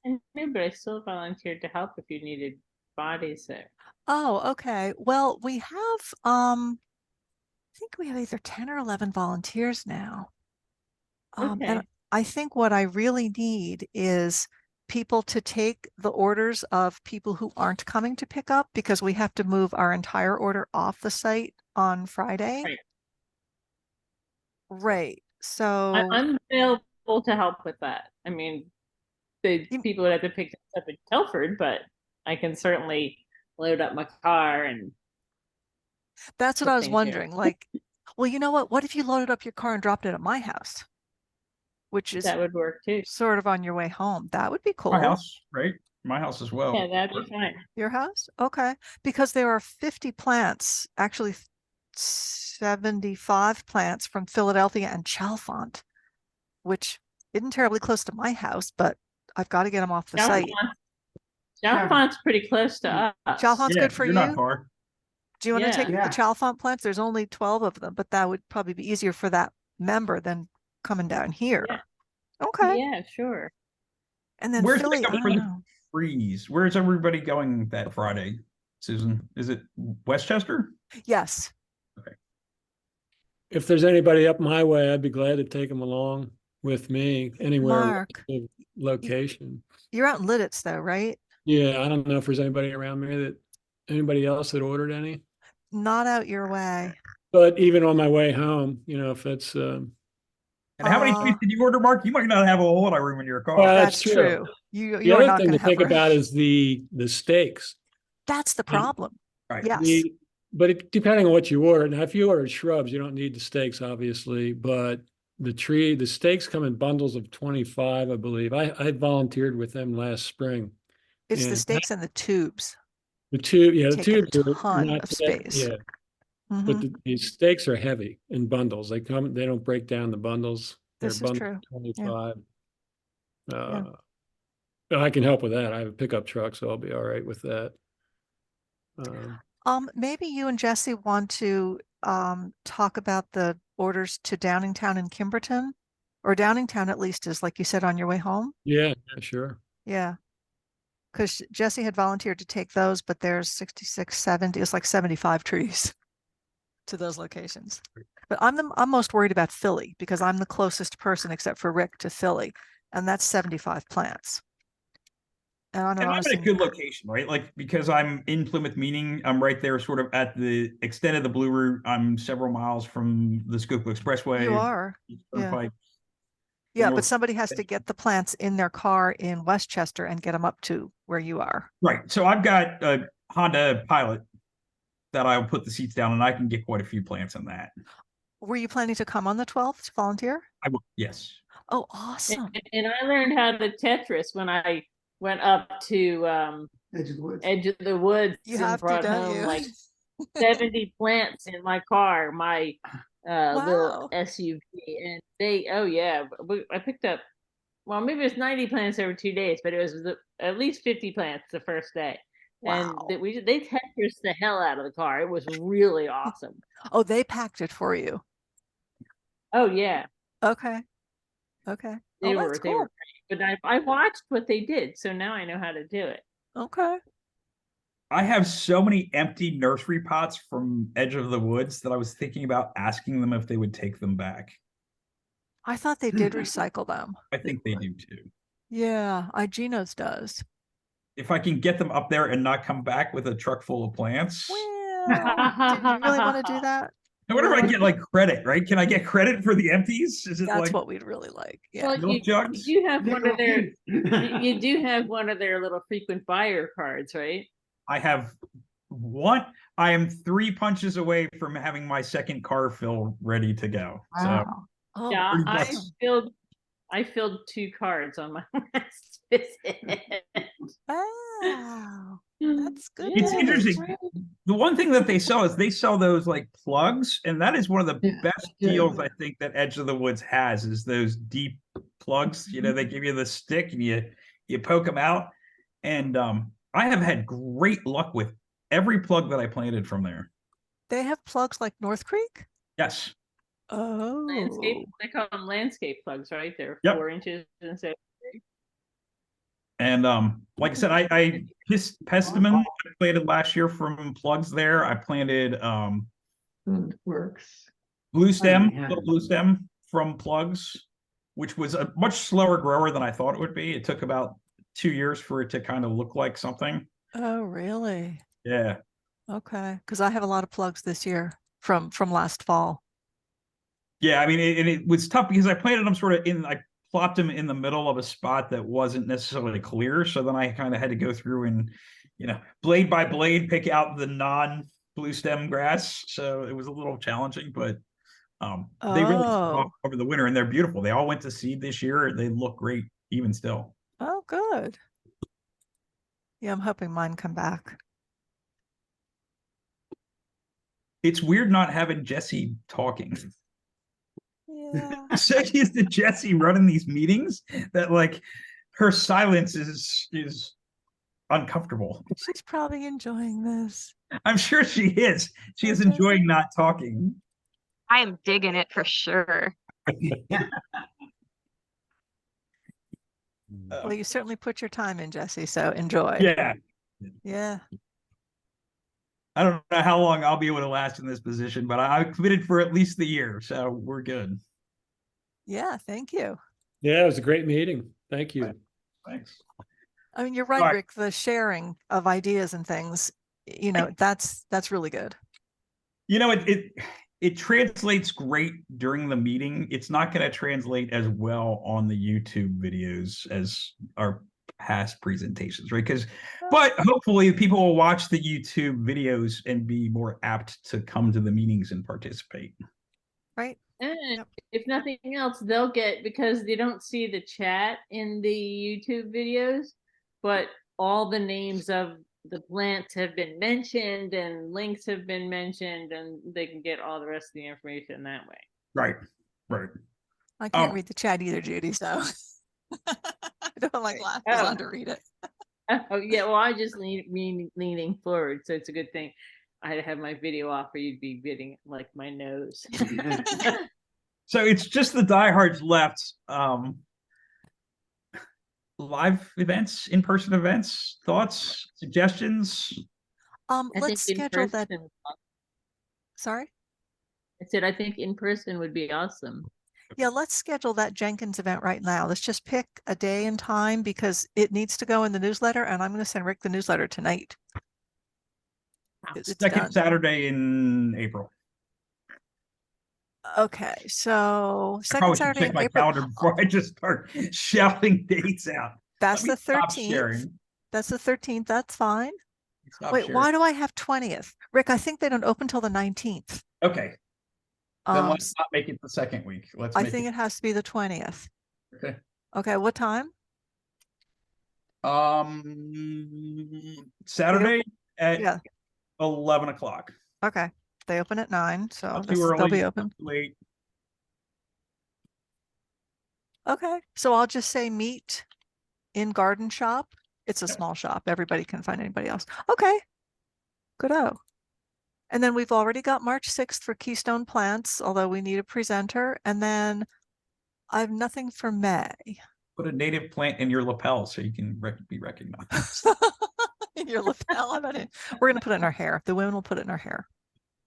I know, but I still volunteered to help if you needed bodies there. Oh, okay. Well, we have I think we have either 10 or 11 volunteers now. And Okay. I think what I really need is people to take the orders of people who aren't coming to pick up, because we have to move our entire order off the site on Friday. Right. Right. So I'm available to help with that. I mean, the You- people would have to pick this up in Telford, but I can certainly load up my car and that's what put I was things here. wondering. Like, well, you know what? What if you loaded up your car and dropped it at my house, which is that would work too. sort of on your way home? That would be cool. My house, right? My house as well. Yeah, that'd be fine. Your house? Okay. Because there are 50 plants, actually 75 plants from Philadelphia and Chalfont, which isn't terribly close to my house, but I've got to get them off the site. Chalfont's pretty close to us. Chalfont's good for you're you? not far. Do you want to take Yeah. the Chalfont plants? There's only 12 of them, but that would probably be easier for that member than coming down here. Yeah. Okay. Yeah, sure. And then Where's Philly, pickup I for don't the know. trees? Where's everybody going that Friday, Susan? Is it Westchester? Yes. If there's anybody up my way, I'd be glad to take them along with me anywhere. Mark, Location. you're out in Lidditz though, right? Yeah, I don't know if there's anybody around me anybody else that ordered any. Not out your way. But even on my way home, if it's, And how many trees Uh, did you order, Mark? You might not have a whole lot of room in your car. Well, That's that's true. true. You the are other not thing going to to have think room. about is the stakes. That's the problem. Right. Yes. Depending on what you order. Now, if you ordered shrubs, you don't need the stakes, obviously, but the stakes come in bundles of 25, I believe. I volunteered with them last spring. It's the and stakes and the tubes. The tube, yeah, the Take a tubes are ton not of that- space. Yeah, Mhm. but the stakes are heavy in bundles. They don't break down the bundles. They're This is bundled true. 25. I can help with that. I have a pickup truck, so I'll be all right with that. Maybe you and Jesse want to talk about the orders to Downingtown and Kimberton, or Downingtown at least is, like you said, on your way home. Yeah, sure. Yeah. Because Jesse had volunteered to take those, but there's 66, 70, it's like 75 trees to those locations. But I'm most worried about Philly because I'm the closest person except for Rick to Philly, and that's 75 plants. And I don't And I'm in a honestly, good location, right? Like, because I'm in Plymouth Meeting, I'm right there sort of at the extent of the Blue Route. I'm several miles from the Schuylkill Expressway. you are. Turnpike. Yeah, but North- somebody has to get the plants in their car in Westchester and get them up to where you are. Right. So I've got a Honda Pilot that I'll put the seats down, and I can get quite a few plants in that. Were you planning to come on the 12th to volunteer? I will. Yes. Oh, awesome. And I learned how to Tetris when I went up to Edge of the woods. Edge of the Woods You and have to, brought don't home you? like 70 plants in my car, my Wow. little SUV. And I picked up, well, maybe it was 90 plants over 2 days, but it was at least 50 plants the first day. Wow. And they Tetris the hell out of the car. It was really awesome. Oh, they packed it for you. Oh yeah, Okay. Okay. they Oh, were that's they cool. were great. But I watched what they did, so now I know how to do it. Okay. I have so many empty nursery pots from Edge of the Woods that I was thinking about asking them if they would take them back. I thought they did recycle them. I think they do too. Yeah, Gino's does. If I can get them up there and not come back with a truck full of plants. Well, did you really want to do that? I wonder if I get like credit, right? Can I get credit for the empties? Is it That's like what we'd really like. Yeah. Well, milk jugs? you do have one of their, Nickel. you do have one of their little frequent buyer cards, right? I have one. I am 3 punches away from having my second car fill ready to go. So Wow. Oh, Yeah, pretty I close. filled 2 cards on my last visit. wow. That's good it's Yeah, news. interesting. The one thing that they sell is they sell those like plugs, and that is one of the Yeah, best they do. deals I think that Edge of the Woods has is those deep plugs. You know, they give you the stick and you poke them out. And I have had great luck with every plug that I planted from there. They have plugs like North Creek? Yes. landscape, Oh. they call them landscape plugs, right? They're Yep. 4 inches instead of 3. And like I said, I Pestman I planted last year from plugs there. I planted Works. blue stem, yeah. little blue stem from plugs, which was a much slower grower than I thought it would be. It took about 2 years for it to kind of look like something. Oh, really? Yeah. Okay. Because I have a lot of plugs this year from last fall. Yeah, I mean, it was tough because I planted them sort of I plopped them in the middle of a spot that wasn't necessarily clear. So then I kind of had to go through and, blade by blade, pick out the non-blue stem grass. So it was a little challenging, but they really took off over the winter and they're beautiful. They all went to seed this year. They look great even still. Oh, good. Yeah, I'm hoping mine come back. It's weird not having Jesse talking. Yeah. So is the Jesse running these meetings that like her silence is uncomfortable. She's probably enjoying this. I'm sure she is. She is enjoying not talking. I am digging it for sure. Well, you certainly put your time in, Jesse, so enjoy. Yeah. Yeah. I don't know how long I'll be able to last in this position, but I'm committed for at least the year, so we're good. Yeah, thank you. Yeah, it was a great meeting. Thank you. Thanks. I mean, you're right, Right. Rick, the sharing of ideas and things, that's really good. It translates great during the meeting. It's not going to translate as well on the YouTube videos as our past presentations, right? But hopefully people will watch the YouTube videos and be more apt to come to the meetings and participate. Right. And if nothing else, they'll get, because they don't see the chat in the YouTube videos, but all the names of the plants have been mentioned and links have been mentioned, and they can get all the rest of the information that way. Right. I can't read the chat either, Judy, so I don't like glasses on to read it. Oh yeah, well, I just leaning forward, so it's a good thing I have my video off, or you'd be bidding like my nose. So it's just the diehards left. Live events, in-person events, thoughts, suggestions? Let's schedule that. Sorry? I said, I think in person would be awesome. Yeah, let's schedule that Jenkins event right now. Let's just pick a day and time because it needs to go in the newsletter, and I'm going to send Rick the newsletter tonight. It's Second done. Saturday in April. Okay, so I second probably should Saturday check in my April. calendar before I just start shouting dates out. That's Let the me stop 13th. sharing. That's the 13th. That's fine. Stop Wait, sharing. why do I have 20th? Rick, I think they don't open till the 19th. Okay, then Um, let's not make it the second week. Let's I make think it. it has to be the 20th. Okay. Okay, what time? Saturday at Yeah. 11 o'clock. Okay, they open at 9, so Not they'll too early, be not open. too late. Okay, so I'll just say meet in Garden Shop. It's a small shop. Everybody can find anybody else. Okay, good-o. And then we've already got March 6th for Keystone Plants, although we need a presenter. And then I have nothing for May. Put a native plant in your lapel so you can be recognized. In your lapel. We're going to put it in our hair. The women will put it in our hair.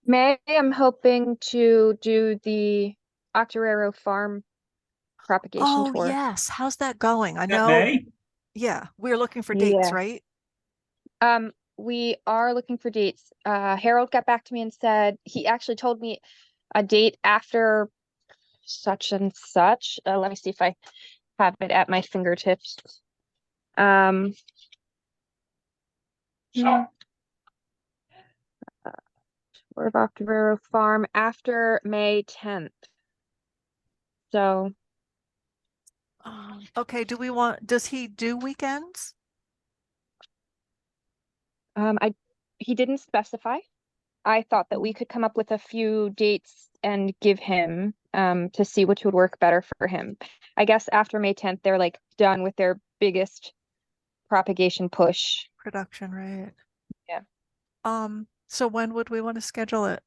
May, I'm hoping to do the Octoraro Farm propagation Oh, tour. yes. How's that going? I That know. May? Yeah, we're looking for dates, Yeah. right? We are looking for dates. Harold got back to me and said he actually told me a date after such and such. Let me see if I have it at my fingertips. Hmm. Or of Octavero Farm after May 10th. So, Okay, does he do weekends? he didn't specify. I thought that we could come up with a few dates and give him, to see which would work better for him. I guess after May 10th, they're like done with their biggest propagation push. Production, right? Yeah. So when would we want to schedule it?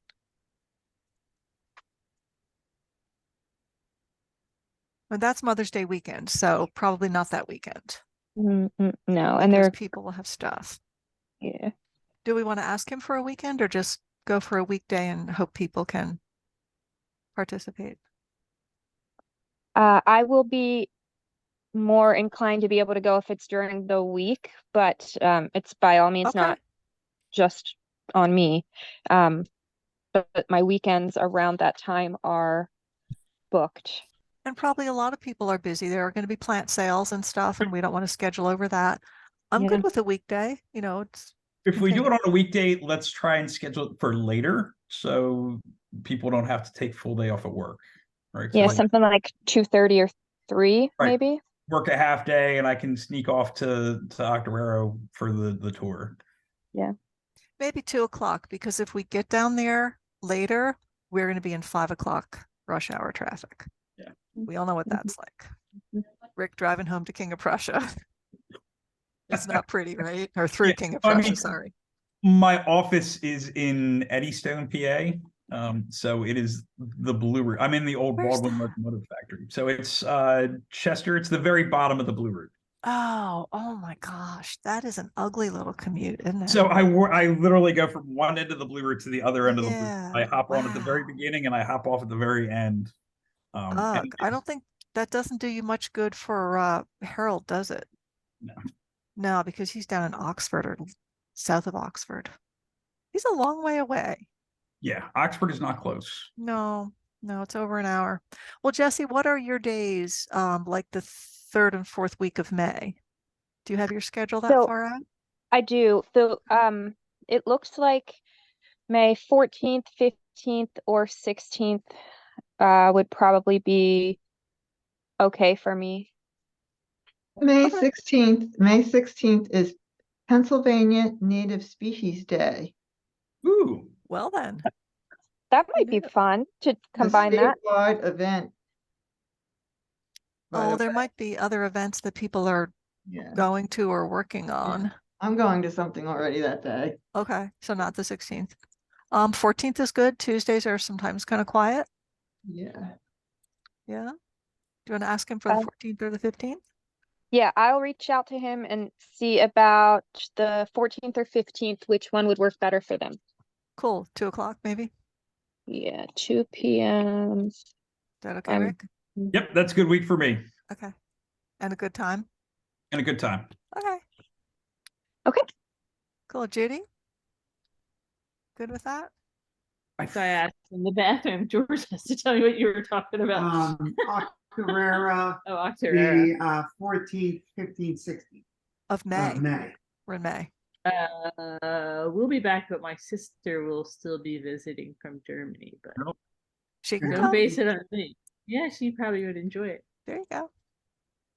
Well, that's Mother's Day weekend, so probably not that weekend No, and because they're, people will have stuff. yeah. Do we want to ask him for a weekend or just go for a weekday and hope people can participate? I will be more inclined to be able to go if it's during the week, but it's by all means Okay. not just on me. But my weekends around that time are booked. And probably a lot of people are busy. There are going to be plant sales and stuff, and we don't want to schedule over that. I'm Yeah. good with a weekday. It's If I we do think- it on a weekday, let's try and schedule it for later so people don't have to take full day off at work. Right. So Yeah, like, something like 2:30 or 3, Right. maybe. work a half day and I can sneak off to Octoraro for the tour. maybe 2 o'clock, because if we get down there later, we're going to be in 5 o'clock rush hour traffic. Yeah. We all know what that's like. Rick driving home to King of Prussia. It's not pretty, right? Or through Yeah, King of I Prussia, mean- sorry. My office is in Eddystone, PA. So it is the Blue Route. I'm in the old Where's Baldwin that? Locomotive Factory. So it's Chester. It's the very bottom of the Blue Route. Oh my gosh. That is an ugly little commute, isn't it? So I literally go from one end of the Blue Route to the other end of the Blue Route. Yeah, I hop on at the very wow. beginning and I hop off at the very end. Ugh, I don't think that doesn't do you much good for Harold, does it? No. No, because he's down in Oxford or south of Oxford. He's a long way away. Yeah, Oxford is not close. No, it's over an hour. Well, Jesse, what are your days like the 3rd and 4th week of May? Do you have your schedule that So- far out? I do. So it looks like May 14th, 15th, or 16th would probably be okay for me. May Okay. 16th is Pennsylvania Native Species Day. Ooh. Well then, That might be Yeah. fun to A combine that. statewide event. By oh, the there way, might be other events that people are yeah, going to or working on. I'm going to something already that day. Okay, so not the 16th. 14th is good. Tuesdays are sometimes kind of quiet. Yeah. Yeah. Do you want to ask him for the Um, 14th or the 15th? Yeah, I'll reach out to him and see about the 14th or 15th, which one would work better for them. Cool. 2 o'clock maybe. Yeah, 2 p.m. Is that okay, I'm- Rick? Yep, that's a good week for me Okay. And a good time. and a good time. Okay. Okay. Cool. Judy? Good with that? So I asked in the bathroom, George has to tell me what you were talking about. Octorara, Oh, Octorara. the 14th, 15th, 16th Of May. of May. We're in May. We'll be back, but my sister will still be visiting from Germany, but She can Yeah. don't come. base it on me. Yeah, she probably would enjoy it. There you go.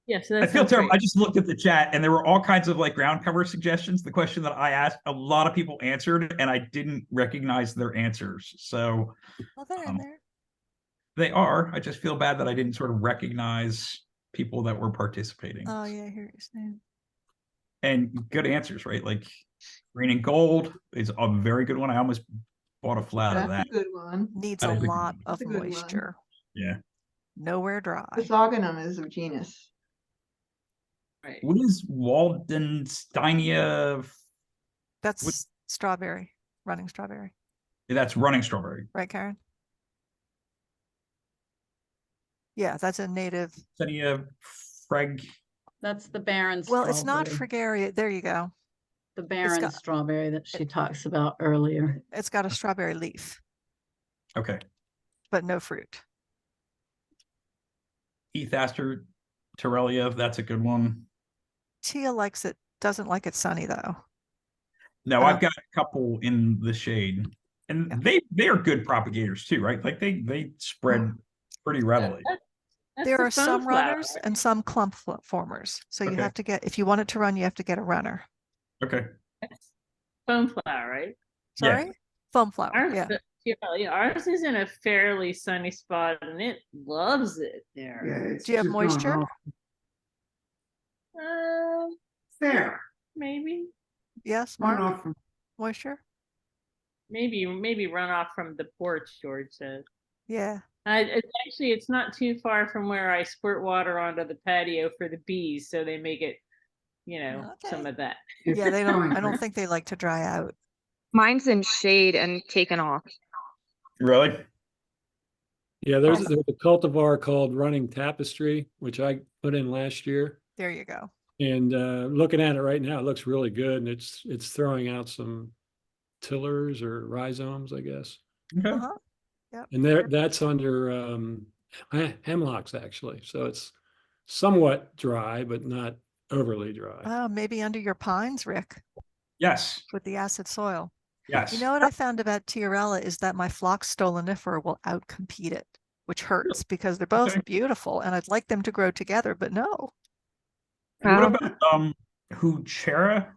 Yeah, so I that feel sounds terrible. great. I just looked at the chat and there were all kinds of like ground cover suggestions. The question that I asked, a lot of people answered and I didn't recognize their answers. So Well, they're in Um, there. they are. I just feel bad that I didn't sort of recognize people that were participating. Oh yeah, here it is now. And good answers, right? Like green and gold is a very good one. I almost bought a flat of That's that. a good one. Needs That a is a good lot one. of That's a good one. moisture. Yeah. Nowhere dry. Chrysogonum is of genus. Right. What is Waldensteinia? That's What- strawberry, running strawberry. That's running strawberry. Right, Karen? Yeah, that's a native. Steinia Freg. That's the barren Well, it's not strawberry. fragaria. There you go. The barren got- strawberry that she talks about earlier. It's got a strawberry leaf. Okay. but no fruit. Heath Aster, Torellia, that's a good one. Tia likes it, doesn't like it sunny though. No, I've got a couple in the shade, and Yeah. they are good propagators too, right? Like they spread pretty readily. That's There the are some sunflower, runners and some clump formers. So you Okay. have to get, if you want it to run, you have to get a runner. Okay. that's foam flower, right? Yeah. Sorry? Foam flower, Ours, yeah. yeah, ours is in a fairly sunny spot and it loves it there. Yeah, it's Do you have just going moisture? off there. Maybe, Yes, Going Mark? off from Moisture? maybe runoff from the porch, George says. Yeah. It's not too far from where I squirt water onto the patio for the bees, so they make it, some Okay. of that. if Yeah, it's they don't, going I don't great. think they like to dry out. Mine's in shade and taken off. Really? Yeah, there's a cultivar called Running Tapestry, which I put in last year. There you go. And looking at it right now, it looks really good. And it's throwing out some tillers or rhizomes, I guess. Okay. Uh-huh. And that's under hemlocks, actually. So it's somewhat dry, but not overly dry. Oh, maybe under your pines, Rick, Yes. with the acid soil. Yes. You know what I found about Tiarella is that my phlox stolonifer will outcompete it, which hurts because they're both Okay. beautiful and I'd like them to grow together, but no. And what Wow. about Huchera?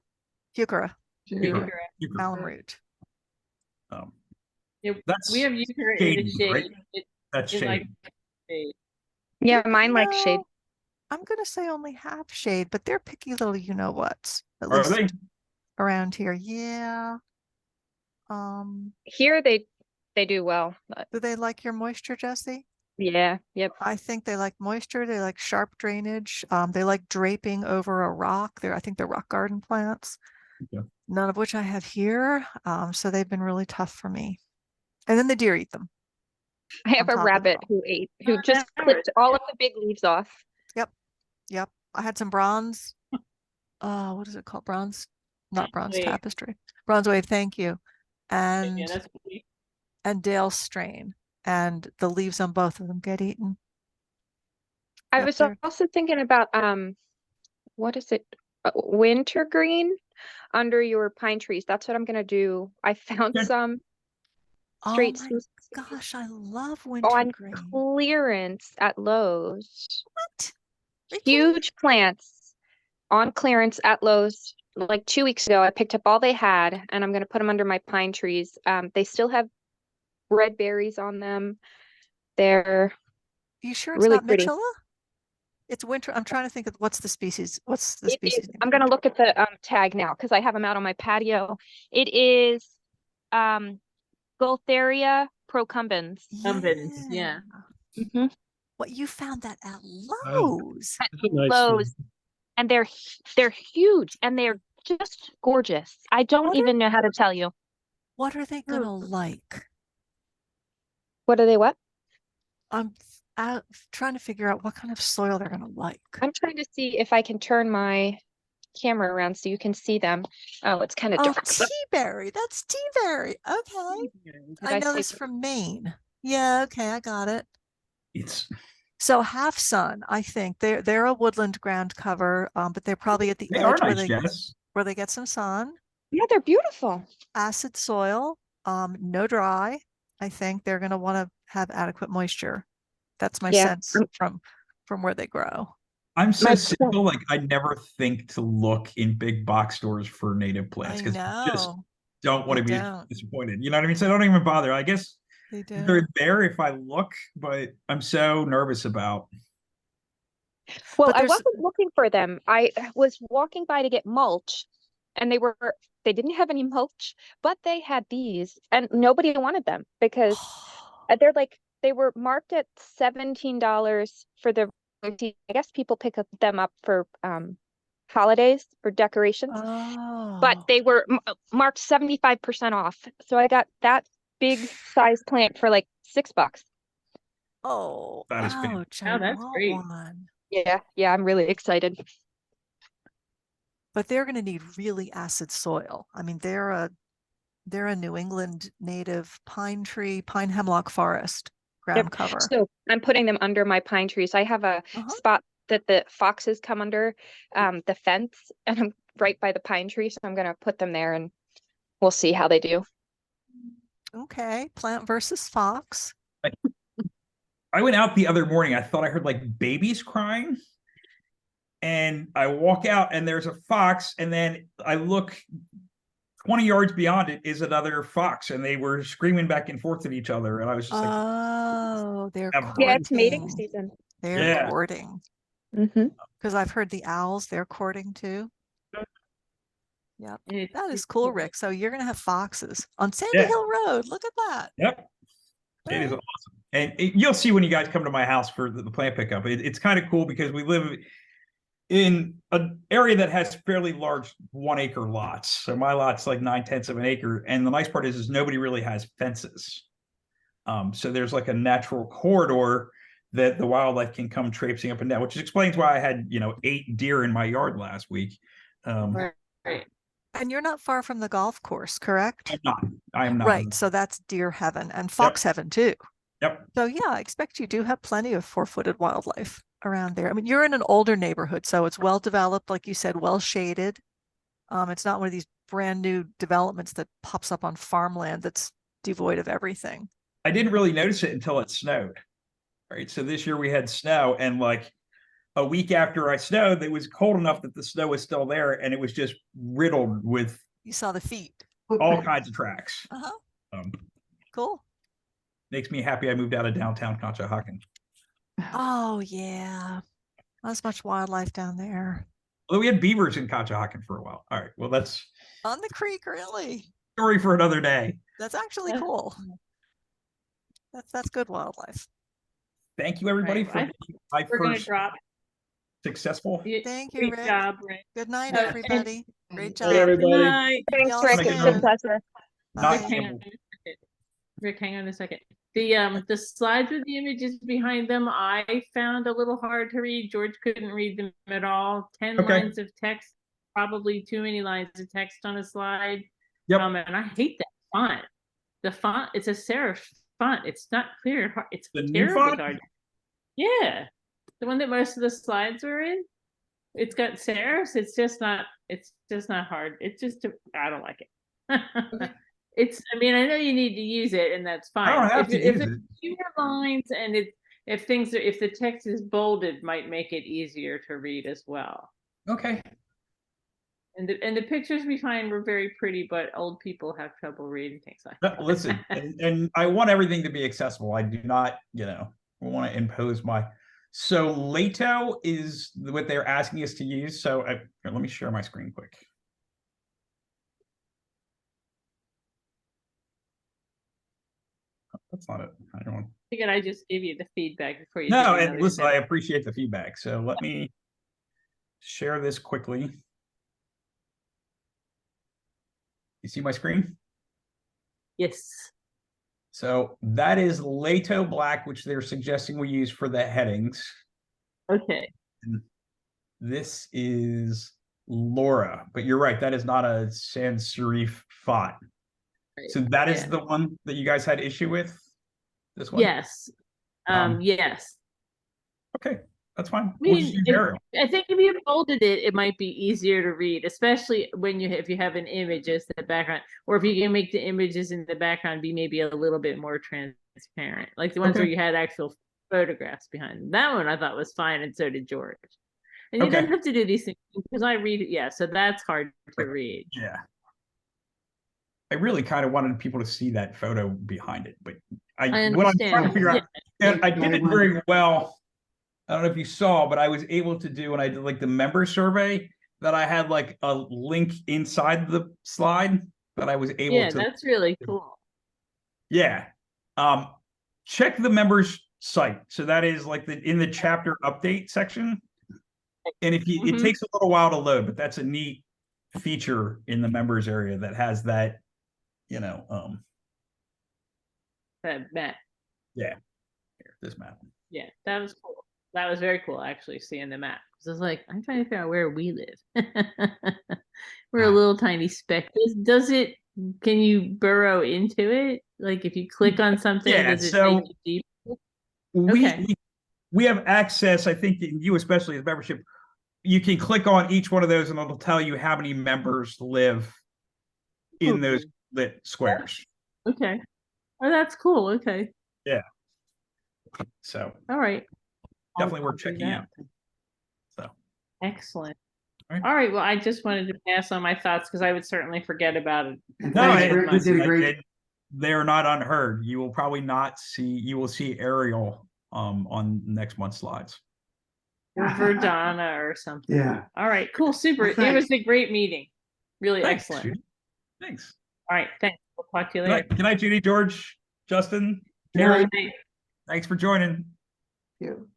Heuchera, Sure. alum root. Yeah, That's we have euchre in shady, the shade. right? That's It like shady. shade. Yeah, mine like shade. No, I'm gonna say only half shade, but they're picky little you-know-whats, at Are least they? around here. Yeah. Here they do well, but Do they like your moisture, Jesse? yeah, yep. I think they like moisture. They like sharp drainage. They like draping over a rock. I think they're rock garden plants. Okay. None of which I have here. So they've been really tough for me. And then the deer eat them. I have on a top of it rabbit all. who just clipped all of the big leaves off. Yep. I had some bronze. What is it called? Bronze, not bronze Wave. tapestry. Bronze wave. Thank you. And Yeah, that's pretty. Dale strain. And the leaves on both of them get eaten. I Yep, was they're- also thinking about what is it? Wintergreen under your pine trees. That's what I'm gonna do. I found Okay. some Oh straight my spruce gosh, I love on wintergreen. clearance at Lowe's. What? Are you kidding me? Huge plants on clearance at Lowe's. Like 2 weeks ago, I picked up all they had, and I'm gonna put them under my pine trees. They still have red berries on them. They're You sure it's really not pretty. Mitchella? It's winter. I'm trying to think of what's the species. What's the It species is, name? I'm gonna look at the tag now because I have them out on my patio. It is Gualtheria procumbens. Cumbins, yeah. Mhm. What, you found that at Oh. Lowe's? At It's a nice Lowe's, thing. and they're huge and they're just gorgeous. I don't What are- even know how to tell you. What are they gonna like? What are they? What? I'm out trying to figure out what kind of soil they're gonna like. I'm trying to see if I can turn my camera around so you can see them. Oh, it's kind of Oh, dark. teaberry. That's teaberry. Okay. Did I know say this from Maine. Yeah, okay, I got it. It's So half sun, I think. They're a woodland ground cover, but they're probably at the they are edge where nice, Jess. they get some sun. Yeah, they're beautiful. Acid soil, no dry. I think they're gonna want to have adequate moisture. That's my Yeah, sense from where they grow. I'm so My- cynical, like I never think to look in big box stores for native plants I because I just know. don't want to They be don't. disappointed. You know what I mean? So I don't even bother. I guess They do. they're there if I look, but I'm so nervous about. Well, But I there's- wasn't looking for them. I was walking by to get mulch, and they didn't have any mulch, but they had these, and nobody wanted them because they were marked at $17 for the. I guess people pick them up for holidays or decorations, but Oh. they were marked 75% off. So I got that big size plant for like $6. Oh, That is ouch! Oh, I that's want great. one. Yeah, I'm really excited. But they're going to need really acid soil. I mean, they're a New England native pine hemlock forest. ground cover. So I'm putting them under my pine trees. I have a spot that the foxes come under the fence, and I'm right by the pine tree. So I'm going to put them there, and we'll see how they do. Okay, plant versus fox. I went out the other morning. I thought I heard like babies crying. And I walk out and there's a fox. And then I look 20 yards beyond it is another fox. And they were screaming back and forth at each other. And I was just like, Oh, they're Yeah, Yeah, it's mating courting. season. They're Yeah. courting. Mm-hmm. Because I've heard the owls, they're courting too. Yep. It's That is super cool, cool. Rick. So you're going to have foxes on Sandy Yeah. Hill Road. Look at that. Yep. It is Alright. awesome. And you'll see when you guys come to my house for the plant pickup. It's kind of cool because we live in an area that has fairly large 1 acre lots. So my lot's like 9/10 of an acre. And the nice part is nobody really has fences. So there's like a natural corridor that the wildlife can come traipsing up and down, which explains why I had, 8 deer in my yard last week. Right. And you're not far from the golf course, correct? I'm not. I am not. Right. So that's deer heaven and fox heaven too. Yep. So yeah, I expect you do have plenty of 4-footed wildlife around there. I mean, you're in an older neighborhood, so it's well developed, like you said, well shaded. It's not one of these brand new developments that pops up on farmland that's devoid of everything. I didn't really notice it until it snowed. Right. So this year we had snow, and like a week after I snowed, it was cold enough that the snow was still there, and it was just riddled with You saw the feet. all kinds of tracks. Uh-huh. Cool. Makes me happy I moved out of downtown Conshohocken. Oh yeah. Not as much wildlife down there. Although we had beavers in Conshohocken for a while. All right. Well, that's On the creek, really. story for another day. That's actually cool. That's good wildlife. Thank you, everybody, Right. for being my We're gonna first drop. successful. Thank you, Great Rick. job, Rick. Good night, And- everybody. Great Good job. night, everybody. Good night. Thanks, Y'all Rick. soon. It's a pleasure. Not Rick, hang on a second. Rick, hang on a second. The slides with the images behind them, I found a little hard to read. George couldn't read them at all. 10 Okay. lines of text, probably too many lines of text on a slide. Yep. And I hate that font. The font, it's a serif font. It's not clear. It's The new terribly font? hard. Yeah, the one that most of the slides were in. It's got serifs. It's just not hard. It's just, I don't like it. I mean, I know you need to use it, and that's fine. I don't have to if use it's it. fewer lines and if the text is bolded, might make it easier to read as well. Okay. And the pictures we find were very pretty, but old people have trouble reading things like No, that. listen, and I want everything to be accessible. I do not, want to impose my. So Lato is what they're asking us to use. So here, let me share my screen quick. Oh, that's not it. I don't want. Figured I just gave you the feedback before you. No, did and another listen, I sentence. appreciate the feedback. So let me share this quickly. You see my screen? Yes. So that is Lato Black, which they're suggesting we use for the headings. Okay. And this is Laura, but you're right. That is not a sans serif font. Right. So that is Yeah. the one that you guys had issue with? This one? Yes. Yes. Okay, that's fine. I We'll just mean, use if- Arial. I think if you bolded it, it might be easier to read, especially when if you have an image as the background, or if you can make the images in the background be maybe a little bit more transparent, like the ones where Okay. you had actual photographs behind them. That one I thought was fine, and so did George. And you Okay. don't have to do these things because I read it. Yeah, so that's hard to read. Yeah. I really kind of wanted people to see that photo behind it, but I what I'm trying to understand. figure out, Yeah. and I did it very well. I don't know if you saw, but I was able to do when I did like the member survey that I had like a link inside the slide that I was able Yeah, to. that's really cool. Yeah. Check the members site. So that is like in the chapter update section. And if you, it Mhm. takes a little while to load, but that's a neat feature in the members area that has that, That map. here, this map. Yeah, that was cool. That was very cool, actually, seeing the map. Because I was like, I'm trying to figure out where we live. We're a little tiny speck. Can you burrow into it? Like if you click on something, Yeah, does it so- take you deep? Okay. we have access, I think, and you especially as membership, you can click on each one of those and it'll tell you how many members live in those lit squares. Okay. Oh, that's cool. Okay. So All right. definitely I'll worth do checking that. out. So Excellent. All right. All right. Well, I just wanted to pass on my thoughts because I would certainly forget about it. And no, thanks, it- Rick, you did a great. they're not unheard. You will probably not see. You will see Ariel on next month's slides. Or Verdana or something. Yeah. All right. Cool. Super. Well, It thanks. was a great meeting. Really Thanks, excellent. Judy. Thanks. All right. Thanks. We'll talk to you Good later. night, Judy, George, Justin, Good Karen. night. Thanks for joining. You.